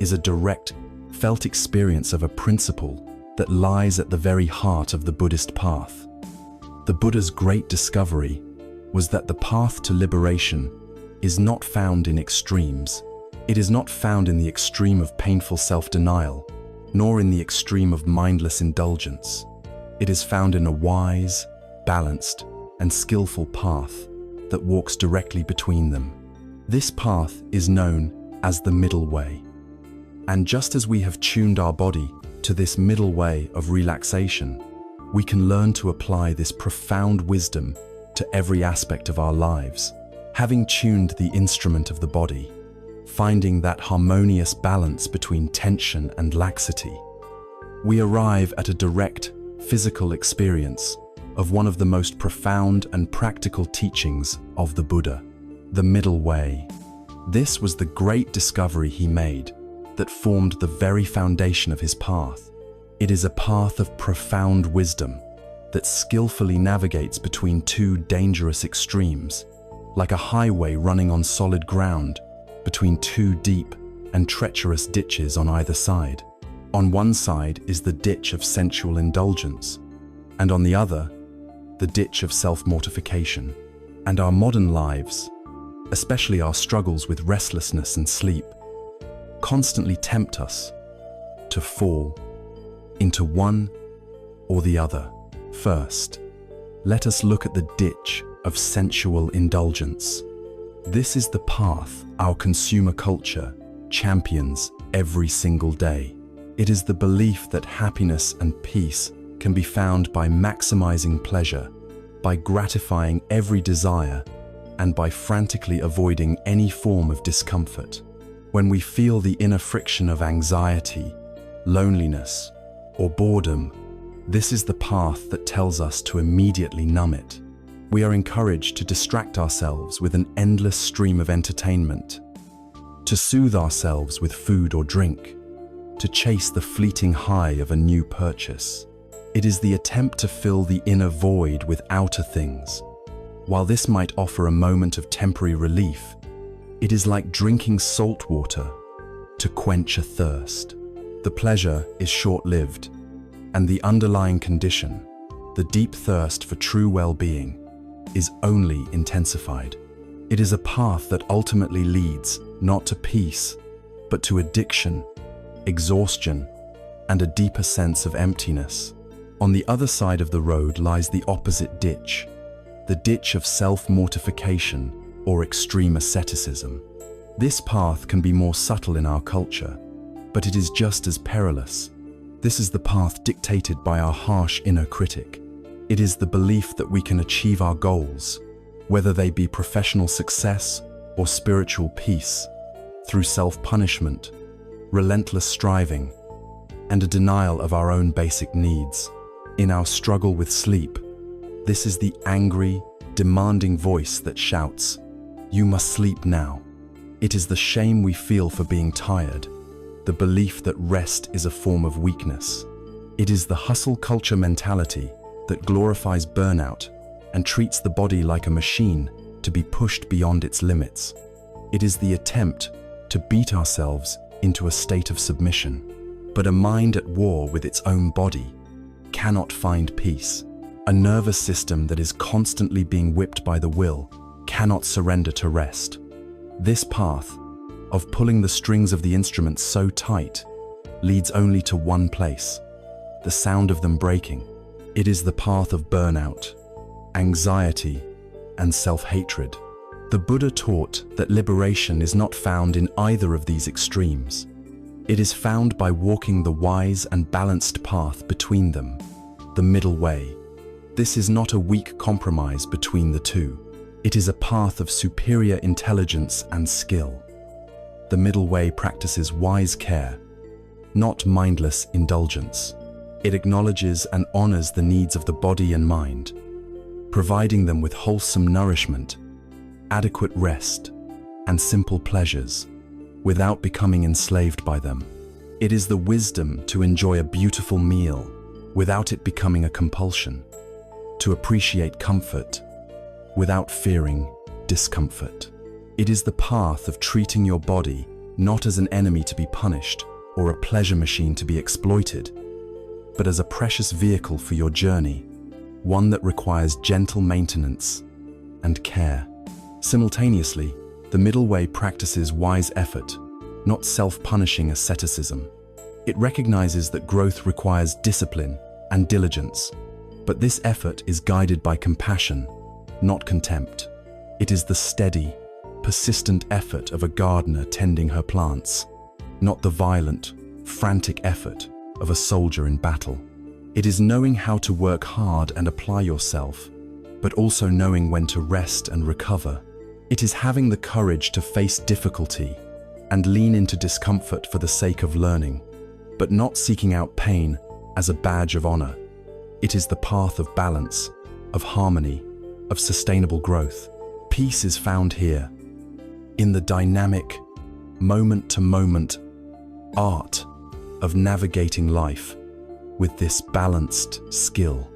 [SPEAKER 1] is a direct, felt experience of a principle that lies at the very heart of the Buddhist path. The Buddha's great discovery was that the path to liberation is not found in extremes. It is not found in the extreme of painful self-denial, nor in the extreme of mindless indulgence. It is found in a wise, balanced, and skillful path that walks directly between them. This path is known as the middle way. And just as we have tuned our body to this middle way of relaxation, we can learn to apply this profound wisdom to every aspect of our lives. Having tuned the instrument of the body, finding that harmonious balance between tension and laxity. We arrive at a direct, physical experience of one of the most profound and practical teachings of the Buddha, the middle way. This was the great discovery he made that formed the very foundation of his path. It is a path of profound wisdom that skillfully navigates between two dangerous extremes, like a highway running on solid ground between two deep and treacherous ditches on either side. On one side is the ditch of sensual indulgence, and on the other, the ditch of self-mortification. And our modern lives, especially our struggles with restlessness and sleep, constantly tempt us to fall into one or the other. First, let us look at the ditch of sensual indulgence. This is the path our consumer culture champions every single day. It is the belief that happiness and peace can be found by maximizing pleasure, by gratifying every desire, and by frantically avoiding any form of discomfort. When we feel the inner friction of anxiety, loneliness, or boredom, this is the path that tells us to immediately numb it. We are encouraged to distract ourselves with an endless stream of entertainment, to soothe ourselves with food or drink, to chase the fleeting high of a new purchase. It is the attempt to fill the inner void with outer things. While this might offer a moment of temporary relief, it is like drinking salt water to quench a thirst. The pleasure is short-lived, and the underlying condition, the deep thirst for true well-being, is only intensified. It is a path that ultimately leads not to peace, but to addiction, exhaustion, and a deeper sense of emptiness. On the other side of the road lies the opposite ditch, the ditch of self-mortification or extreme asceticism. This path can be more subtle in our culture, but it is just as perilous. This is the path dictated by our harsh inner critic. It is the belief that we can achieve our goals, whether they be professional success or spiritual peace, through self-punishment, relentless striving, and a denial of our own basic needs. In our struggle with sleep, this is the angry, demanding voice that shouts, "You must sleep now." It is the shame we feel for being tired, the belief that rest is a form of weakness. It is the hustle culture mentality that glorifies burnout and treats the body like a machine to be pushed beyond its limits. It is the attempt to beat ourselves into a state of submission. But a mind at war with its own body cannot find peace. A nervous system that is constantly being whipped by the will cannot surrender to rest. This path of pulling the strings of the instrument so tight leads only to one place, the sound of them breaking. It is the path of burnout, anxiety, and self-hatred. The Buddha taught that liberation is not found in either of these extremes. It is found by walking the wise and balanced path between them, the middle way. This is not a weak compromise between the two. It is a path of superior intelligence and skill. The middle way practices wise care, not mindless indulgence. It acknowledges and honors the needs of the body and mind, providing them with wholesome nourishment, adequate rest, and simple pleasures, without becoming enslaved by them. It is the wisdom to enjoy a beautiful meal without it becoming a compulsion, to appreciate comfort without fearing discomfort. It is the path of treating your body not as an enemy to be punished or a pleasure machine to be exploited, but as a precious vehicle for your journey, one that requires gentle maintenance and care. Simultaneously, the middle way practices wise effort, not self-punishing asceticism. It recognizes that growth requires discipline and diligence, but this effort is guided by compassion, not contempt. It is the steady, persistent effort of a gardener tending her plants, not the violent, frantic effort of a soldier in battle. It is knowing how to work hard and apply yourself, but also knowing when to rest and recover. It is having the courage to face difficulty, and lean into discomfort for the sake of learning, but not seeking out pain as a badge of honor. It is the path of balance, of harmony, of sustainable growth. Peace is found here, in the dynamic, moment-to-moment art of navigating life with this balanced skill.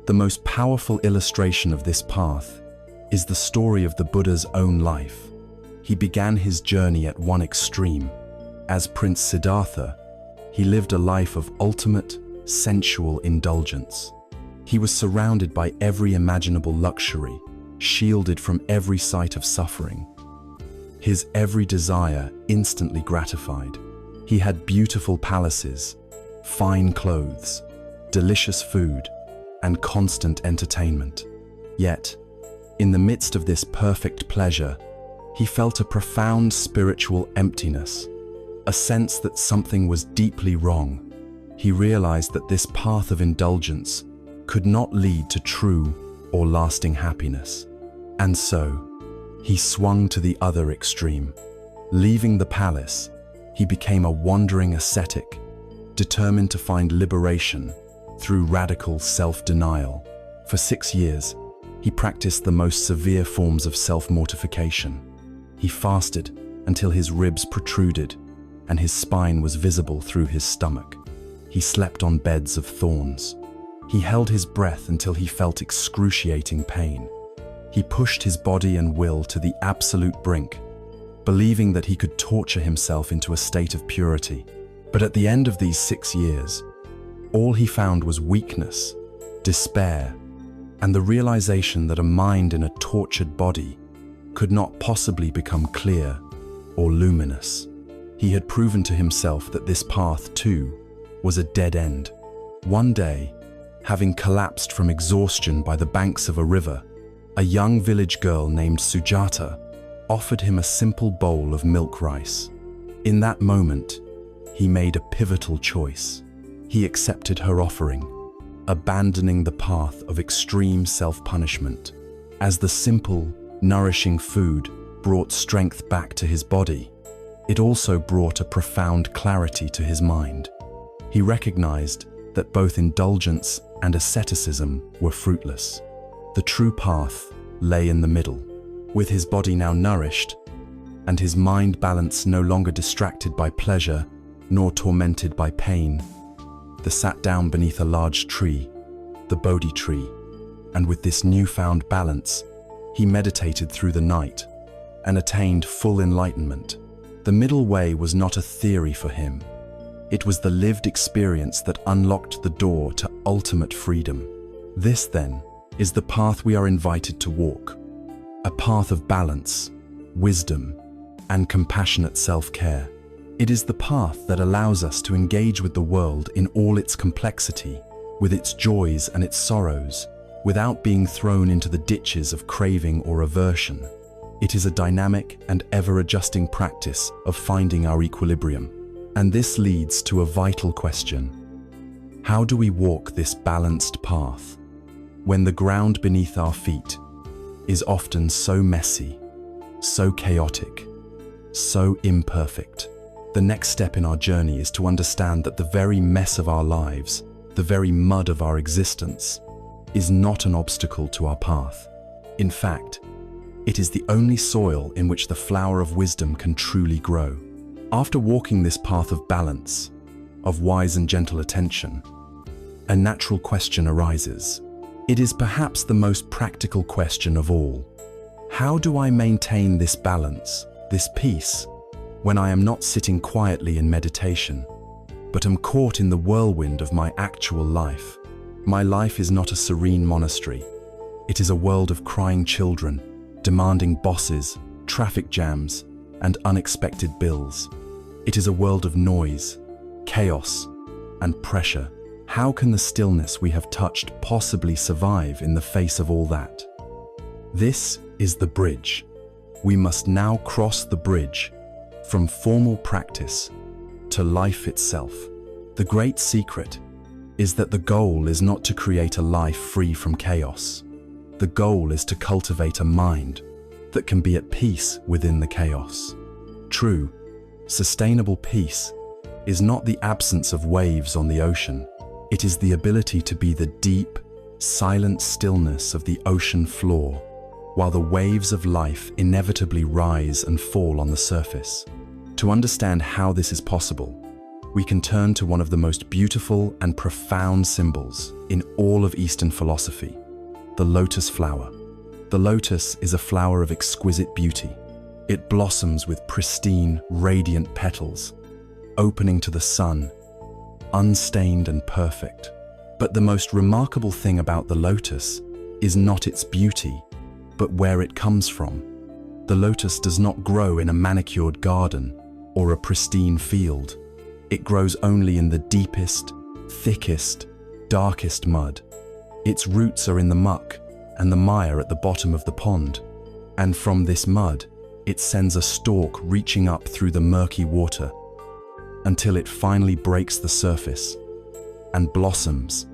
[SPEAKER 1] The most powerful illustration of this path is the story of the Buddha's own life. He began his journey at one extreme. As Prince Siddhartha, he lived a life of ultimate, sensual indulgence. He was surrounded by every imaginable luxury, shielded from every sight of suffering. His every desire instantly gratified. He had beautiful palaces, fine clothes, delicious food, and constant entertainment. Yet, in the midst of this perfect pleasure, he felt a profound spiritual emptiness, a sense that something was deeply wrong. He realized that this path of indulgence could not lead to true or lasting happiness. And so, he swung to the other extreme. Leaving the palace, he became a wandering ascetic, determined to find liberation through radical self-denial. For 6 years, he practiced the most severe forms of self-mortification. He fasted until his ribs protruded and his spine was visible through his stomach. He slept on beds of thorns. He held his breath until he felt excruciating pain. He pushed his body and will to the absolute brink, believing that he could torture himself into a state of purity. But at the end of these 6 years, all he found was weakness, despair, and the realization that a mind in a tortured body could not possibly become clear or luminous. He had proven to himself that this path, too, was a dead end. One day, having collapsed from exhaustion by the banks of a river, a young village girl named Sujata offered him a simple bowl of milk rice. In that moment, he made a pivotal choice. He accepted her offering, abandoning the path of extreme self-punishment. As the simple, nourishing food brought strength back to his body, it also brought a profound clarity to his mind. He recognized that both indulgence and asceticism were fruitless. The true path lay in the middle. With his body now nourished, and his mind balanced, no longer distracted by pleasure nor tormented by pain, he sat down beneath a large tree, the Bodhi tree, and with this newfound balance, he meditated through the night and attained full enlightenment. The middle way was not a theory for him. It was the lived experience that unlocked the door to ultimate freedom. This, then, is the path we are invited to walk, a path of balance, wisdom, and compassionate self-care. It is the path that allows us to engage with the world in all its complexity, with its joys and its sorrows, without being thrown into the ditches of craving or aversion. It is a dynamic and ever-adjusting practice of finding our equilibrium. And this leads to a vital question. How do we walk this balanced path when the ground beneath our feet is often so messy, so chaotic, so imperfect? The next step in our journey is to understand that the very mess of our lives, the very mud of our existence, is not an obstacle to our path. In fact, it is the only soil in which the flower of wisdom can truly grow. After walking this path of balance, of wise and gentle attention, a natural question arises. It is perhaps the most practical question of all. How do I maintain this balance, this peace, when I am not sitting quietly in meditation, but am caught in the whirlwind of my actual life? My life is not a serene monastery. It is a world of crying children, demanding bosses, traffic jams, and unexpected bills. It is a world of noise, chaos, and pressure. How can the stillness we have touched possibly survive in the face of all that? This is the bridge. We must now cross the bridge from formal practice to life itself. The great secret is that the goal is not to create a life free from chaos. The goal is to cultivate a mind that can be at peace within the chaos. True, Sustainable peace is not the absence of waves on the ocean. It is the ability to be the deep, silent stillness of the ocean floor, while the waves of life inevitably rise and fall on the surface. To understand how this is possible, we can turn to one of the most beautiful and profound symbols in all of Eastern philosophy, the lotus flower. The lotus is a flower of exquisite beauty. It blossoms with pristine, radiant petals, opening to the sun, unstained and perfect. But the most remarkable thing about the lotus is not its beauty, but where it comes from. The lotus does not grow in a manicured garden or a pristine field. It grows only in the deepest, thickest, darkest mud. Its roots are in the muck and the mire at the bottom of the pond. And from this mud, it sends a stalk reaching up through the murky water until it finally breaks the surface and blossoms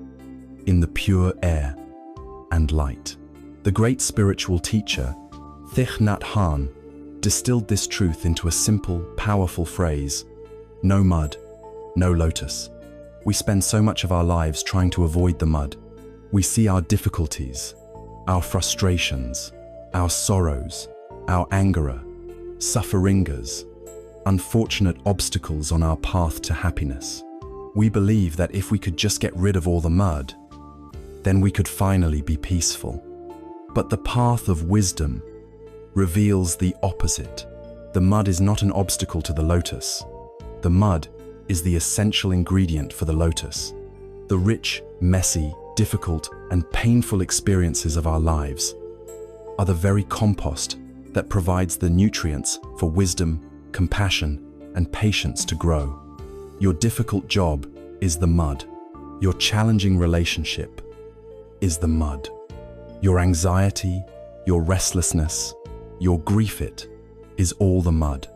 [SPEAKER 1] in the pure air and light. The great spiritual teacher, Thich Nhat Hanh, distilled this truth into a simple, powerful phrase: no mud, no lotus. We spend so much of our lives trying to avoid the mud. We see our difficulties, our frustrations, our sorrows, our anger, sufferingas, unfortunate obstacles on our path to happiness. We believe that if we could just get rid of all the mud, then we could finally be peaceful. But the path of wisdom reveals the opposite. The mud is not an obstacle to the lotus. The mud is the essential ingredient for the lotus. The rich, messy, difficult, and painful experiences of our lives are the very compost that provides the nutrients for wisdom, compassion, and patience to grow. Your difficult job is the mud. Your challenging relationship is the mud. Your anxiety, your restlessness, your grief, it is all the mud.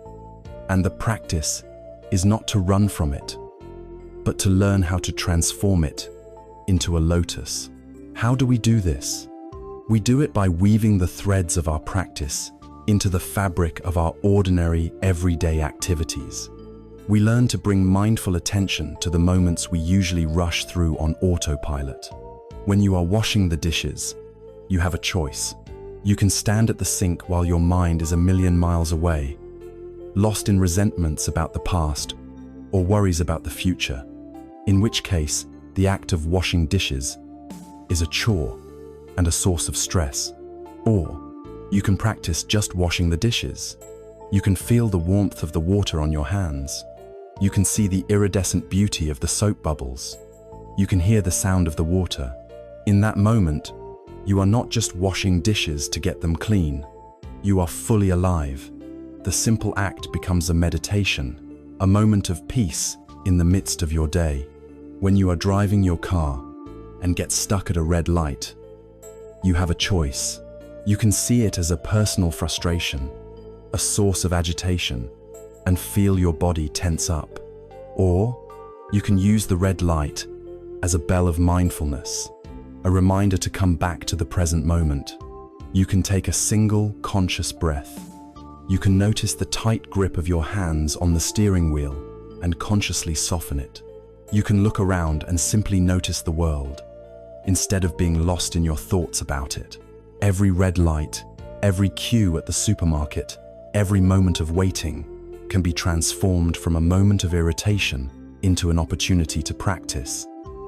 [SPEAKER 1] And the practice is not to run from it, but to learn how to transform it into a lotus. How do we do this? We do it by weaving the threads of our practice into the fabric of our ordinary, everyday activities. We learn to bring mindful attention to the moments we usually rush through on autopilot. When you are washing the dishes, you have a choice. You can stand at the sink while your mind is a million miles away, lost in resentments about the past or worries about the future, in which case the act of washing dishes is a chore and a source of stress. Or you can practice just washing the dishes. You can feel the warmth of the water on your hands. You can see the iridescent beauty of the soap bubbles. You can hear the sound of the water. In that moment, you are not just washing dishes to get them clean. You are fully alive. The simple act becomes a meditation, a moment of peace in the midst of your day. When you are driving your car and get stuck at a red light, you have a choice. You can see it as a personal frustration, a source of agitation, and feel your body tense up. Or you can use the red light as a bell of mindfulness, a reminder to come back to the present moment. You can take a single conscious breath. You can notice the tight grip of your hands on the steering wheel and consciously soften it. You can look around and simply notice the world, instead of being lost in your thoughts about it. Every red light, every queue at the supermarket, every moment of waiting can be transformed from a moment of irritation into an opportunity to practice.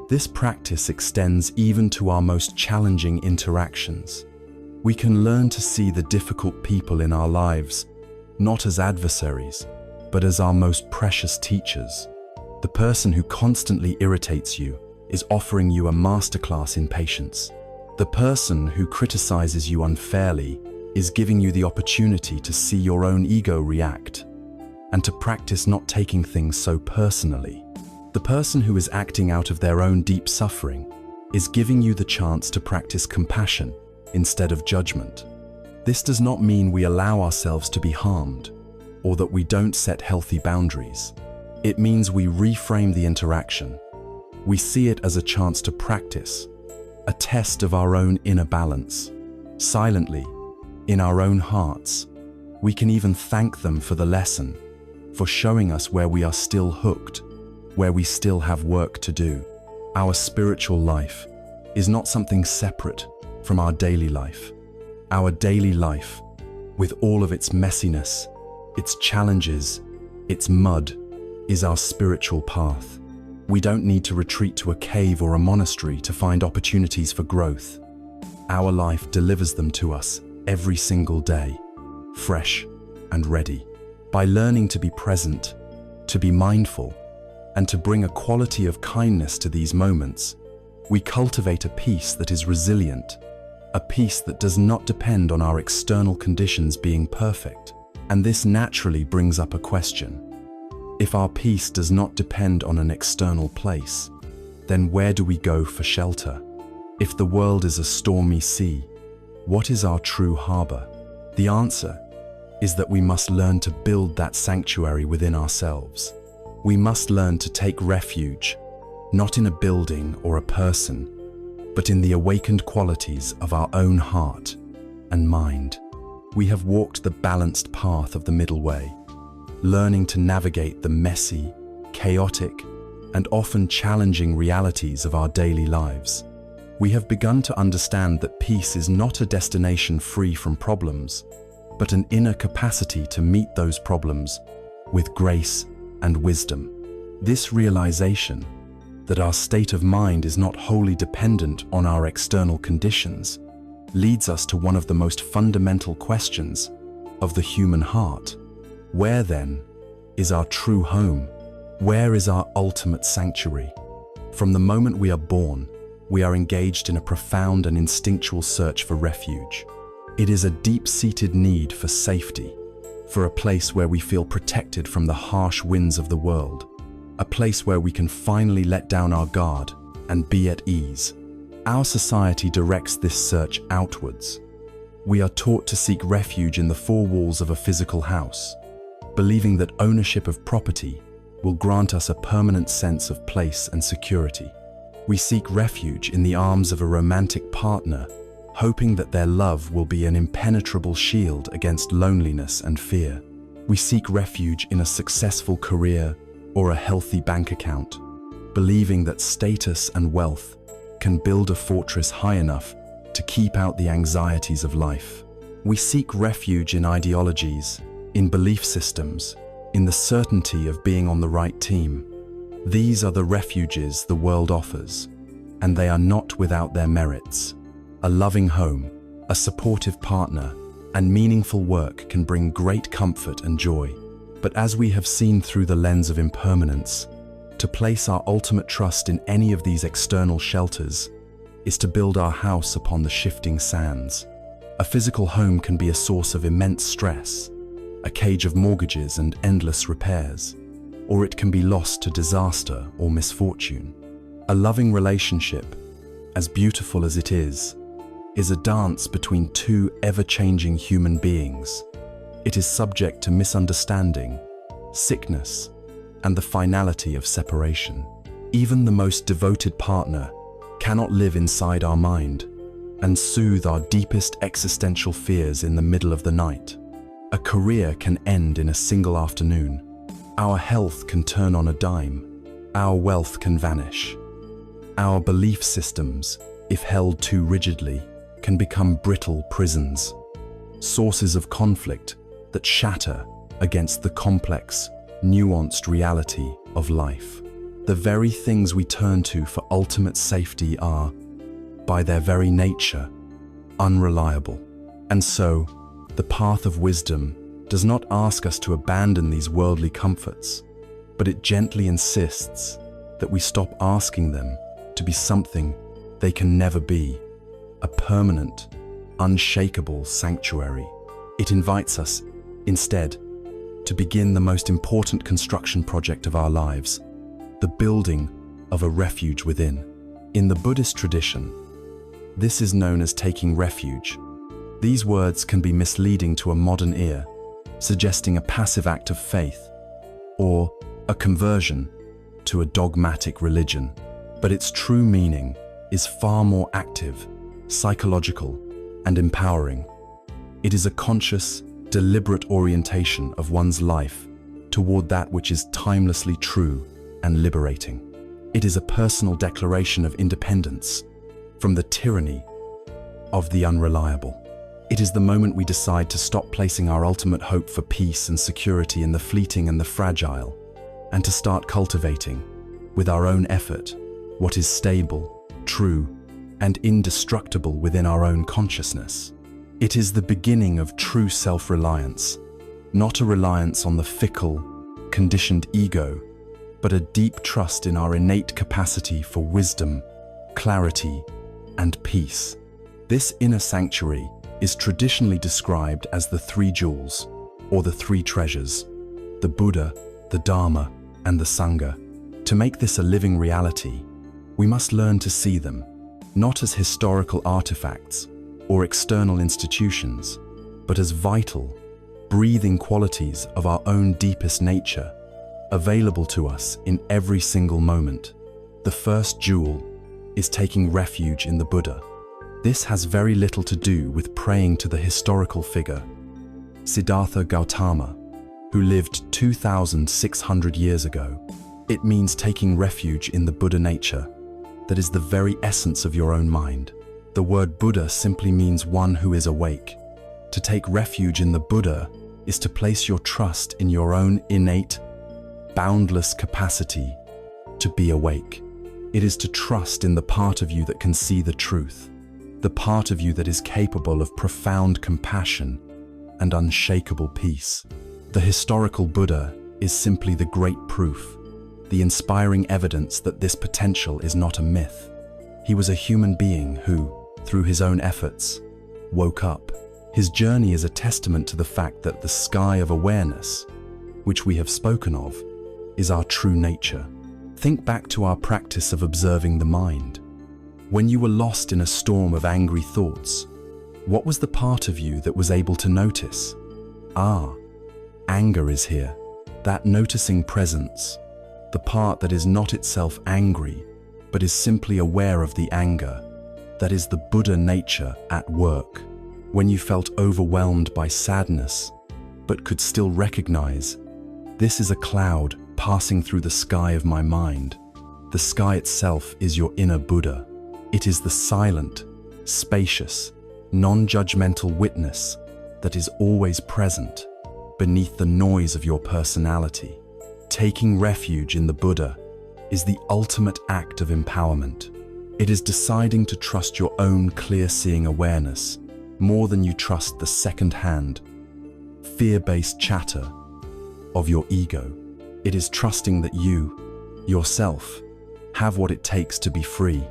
[SPEAKER 1] This practice extends even to our most challenging interactions. We can learn to see the difficult people in our lives not as adversaries, but as our most precious teachers. The person who constantly irritates you is offering you a masterclass in patience. The person who criticizes you unfairly is giving you the opportunity to see your own ego react and to practice not taking things so personally. The person who is acting out of their own deep suffering is giving you the chance to practice compassion instead of judgment. This does not mean we allow ourselves to be harmed or that we don't set healthy boundaries. It means we reframe the interaction. We see it as a chance to practice, a test of our own inner balance. Silently, in our own hearts, we can even thank them for the lesson, for showing us where we are still hooked, where we still have work to do. Our spiritual life is not something separate from our daily life. Our daily life, with all of its messiness, its challenges, its mud, is our spiritual path. We don't need to retreat to a cave or a monastery to find opportunities for growth. Our life delivers them to us every single day, fresh and ready. By learning to be present, to be mindful, and to bring a quality of kindness to these moments, we cultivate a peace that is resilient, a peace that does not depend on our external conditions being perfect. And this naturally brings up a question. If our peace does not depend on an external place, then where do we go for shelter? If the world is a stormy sea, what is our true harbor? The answer is that we must learn to build that sanctuary within ourselves. We must learn to take refuge, not in a building or a person, but in the awakened qualities of our own heart and mind. We have walked the balanced path of the middle way, learning to navigate the messy, chaotic, and often challenging realities of our daily lives. We have begun to understand that peace is not a destination free from problems, but an inner capacity to meet those problems with grace and wisdom. This realization that our state of mind is not wholly dependent on our external conditions leads us to one of the most fundamental questions of the human heart. Where then is our true home? Where is our ultimate sanctuary? From the moment we are born, we are engaged in a profound and instinctual search for refuge. It is a deep-seated need for safety, for a place where we feel protected from the harsh winds of the world, a place where we can finally let down our guard and be at ease. Our society directs this search outwards. We are taught to seek refuge in the four walls of a physical house, believing that ownership of property will grant us a permanent sense of place and security. We seek refuge in the arms of a romantic partner, hoping that their love will be an impenetrable shield against loneliness and fear. We seek refuge in a successful career or a healthy bank account, believing that status and wealth can build a fortress high enough to keep out the anxieties of life. We seek refuge in ideologies, in belief systems, in the certainty of being on the right team. These are the refuges the world offers, and they are not without their merits. A loving home, a supportive partner, and meaningful work can bring great comfort and joy. But as we have seen through the lens of impermanence, to place our ultimate trust in any of these external shelters is to build our house upon the shifting sands. A physical home can be a source of immense stress, a cage of mortgages and endless repairs, or it can be lost to disaster or misfortune. A loving relationship, as beautiful as it is a dance between two ever-changing human beings. It is subject to misunderstanding, sickness, and the finality of separation. Even the most devoted partner cannot live inside our mind and soothe our deepest existential fears in the middle of the night. A career can end in a single afternoon. Our health can turn on a dime. Our wealth can vanish. Our belief systems, if held too rigidly, can become brittle prisons, sources of conflict that shatter against the complex, nuanced reality of life. The very things we turn to for ultimate safety are, by their very nature, unreliable. And so, the path of wisdom does not ask us to abandon these worldly comforts, but it gently insists that we stop asking them to be something they can never be, a permanent, unshakable sanctuary. It invites us, instead, to begin the most important construction project of our lives, the building of a refuge within. In the Buddhist tradition, this is known as taking refuge. These words can be misleading to a modern ear, suggesting a passive act of faith or a conversion to a dogmatic religion. But its true meaning is far more active, psychological, and empowering. It is a conscious, deliberate orientation of one's life toward that which is timelessly true and liberating. It is a personal declaration of independence from the tyranny of the unreliable. It is the moment we decide to stop placing our ultimate hope for peace and security in the fleeting and the fragile, and to start cultivating, with our own effort, what is stable, true, and indestructible within our own consciousness. It is the beginning of true self-reliance, not a reliance on the fickle, conditioned ego, but a deep trust in our innate capacity for wisdom, clarity, and peace. This inner sanctuary is traditionally described as the three jewels, or the three treasures, the Buddha, the Dharma, and the Sangha. To make this a living reality, we must learn to see them, not as historical artifacts or external institutions, but as vital, breathing qualities of our own deepest nature, available to us in every single moment. The first jewel is taking refuge in the Buddha. This has very little to do with praying to the historical figure, Siddhartha Gautama, who lived 2,600 years ago. It means taking refuge in the Buddha nature, that is the very essence of your own mind. The word Buddha simply means one who is awake. To take refuge in the Buddha is to place your trust in your own innate, boundless capacity to be awake. It is to trust in the part of you that can see the truth, the part of you that is capable of profound compassion and unshakable peace. The historical Buddha is simply the great proof, the inspiring evidence that this potential is not a myth. He was a human being who, through his own efforts, woke up. His journey is a testament to the fact that the sky of awareness, which we have spoken of, is our true nature. Think back to our practice of observing the mind. When you were lost in a storm of angry thoughts, what was the part of you that was able to notice? Anger is here. That noticing presence, the part that is not itself angry, but is simply aware of the anger, that is the Buddha nature at work. When you felt overwhelmed by sadness, but could still recognize, this is a cloud passing through the sky of my mind. The sky itself is your inner Buddha. It is the silent, spacious, non-judgmental witness that is always present beneath the noise of your personality. Taking refuge in the Buddha is the ultimate act of empowerment. It is deciding to trust your own clear-seeing awareness more than you trust the second-hand, fear-based chatter of your ego. It is trusting that you, yourself, have what it takes to be free.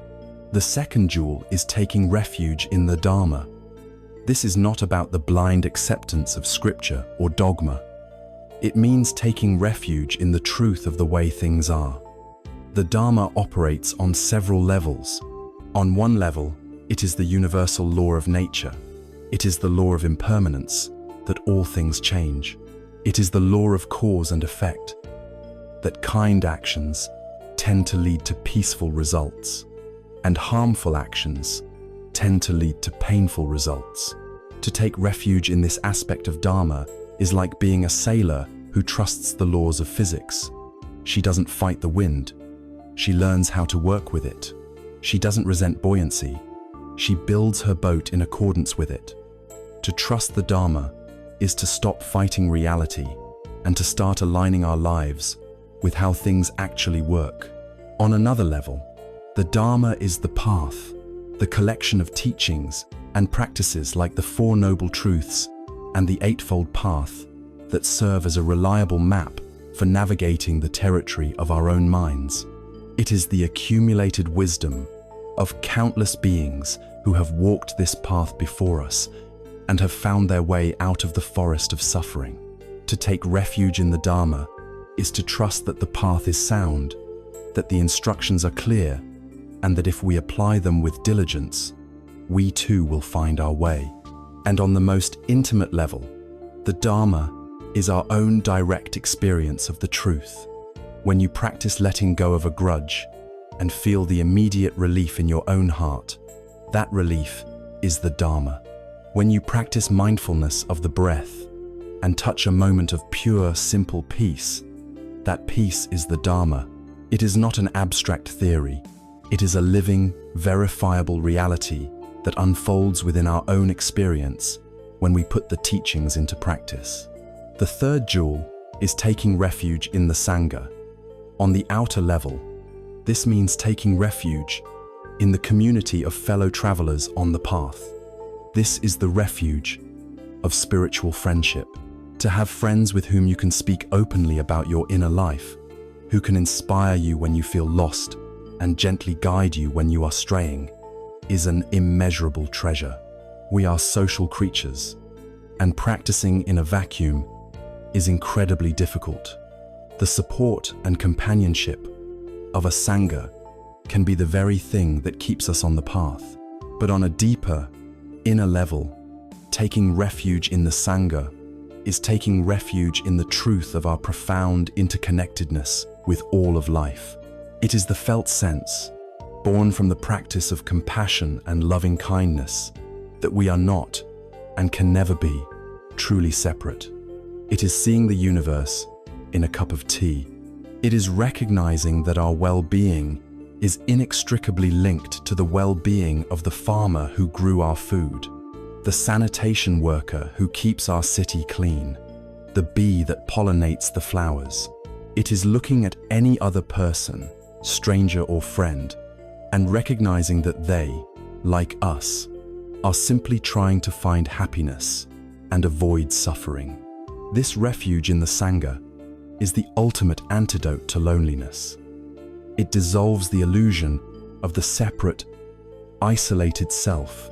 [SPEAKER 1] The second jewel is taking refuge in the Dharma. This is not about the blind acceptance of scripture or dogma. It means taking refuge in the truth of the way things are. The Dharma operates on several levels. On one level, it is the universal law of nature. It is the law of impermanence, that all things change. It is the law of cause and effect, that kind actions tend to lead to peaceful results, and harmful actions tend to lead to painful results. To take refuge in this aspect of Dharma is like being a sailor who trusts the laws of physics. She doesn't fight the wind. She learns how to work with it. She doesn't resent buoyancy. She builds her boat in accordance with it. To trust the Dharma is to stop fighting reality and to start aligning our lives with how things actually work. On another level, the Dharma is the path, the collection of teachings and practices like the Four Noble Truths and the Eightfold Path that serve as a reliable map for navigating the territory of our own minds. It is the accumulated wisdom of countless beings who have walked this path before us and have found their way out of the forest of suffering. To take refuge in the Dharma is to trust that the path is sound, that the instructions are clear, and that if we apply them with diligence, we too will find our way. And on the most intimate level, the Dharma is our own direct experience of the truth. When you practice letting go of a grudge and feel the immediate relief in your own heart, that relief is the Dharma. When you practice mindfulness of the breath and touch a moment of pure, simple peace, that peace is the Dharma. It is not an abstract theory. It is a living, verifiable reality that unfolds within our own experience when we put the teachings into practice. The third jewel is taking refuge in the Sangha. On the outer level, this means taking refuge in the community of fellow travelers on the path. This is the refuge of spiritual friendship. To have friends with whom you can speak openly about your inner life, who can inspire you when you feel lost and gently guide you when you are straying, is an immeasurable treasure. We are social creatures, and practicing in a vacuum is incredibly difficult. The support and companionship of a Sangha can be the very thing that keeps us on the path. But on a deeper, inner level, taking refuge in the Sangha is taking refuge in the truth of our profound interconnectedness with all of life. It is the felt sense, born from the practice of compassion and loving kindness, that we are not, and can never be, truly separate. It is seeing the universe in a cup of tea. It is recognizing that our well-being is inextricably linked to the well-being of the farmer who grew our food, the sanitation worker who keeps our city clean, the bee that pollinates the flowers. It is looking at any other person, stranger or friend, and recognizing that they, like us, are simply trying to find happiness and avoid suffering. This refuge in the Sangha is the ultimate antidote to loneliness. It dissolves the illusion of the separate, isolated self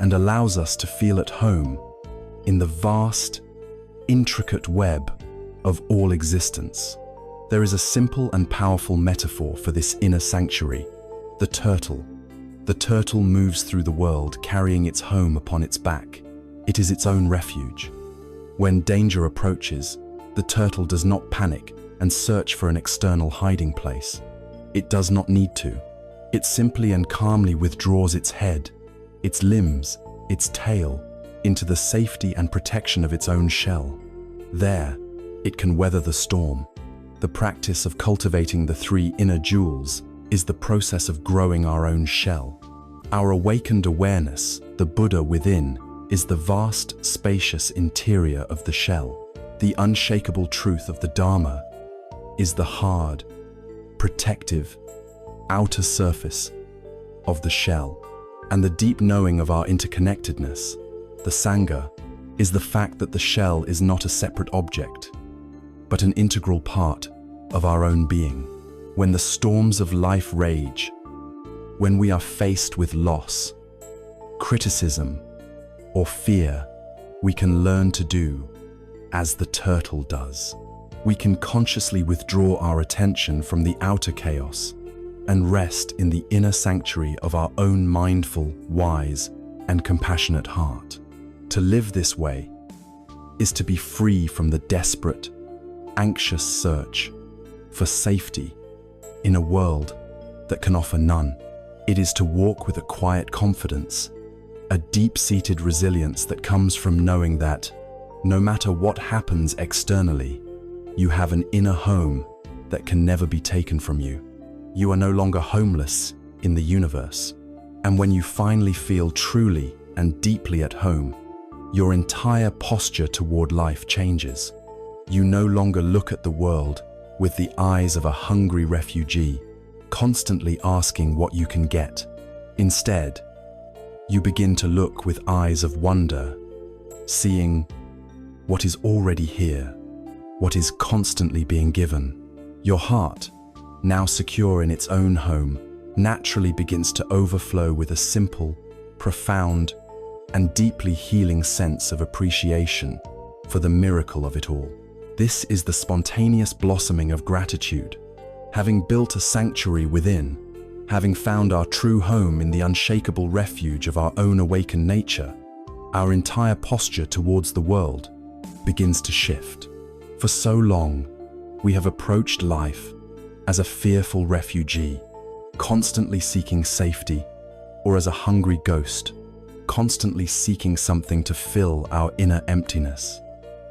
[SPEAKER 1] and allows us to feel at home in the vast, intricate web of all existence. There is a simple and powerful metaphor for this inner sanctuary: the turtle. The turtle moves through the world carrying its home upon its back. It is its own refuge. When danger approaches, the turtle does not panic and search for an external hiding place. It does not need to. It simply and calmly withdraws its head, its limbs, its tail, into the safety and protection of its own shell. There, it can weather the storm. The practice of cultivating the three inner jewels is the process of growing our own shell. Our awakened awareness, the Buddha within, is the vast, spacious interior of the shell. The unshakable truth of the Dharma is the hard, protective, outer surface of the shell. And the deep knowing of our interconnectedness, the Sangha, is the fact that the shell is not a separate object, but an integral part of our own being. When the storms of life rage, when we are faced with loss, criticism, or fear, we can learn to do as the turtle does. We can consciously withdraw our attention from the outer chaos and rest in the inner sanctuary of our own mindful, wise, and compassionate heart. To live this way is to be free from the desperate, anxious search for safety in a world that can offer none. It is to walk with a quiet confidence, a deep-seated resilience that comes from knowing that, no matter what happens externally, you have an inner home that can never be taken from you. You are no longer homeless in the universe. And when you finally feel truly and deeply at home, your entire posture toward life changes. You no longer look at the world with the eyes of a hungry refugee, constantly asking what you can get. Instead, you begin to look with eyes of wonder, seeing what is already here, what is constantly being given. Your heart, now secure in its own home, naturally begins to overflow with a simple, profound, and deeply healing sense of appreciation for the miracle of it all. This is the spontaneous blossoming of gratitude. Having built a sanctuary within, having found our true home in the unshakable refuge of our own awakened nature, our entire posture towards the world begins to shift. For so long, we have approached life as a fearful refugee, constantly seeking safety, or as a hungry ghost, constantly seeking something to fill our inner emptiness.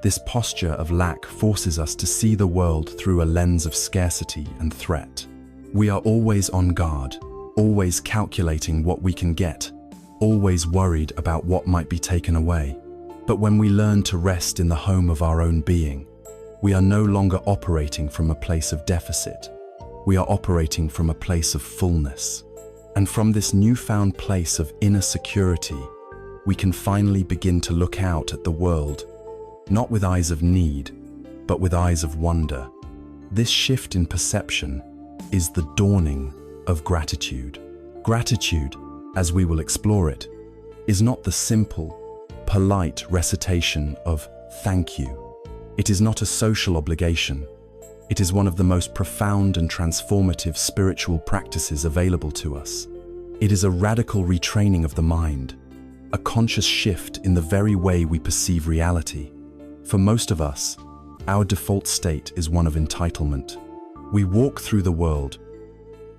[SPEAKER 1] This posture of lack forces us to see the world through a lens of scarcity and threat. We are always on guard, always calculating what we can get, always worried about what might be taken away. But when we learn to rest in the home of our own being, we are no longer operating from a place of deficit. We are operating from a place of fullness. And from this newfound place of inner security, we can finally begin to look out at the world, not with eyes of need, but with eyes of wonder. This shift in perception is the dawning of gratitude. Gratitude, as we will explore it, is not the simple, polite recitation of thank you. It is not a social obligation. It is one of the most profound and transformative spiritual practices available to us. It is a radical retraining of the mind, a conscious shift in the very way we perceive reality. For most of us, our default state is one of entitlement. We walk through the world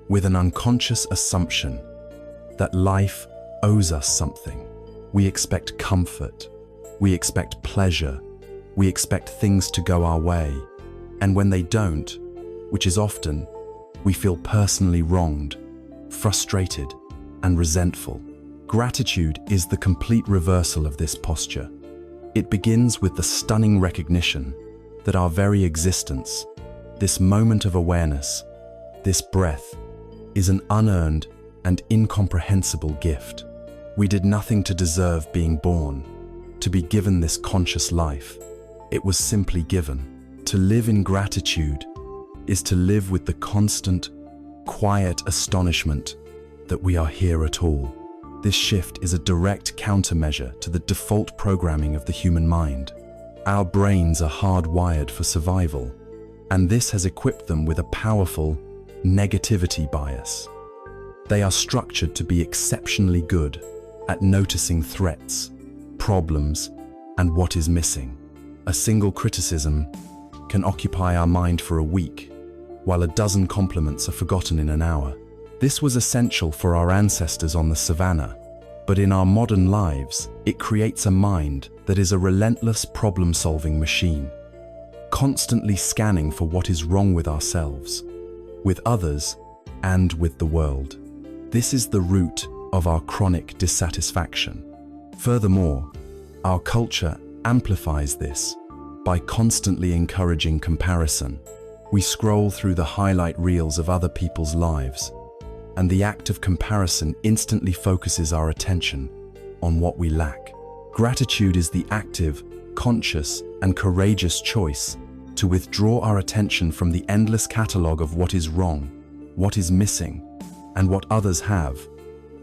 [SPEAKER 1] with an unconscious assumption that life owes us something. We expect comfort, we expect pleasure, we expect things to go our way, and when they don't, which is often, we feel personally wronged, frustrated, and resentful. Gratitude is the complete reversal of this posture. It begins with the stunning recognition that our very existence, this moment of awareness, this breath, is an unearned and incomprehensible gift. We did nothing to deserve being born, to be given this conscious life. It was simply given. To live in gratitude is to live with the constant, quiet astonishment that we are here at all. This shift is a direct countermeasure to the default programming of the human mind. Our brains are hardwired for survival, and this has equipped them with a powerful negativity bias. They are structured to be exceptionally good at noticing threats, problems, and what is missing. A single criticism can occupy our mind for a week, while a dozen compliments are forgotten in an hour. This was essential for our ancestors on the savannah, but in our modern lives, it creates a mind that is a relentless problem-solving machine, constantly scanning for what is wrong with ourselves, with others, and with the world. This is the root of our chronic dissatisfaction. Furthermore, our culture amplifies this by constantly encouraging comparison. We scroll through the highlight reels of other people's lives, and the act of comparison instantly focuses our attention on what we lack. Gratitude is the active, conscious, and courageous choice to withdraw our attention from the endless catalogue of what is wrong, what is missing, and what others have,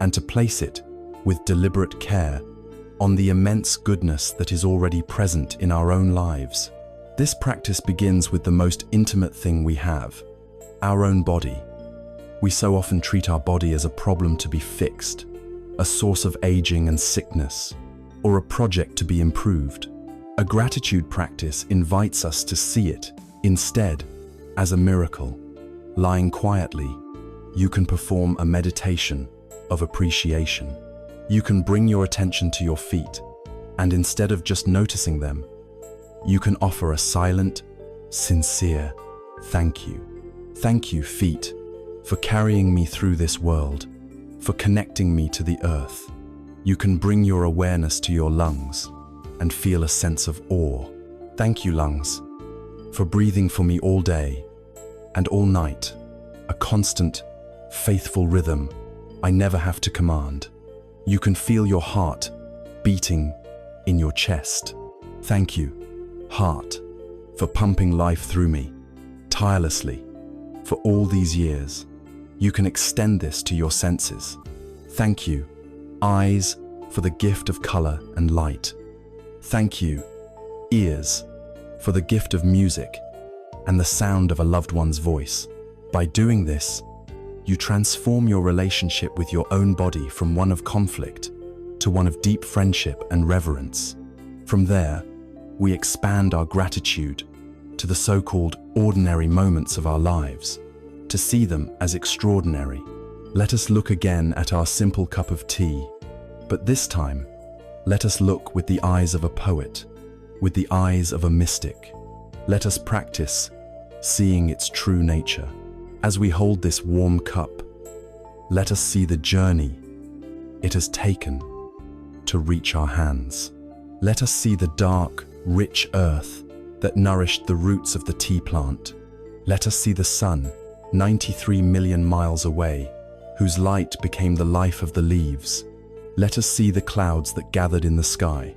[SPEAKER 1] and to place it, with deliberate care, on the immense goodness that is already present in our own lives. This practice begins with the most intimate thing we have, our own body. We so often treat our body as a problem to be fixed, a source of aging and sickness, or a project to be improved. A gratitude practice invites us to see it, instead, as a miracle. Lying quietly, you can perform a meditation of appreciation. You can bring your attention to your feet, and instead of just noticing them, you can offer a silent, sincere thank you. Thank you, feet, for carrying me through this world, for connecting me to the earth. You can bring your awareness to your lungs and feel a sense of awe. Thank you, lungs, for breathing for me all day and all night, a constant, faithful rhythm I never have to command. You can feel your heart beating in your chest. Thank you, heart, for pumping life through me, tirelessly, for all these years. You can extend this to your senses. Thank you, eyes, for the gift of color and light. Thank you, ears, for the gift of music and the sound of a loved one's voice. By doing this, you transform your relationship with your own body from one of conflict to one of deep friendship and reverence. From there, we expand our gratitude to the so-called ordinary moments of our lives, to see them as extraordinary. Let us look again at our simple cup of tea, but this time, let us look with the eyes of a poet, with the eyes of a mystic. Let us practice seeing its true nature. As we hold this warm cup, let us see the journey it has taken to reach our hands. Let us see the dark, rich earth that nourished the roots of the tea plant. Let us see the sun, 93 million miles away, whose light became the life of the leaves. Let us see the clouds that gathered in the sky,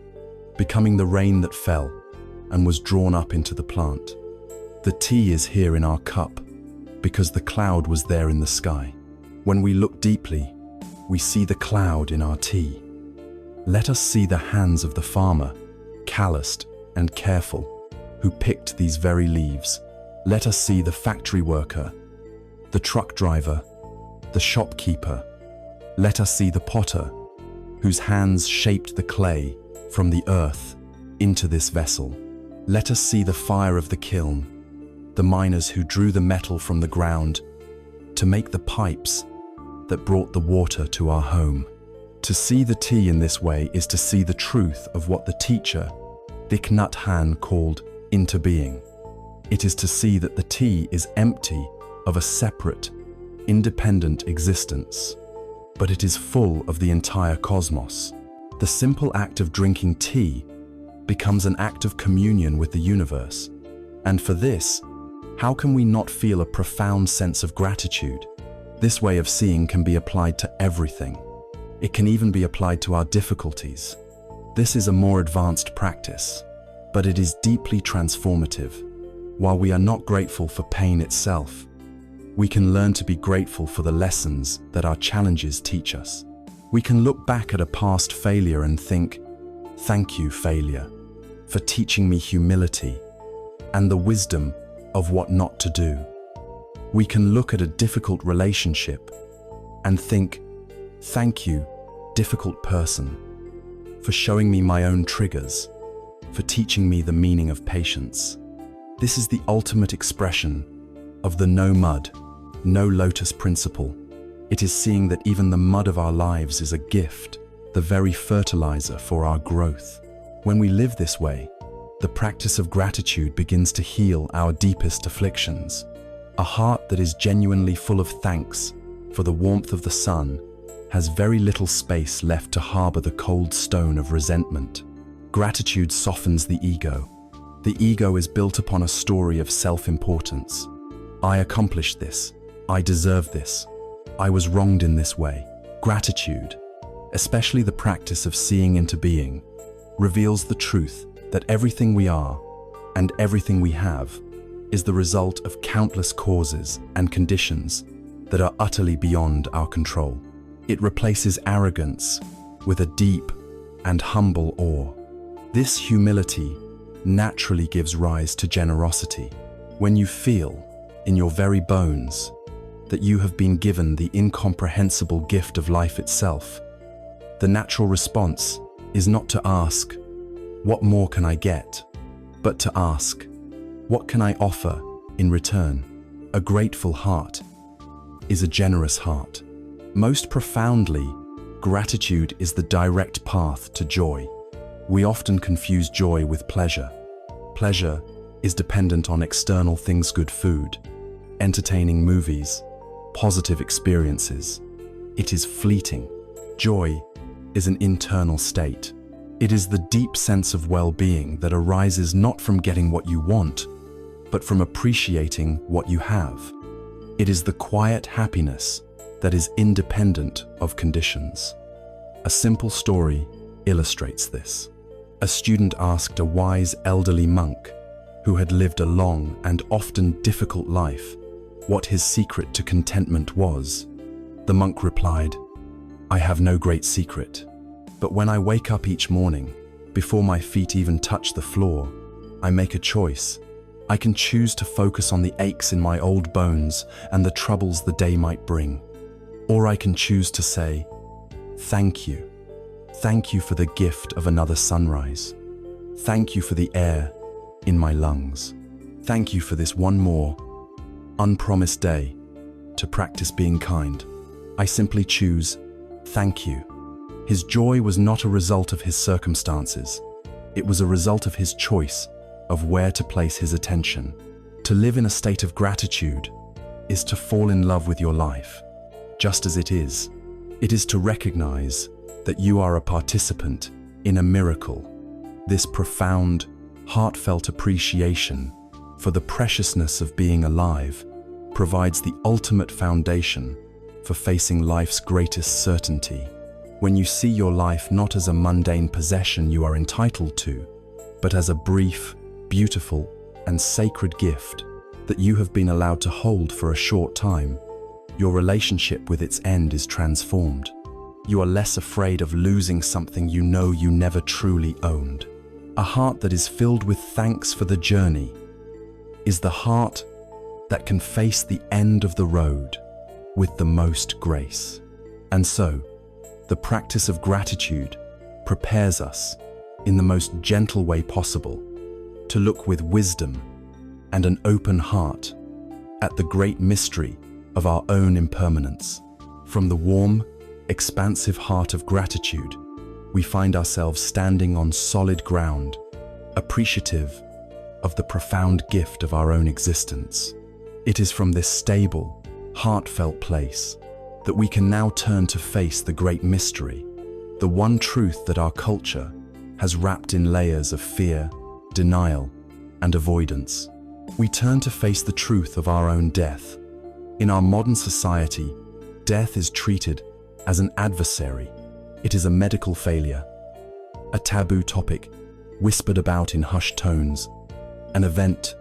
[SPEAKER 1] becoming the rain that fell and was drawn up into the plant. The tea is here in our cup because the cloud was there in the sky. When we look deeply, we see the cloud in our tea. Let us see the hands of the farmer, calloused and careful, who picked these very leaves. Let us see the factory worker, the truck driver, the shopkeeper. Let us see the potter, whose hands shaped the clay from the earth into this vessel. Let us see the fire of the kiln, the miners who drew the metal from the ground to make the pipes that brought the water to our home. To see the tea in this way is to see the truth of what the teacher, Thich Nhat Hanh, called into being. It is to see that the tea is empty of a separate, independent existence, but it is full of the entire cosmos. The simple act of drinking tea becomes an act of communion with the universe. And for this, how can we not feel a profound sense of gratitude? This way of seeing can be applied to everything. It can even be applied to our difficulties. This is a more advanced practice, but it is deeply transformative. While we are not grateful for pain itself, we can learn to be grateful for the lessons that our challenges teach us. We can look back at a past failure and think, "Thank you, failure, for teaching me humility and the wisdom of what not to do." We can look at a difficult relationship and think, "Thank you, difficult person, for showing me my own triggers, for teaching me the meaning of patience." This is the ultimate expression of the no mud, no lotus principle. It is seeing that even the mud of our lives is a gift, the very fertilizer for our growth. When we live this way, the practice of gratitude begins to heal our deepest afflictions. A heart that is genuinely full of thanks for the warmth of the sun has very little space left to harbor the cold stone of resentment. Gratitude softens the ego. The ego is built upon a story of self-importance. I accomplished this. I deserve this. I was wronged in this way. Gratitude, especially the practice of seeing into being, reveals the truth that everything we are and everything we have is the result of countless causes and conditions that are utterly beyond our control. It replaces arrogance with a deep and humble awe. This humility naturally gives rise to generosity. When you feel in your very bones that you have been given the incomprehensible gift of life itself, the natural response is not to ask, "What more can I get?" but to ask, "What can I offer in return?" A grateful heart is a generous heart. Most profoundly, gratitude is the direct path to joy. We often confuse joy with pleasure. Pleasure is dependent on external things, good food, entertaining movies, positive experiences. It is fleeting. Joy is an internal state. It is the deep sense of well-being that arises not from getting what you want, but from appreciating what you have. It is the quiet happiness that is independent of conditions. A simple story illustrates this. A student asked a wise elderly monk, who had lived a long and often difficult life, what his secret to contentment was. The monk replied, "I have no great secret, but when I wake up each morning, before my feet even touch the floor, I make a choice. I can choose to focus on the aches in my old bones and the troubles the day might bring. Or I can choose to say, 'Thank you. Thank you for the gift of another sunrise. Thank you for the air in my lungs. Thank you for this one more unpromised day to practice being kind. I simply choose, thank you.'" His joy was not a result of his circumstances. It was a result of his choice of where to place his attention. To live in a state of gratitude is to fall in love with your life, just as it is. It is to recognize that you are a participant in a miracle. This profound, heartfelt appreciation for the preciousness of being alive provides the ultimate foundation for facing life's greatest certainty. When you see your life not as a mundane possession you are entitled to, but as a brief, beautiful, and sacred gift that you have been allowed to hold for a short time, your relationship with its end is transformed. You are less afraid of losing something you know you never truly owned. A heart that is filled with thanks for the journey is the heart that can face the end of the road with the most grace. And so, the practice of gratitude prepares us, in the most gentle way possible, to look with wisdom and an open heart at the great mystery of our own impermanence. From the warm, expansive heart of gratitude, we find ourselves standing on solid ground, appreciative of the profound gift of our own existence. It is from this stable, heartfelt place that we can now turn to face the great mystery, the one truth that our culture has wrapped in layers of fear, denial, and avoidance. We turn to face the truth of our own death. In our modern society, death is treated as an adversary. It is a medical failure, a taboo topic whispered about in hushed tones, an event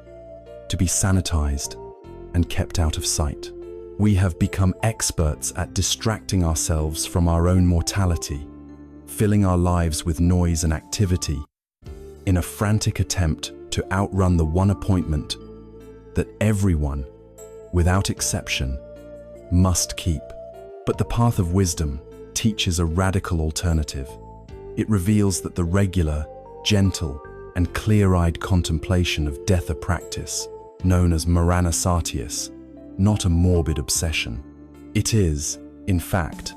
[SPEAKER 1] to be sanitized and kept out of sight. We have become experts at distracting ourselves from our own mortality, filling our lives with noise and activity in a frantic attempt to outrun the one appointment that everyone, without exception, must keep. But the path of wisdom teaches a radical alternative. It reveals that the regular, gentle, and clear-eyed contemplation of death a practice, known as Maranasatius, not a morbid obsession. It is, in fact,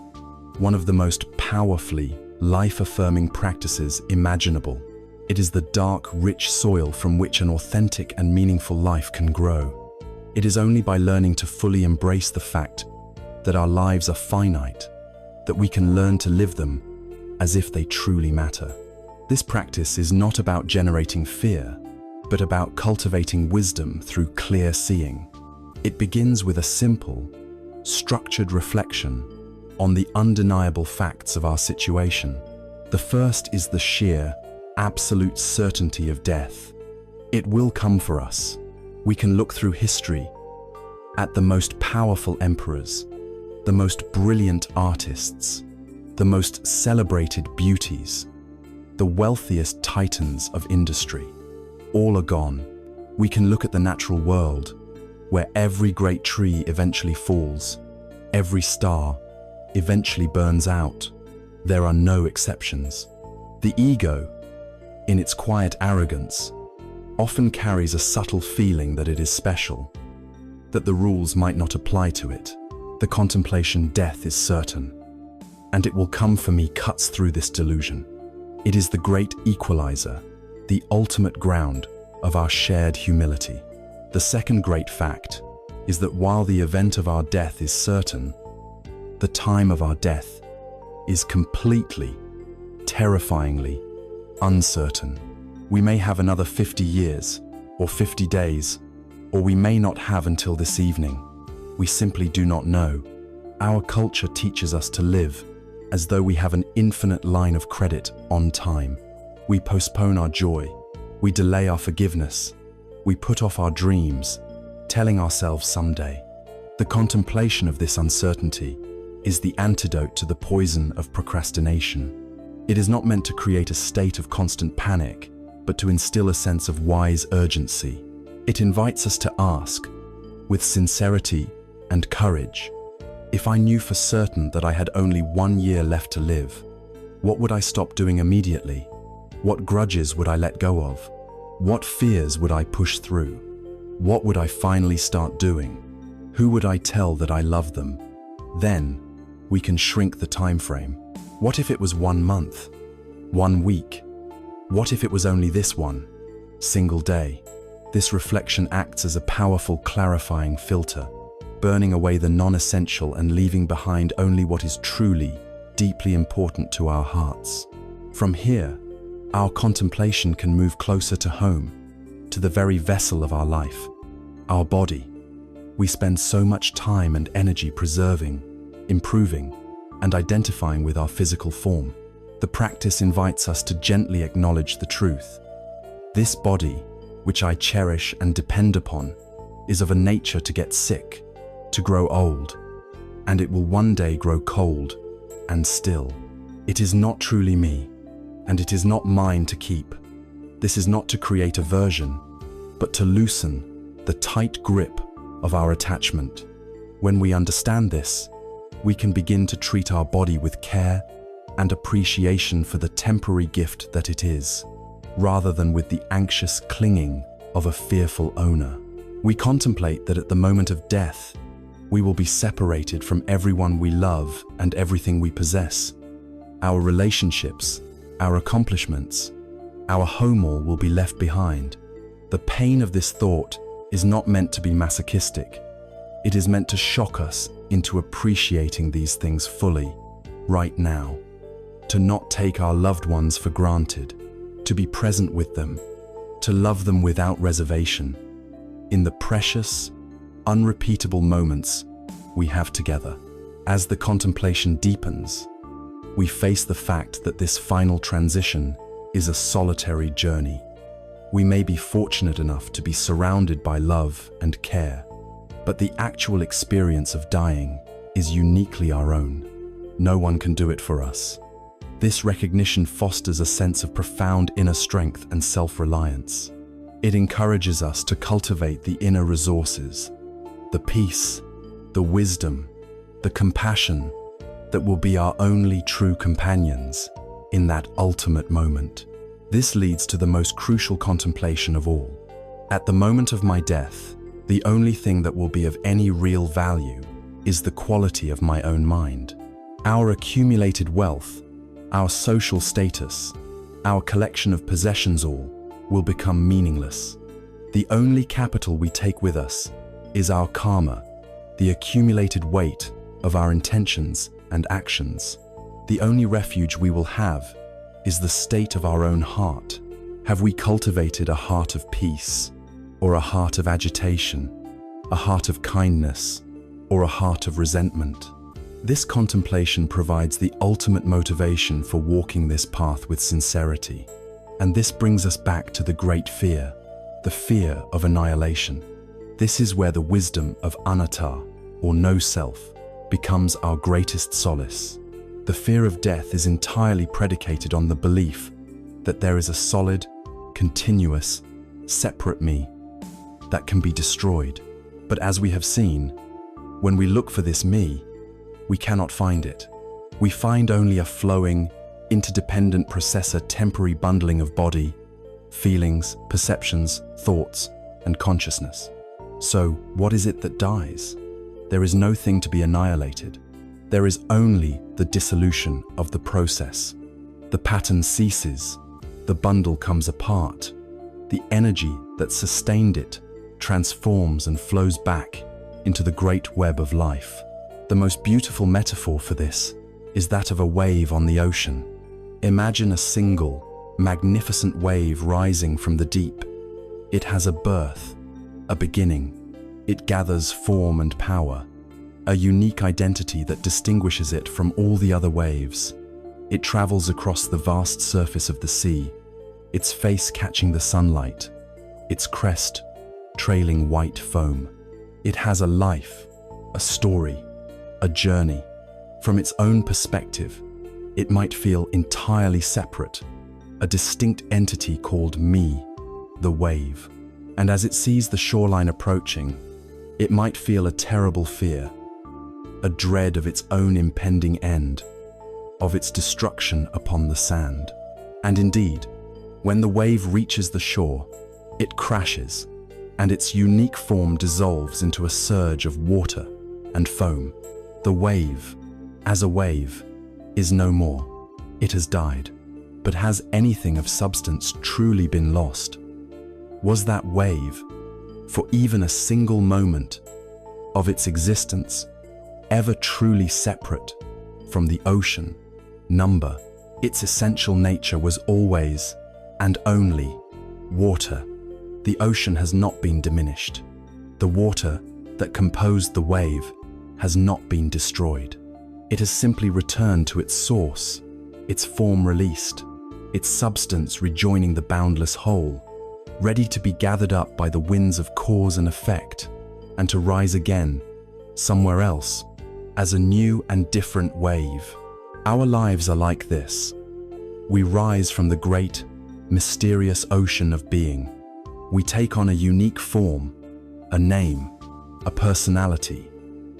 [SPEAKER 1] one of the most powerfully life-affirming practices imaginable. It is the dark, rich soil from which an authentic and meaningful life can grow. It is only by learning to fully embrace the fact that our lives are finite, that we can learn to live them as if they truly matter. This practice is not about generating fear, but about cultivating wisdom through clear seeing. It begins with a simple, structured reflection on the undeniable facts of our situation. The first is the sheer, absolute certainty of death. It will come for us. We can look through history at the most powerful emperors, the most brilliant artists, the most celebrated beauties, the wealthiest titans of industry. All are gone. We can look at the natural world, where every great tree eventually falls, every star eventually burns out. There are no exceptions. The ego, in its quiet arrogance, often carries a subtle feeling that it is special, that the rules might not apply to it. The contemplation death is certain, and it will come for me cuts through this delusion. It is the great equalizer, the ultimate ground of our shared humility. The second great fact is that while the event of our death is certain, the time of our death is completely, terrifyingly uncertain. We may have another 50 years, or 50 days, or we may not have until this evening. We simply do not know. Our culture teaches us to live as though we have an infinite line of credit on time. We postpone our joy. We delay our forgiveness. We put off our dreams, telling ourselves someday. The contemplation of this uncertainty is the antidote to the poison of procrastination. It is not meant to create a state of constant panic, but to instill a sense of wise urgency. It invites us to ask, with sincerity and courage, if I knew for certain that I had only 1 year left to live, what would I stop doing immediately? What grudges would I let go of? What fears would I push through? What would I finally start doing? Who would I tell that I love them? Then, we can shrink the time frame. What if it was 1 month, 1 week, What if it was only this one single day? This reflection acts as a powerful clarifying filter, burning away the non-essential and leaving behind only what is truly, deeply important to our hearts. From here, our contemplation can move closer to home, to the very vessel of our life, our body. We spend so much time and energy preserving, improving, and identifying with our physical form. The practice invites us to gently acknowledge the truth. This body, which I cherish and depend upon, is of a nature to get sick, to grow old, and it will one day grow cold and still. It is not truly me, and it is not mine to keep. This is not to create aversion, but to loosen the tight grip of our attachment. When we understand this, we can begin to treat our body with care and appreciation for the temporary gift that it is, rather than with the anxious clinging of a fearful owner. We contemplate that at the moment of death, we will be separated from everyone we love and everything we possess. Our relationships, our accomplishments, our home all will be left behind. The pain of this thought is not meant to be masochistic. It is meant to shock us into appreciating these things fully, right now. To not take our loved ones for granted, to be present with them, to love them without reservation, in the precious, unrepeatable moments we have together. As the contemplation deepens, we face the fact that this final transition is a solitary journey. We may be fortunate enough to be surrounded by love and care, but the actual experience of dying is uniquely our own. No one can do it for us. This recognition fosters a sense of profound inner strength and self-reliance. It encourages us to cultivate the inner resources, the peace, the wisdom, the compassion that will be our only true companions in that ultimate moment. This leads to the most crucial contemplation of all. At the moment of my death, the only thing that will be of any real value is the quality of my own mind. Our accumulated wealth, our social status, our collection of possessions all will become meaningless. The only capital we take with us is our karma, the accumulated weight of our intentions and actions. The only refuge we will have is the state of our own heart. Have we cultivated a heart of peace, or a heart of agitation, a heart of kindness, or a heart of resentment? This contemplation provides the ultimate motivation for walking this path with sincerity. And this brings us back to the great fear, the fear of annihilation. This is where the wisdom of anatta, or no self, becomes our greatest solace. The fear of death is entirely predicated on the belief that there is a solid, continuous, separate me that can be destroyed. But as we have seen, when we look for this me, we cannot find it. We find only a flowing, interdependent processor temporary bundling of body, feelings, perceptions, thoughts, and consciousness. So, what is it that dies? There is no thing to be annihilated. There is only the dissolution of the process. The pattern ceases, the bundle comes apart. The energy that sustained it transforms and flows back into the great web of life. The most beautiful metaphor for this is that of a wave on the ocean. Imagine a single, magnificent wave rising from the deep. It has a birth, a beginning. It gathers form and power, a unique identity that distinguishes it from all the other waves. It travels across the vast surface of the sea, its face catching the sunlight, its crest trailing white foam. It has a life, a story, a journey. From its own perspective, it might feel entirely separate, a distinct entity called me, the wave. And as it sees the shoreline approaching, it might feel a terrible fear, a dread of its own impending end, of its destruction upon the sand. And indeed, when the wave reaches the shore, it crashes, and its unique form dissolves into a surge of water and foam. The wave, as a wave, is no more. It has died. But has anything of substance truly been lost? Was that wave, for even a single moment of its existence, ever truly separate from the ocean? Number, its essential nature was always and only water. The ocean has not been diminished. The water that composed the wave has not been destroyed. It has simply returned to its source, its form released, its substance rejoining the boundless whole, ready to be gathered up by the winds of cause and effect, and to rise again, somewhere else, as a new and different wave. Our lives are like this. We rise from the great, mysterious ocean of being. We take on a unique form, a name, a personality,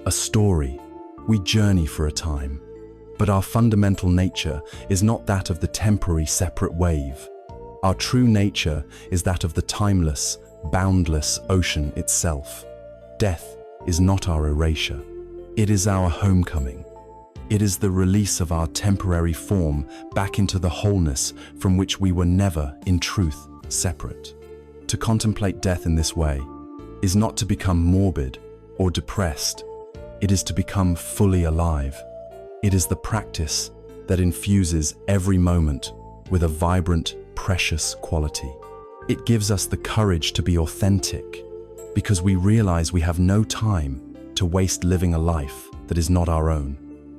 [SPEAKER 1] a story. We journey for a time. But our fundamental nature is not that of the temporary separate wave. Our true nature is that of the timeless, boundless ocean itself. Death is not our erasure. It is our homecoming. It is the release of our temporary form back into the wholeness from which we were never, in truth, separate. To contemplate death in this way is not to become morbid or depressed. It is to become fully alive. It is the practice that infuses every moment with a vibrant, precious quality. It gives us the courage to be authentic because we realize we have no time to waste living a life that is not our own.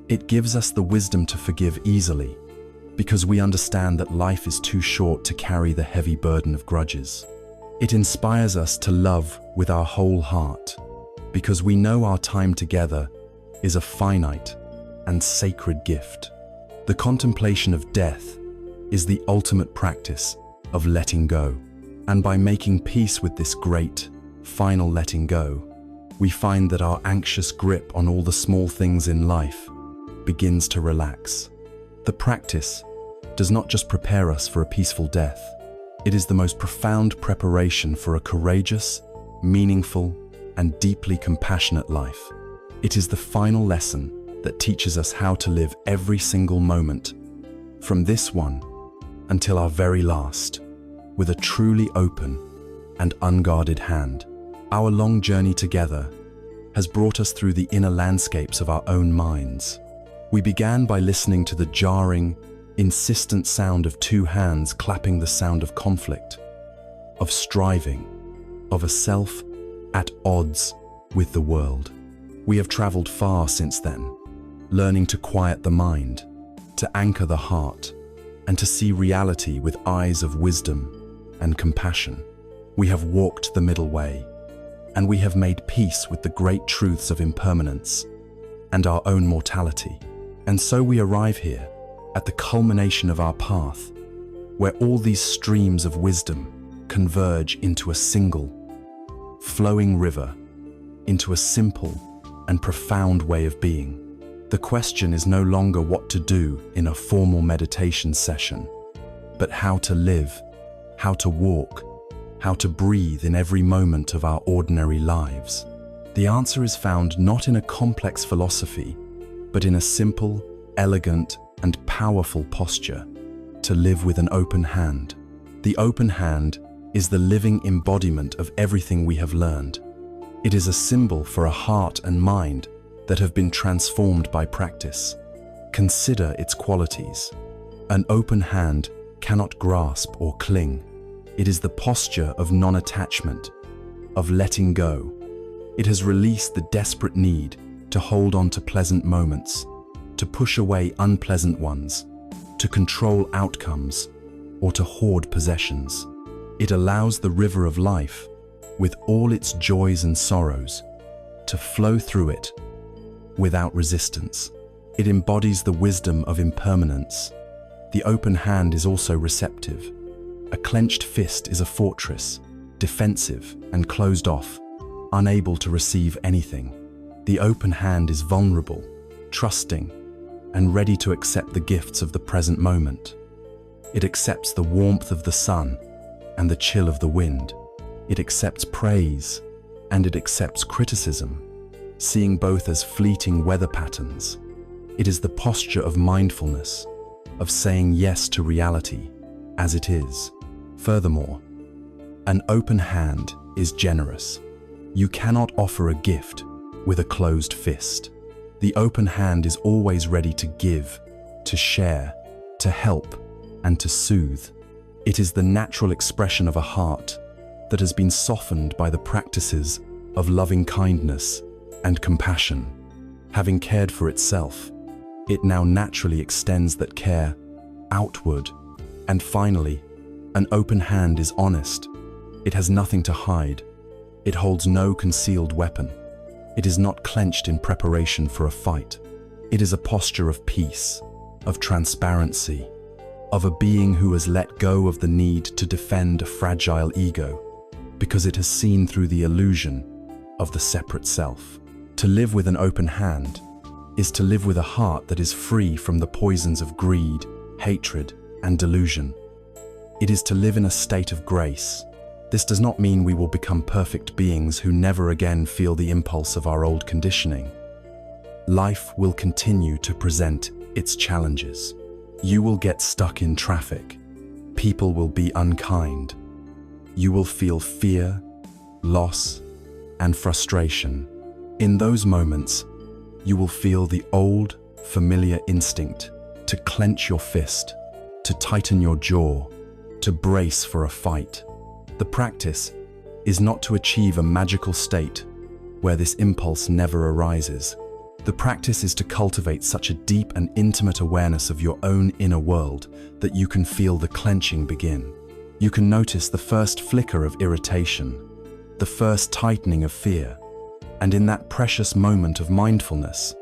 [SPEAKER 1] It gives us the wisdom to forgive easily because we understand that life is too short to carry the heavy burden of grudges. It inspires us to love with our whole heart because we know our time together is a finite and sacred gift. The contemplation of death is the ultimate practice of letting go. And by making peace with this great, final letting go, we find that our anxious grip on all the small things in life begins to relax. The practice does not just prepare us for a peaceful death. It is the most profound preparation for a courageous, meaningful, and deeply compassionate life. It is the final lesson that teaches us how to live every single moment, from this one until our very last, with a truly open and unguarded hand. Our long journey together has brought us through the inner landscapes of our own minds. We began by listening to the jarring, insistent sound of two hands clapping, the sound of conflict, of striving, of a self at odds with the world. We have traveled far since then, learning to quiet the mind, to anchor the heart, and to see reality with eyes of wisdom and compassion. We have walked the middle way, and we have made peace with the great truths of impermanence and our own mortality. And so we arrive here, at the culmination of our path, where all these streams of wisdom converge into a single, flowing river, into a simple and profound way of being. The question is no longer what to do in a formal meditation session, but how to live, how to walk, how to breathe in every moment of our ordinary lives. The answer is found not in a complex philosophy, but in a simple, elegant, and powerful posture: to live with an open hand. The open hand is the living embodiment of everything we have learned. It is a symbol for a heart and mind that have been transformed by practice. Consider its qualities. An open hand cannot grasp or cling. It is the posture of non-attachment, of letting go. It has released the desperate need to hold on to pleasant moments, to push away unpleasant ones, to control outcomes, or to hoard possessions. It allows the river of life, with all its joys and sorrows, to flow through it without resistance. It embodies the wisdom of impermanence. The open hand is also receptive. A clenched fist is a fortress, defensive and closed off, unable to receive anything. The open hand is vulnerable, trusting, and ready to accept the gifts of the present moment. It accepts the warmth of the sun and the chill of the wind. It accepts praise and it accepts criticism, seeing both as fleeting weather patterns. It is the posture of mindfulness, of saying yes to reality as it is. Furthermore, an open hand is generous. You cannot offer a gift with a closed fist. The open hand is always ready to give, to share, to help, and to soothe. It is the natural expression of a heart that has been softened by the practices of loving kindness and compassion. Having cared for itself, it now naturally extends that care outward. And finally, an open hand is honest. It has nothing to hide. It holds no concealed weapon. It is not clenched in preparation for a fight. It is a posture of peace, of transparency, of a being who has let go of the need to defend a fragile ego, because it has seen through the illusion of the separate self. To live with an open hand is to live with a heart that is free from the poisons of greed, hatred, and delusion. It is to live in a state of grace. This does not mean we will become perfect beings who never again feel the impulse of our old conditioning. Life will continue to present its challenges. You will get stuck in traffic. People will be unkind. You will feel fear, loss, and frustration. In those moments, you will feel the old, familiar instinct to clench your fist, to tighten your jaw, to brace for a fight. The practice is not to achieve a magical state where this impulse never arises. The practice is to cultivate such a deep and intimate awareness of your own inner world that you can feel the clenching begin. You can notice the first flicker of irritation, the first tightening of fear, and in that precious moment of mindfulness,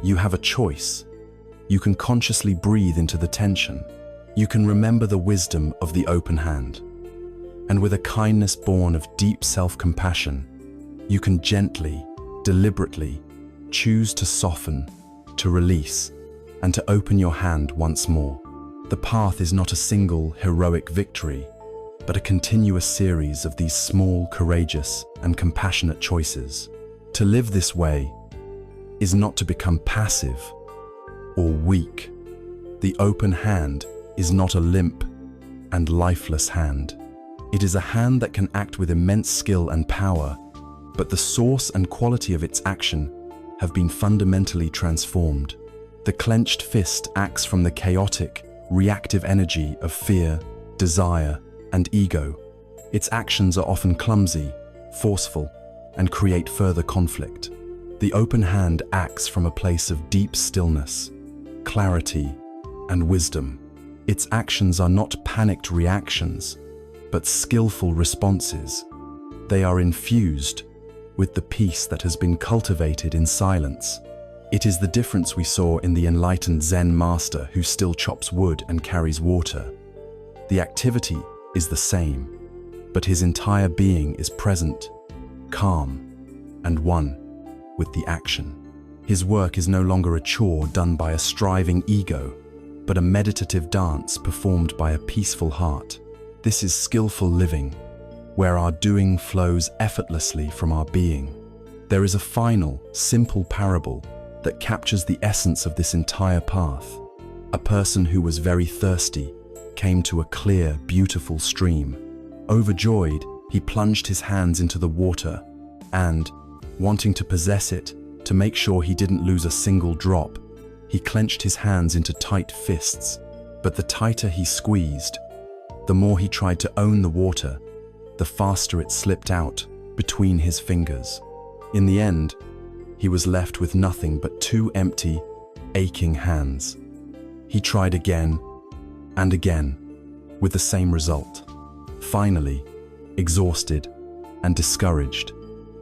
[SPEAKER 1] you have a choice. You can consciously breathe into the tension. You can remember the wisdom of the open hand. And with a kindness born of deep self-compassion, you can gently, deliberately choose to soften, to release, and to open your hand once more. The path is not a single heroic victory, but a continuous series of these small, courageous, and compassionate choices. To live this way is not to become passive or weak. The open hand is not a limp and lifeless hand. It is a hand that can act with immense skill and power, but the source and quality of its action have been fundamentally transformed. The clenched fist acts from the chaotic, reactive energy of fear, desire, and ego. Its actions are often clumsy, forceful, and create further conflict. The open hand acts from a place of deep stillness, clarity, and wisdom. Its actions are not panicked reactions, but skillful responses. They are infused with the peace that has been cultivated in silence. It is the difference we saw in the enlightened Zen master who still chops wood and carries water. The activity is the same, but his entire being is present, calm, and one with the action. His work is no longer a chore done by a striving ego, but a meditative dance performed by a peaceful heart. This is skillful living, where our doing flows effortlessly from our being. There is a final, simple parable that captures the essence of this entire path. A person who was very thirsty came to a clear, beautiful stream. Overjoyed, he plunged his hands into the water and, wanting to possess it, to make sure he didn't lose a single drop, he clenched his hands into tight fists. But the tighter he squeezed, the more he tried to own the water, the faster it slipped out between his fingers. In the end, he was left with nothing but two empty, aching hands. He tried again and again, with the same result. Finally, exhausted and discouraged,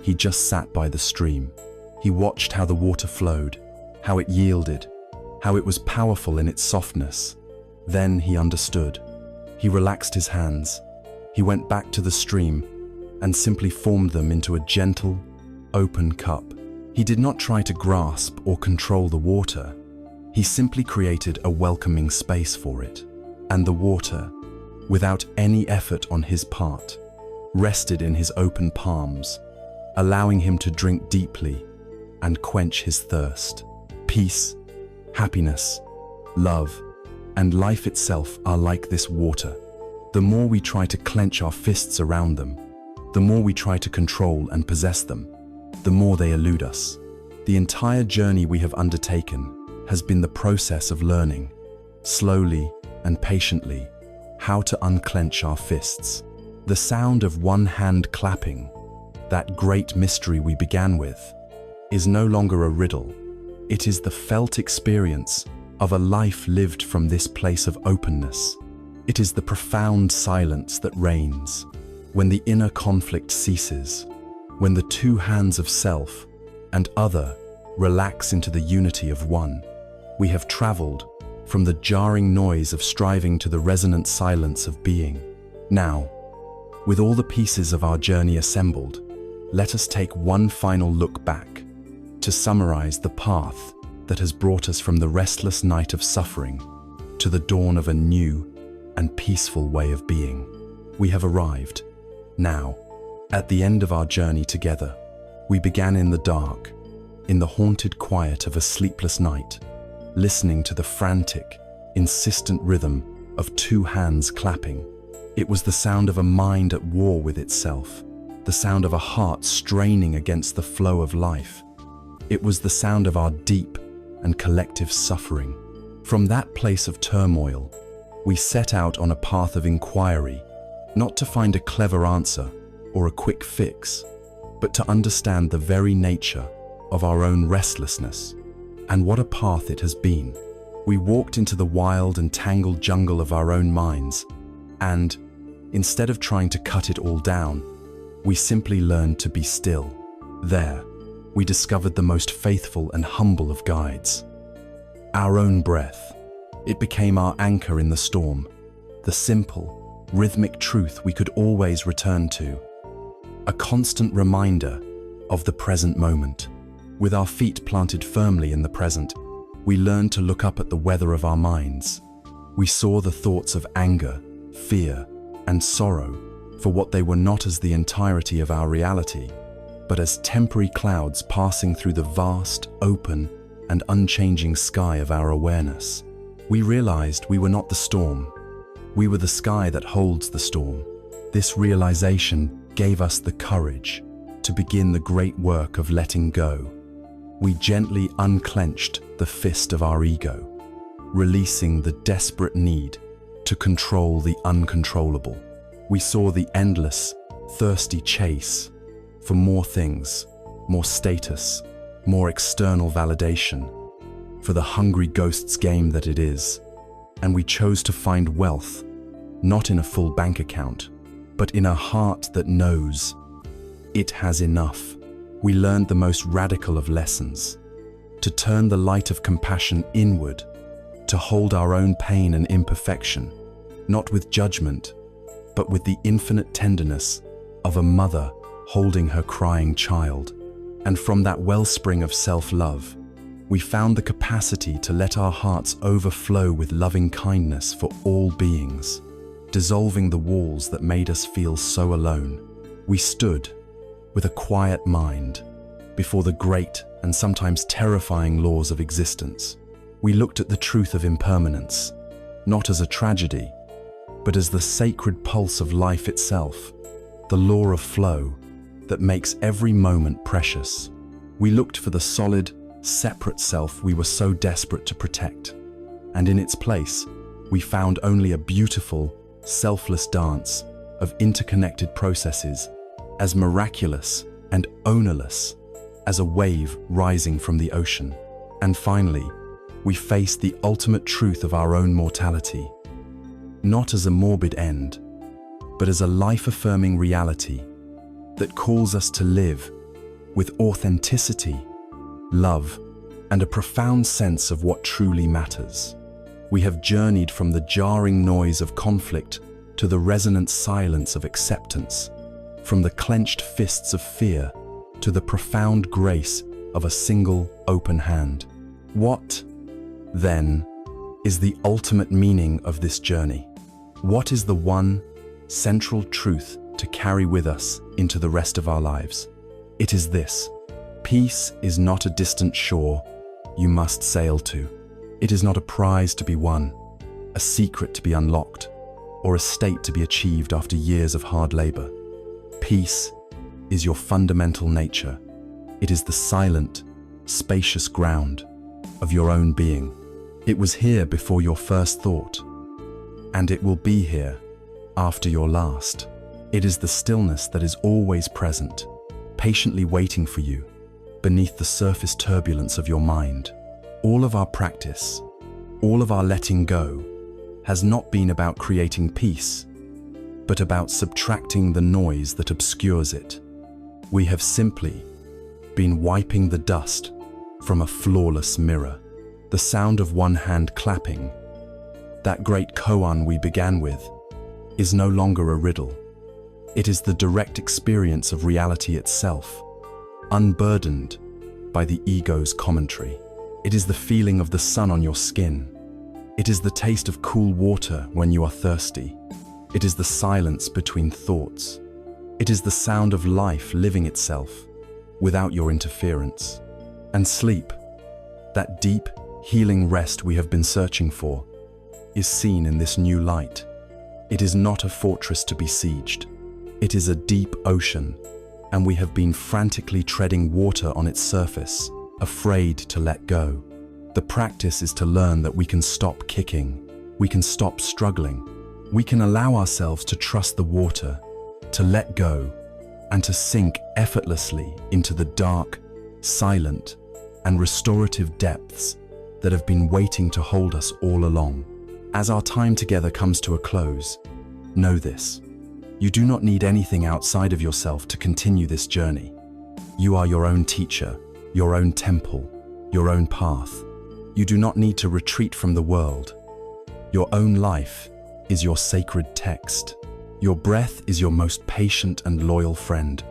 [SPEAKER 1] he just sat by the stream. He watched how the water flowed, how it yielded, how it was powerful in its softness. Then he understood. He relaxed his hands. He went back to the stream and simply formed them into a gentle, open cup. He did not try to grasp or control the water. He simply created a welcoming space for it. And the water, without any effort on his part, rested in his open palms, allowing him to drink deeply and quench his thirst. Peace, happiness, love, and life itself are like this water. The more we try to clench our fists around them, the more we try to control and possess them, the more they elude us. The entire journey we have undertaken has been the process of learning, slowly and patiently, how to unclench our fists. The sound of one hand clapping, that great mystery we began with, is no longer a riddle. It is the felt experience of a life lived from this place of openness. It is the profound silence that reigns when the inner conflict ceases, when the two hands of self and other relax into the unity of one. We have traveled from the jarring noise of striving to the resonant silence of being. Now, with all the pieces of our journey assembled, let us take one final look back to summarize the path that has brought us from the restless night of suffering to the dawn of a new and peaceful way of being. We have arrived. Now, at the end of our journey together, we began in the dark, in the haunted quiet of a sleepless night, listening to the frantic, insistent rhythm of two hands clapping. It was the sound of a mind at war with itself, the sound of a heart straining against the flow of life. It was the sound of our deep and collective suffering. From that place of turmoil, we set out on a path of inquiry, not to find a clever answer or a quick fix, but to understand the very nature of our own restlessness. And what a path it has been. We walked into the wild and tangled jungle of our own minds, and instead of trying to cut it all down, we simply learned to be still. There, we discovered the most faithful and humble of guides. Our own breath. It became our anchor in the storm, the simple, rhythmic truth we could always return to. A constant reminder of the present moment. With our feet planted firmly in the present, we learned to look up at the weather of our minds. We saw the thoughts of anger, fear, and sorrow for what they were, not as the entirety of our reality, but as temporary clouds passing through the vast, open, and unchanging sky of our awareness. We realized we were not the storm. We were the sky that holds the storm. This realization gave us the courage to begin the great work of letting go. We gently unclenched the fist of our ego, releasing the desperate need to control the uncontrollable. We saw the endless, thirsty chase for more things, more status, more external validation, for the hungry ghost's game that it is. And we chose to find wealth, not in a full bank account, but in a heart that knows it has enough. We learned the most radical of lessons, to turn the light of compassion inward, to hold our own pain and imperfection, not with judgment, but with the infinite tenderness of a mother holding her crying child. And from that wellspring of self-love, we found the capacity to let our hearts overflow with loving kindness for all beings, dissolving the walls that made us feel so alone. We stood with a quiet mind before the great and sometimes terrifying laws of existence. We looked at the truth of impermanence, not as a tragedy, but as the sacred pulse of life itself, the law of flow that makes every moment precious. We looked for the solid, separate self we were so desperate to protect, and in its place, we found only a beautiful, selfless dance of interconnected processes, as miraculous and ownerless as a wave rising from the ocean. And finally, we faced the ultimate truth of our own mortality, not as a morbid end, but as a life-affirming reality that calls us to live with authenticity, love, and a profound sense of what truly matters. We have journeyed from the jarring noise of conflict to the resonant silence of acceptance, from the clenched fists of fear to the profound grace of a single open hand. What, then, is the ultimate meaning of this journey? What is the one central truth to carry with us into the rest of our lives? It is this: peace is not a distant shore you must sail to. It is not a prize to be won, a secret to be unlocked, or a state to be achieved after years of hard labor. Peace is your fundamental nature. It is the silent, spacious ground of your own being. It was here before your first thought, and it will be here after your last. It is the stillness that is always present, patiently waiting for you beneath the surface turbulence of your mind. All of our practice, all of our letting go, has not been about creating peace, but about subtracting the noise that obscures it. We have simply been wiping the dust from a flawless mirror. The sound of one hand clapping, that great koan we began with, is no longer a riddle. It is the direct experience of reality itself, unburdened by the ego's commentary. It is the feeling of the sun on your skin. It is the taste of cool water when you are thirsty. It is the silence between thoughts. It is the sound of life living itself without your interference. And sleep, that deep, healing rest we have been searching for, is seen in this new light. It is not a fortress to be besieged. It is a deep ocean, and we have been frantically treading water on its surface, afraid to let go. The practice is to learn that we can stop kicking, we can stop struggling, we can allow ourselves to trust the water, to let go, and to sink effortlessly into the dark, silent, and restorative depths that have been waiting to hold us all along. As our time together comes to a close, know this: you do not need anything outside of yourself to continue this journey. You are your own teacher, your own temple, your own path. You do not need to retreat from the world. Your own life is your sacred text. Your breath is your most patient and loyal friend,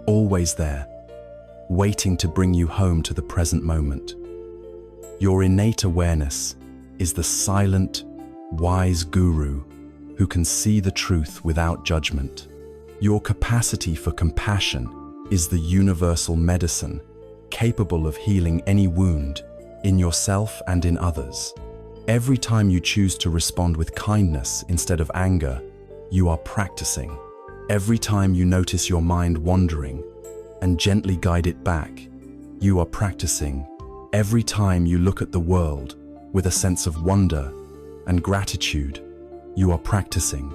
[SPEAKER 1] always there, waiting to bring you home to the present moment. Your innate awareness is the silent, wise guru who can see the truth without judgment. Your capacity for compassion is the universal medicine, capable of healing any wound in yourself and in others. Every time you choose to respond with kindness instead of anger, you are practicing. Every time you notice your mind wandering and gently guide it back, you are practicing. Every time you look at the world with a sense of wonder and gratitude, you are practicing.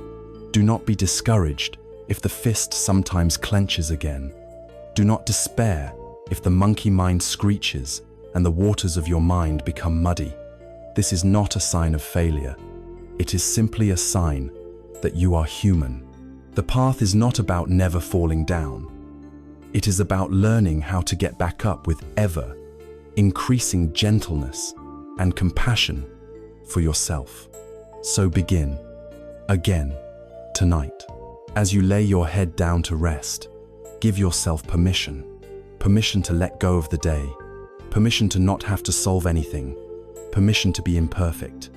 [SPEAKER 1] Do not be discouraged if the fist sometimes clenches again. Do not despair if the monkey mind screeches and the waters of your mind become muddy. This is not a sign of failure. It is simply a sign that you are human. The path is not about never falling down. It is about learning how to get back up with ever increasing gentleness and compassion for yourself. So begin again tonight. As you lay your head down to rest, give yourself permission. Permission to let go of the day. Permission to not have to solve anything. Permission to be imperfect.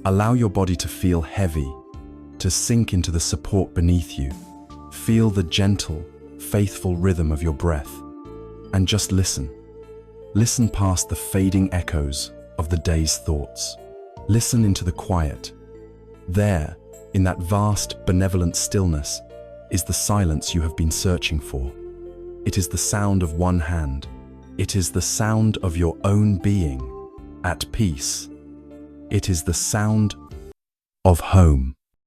[SPEAKER 1] Allow your body to feel heavy, to sink into the support beneath you. Feel the gentle, faithful rhythm of your breath, and just listen. Listen past the fading echoes of the day's thoughts. Listen into the quiet. There, in that vast, benevolent stillness, is the silence you have been searching for. It is the sound of one hand. It is the sound of your own being at peace. It is the sound of home.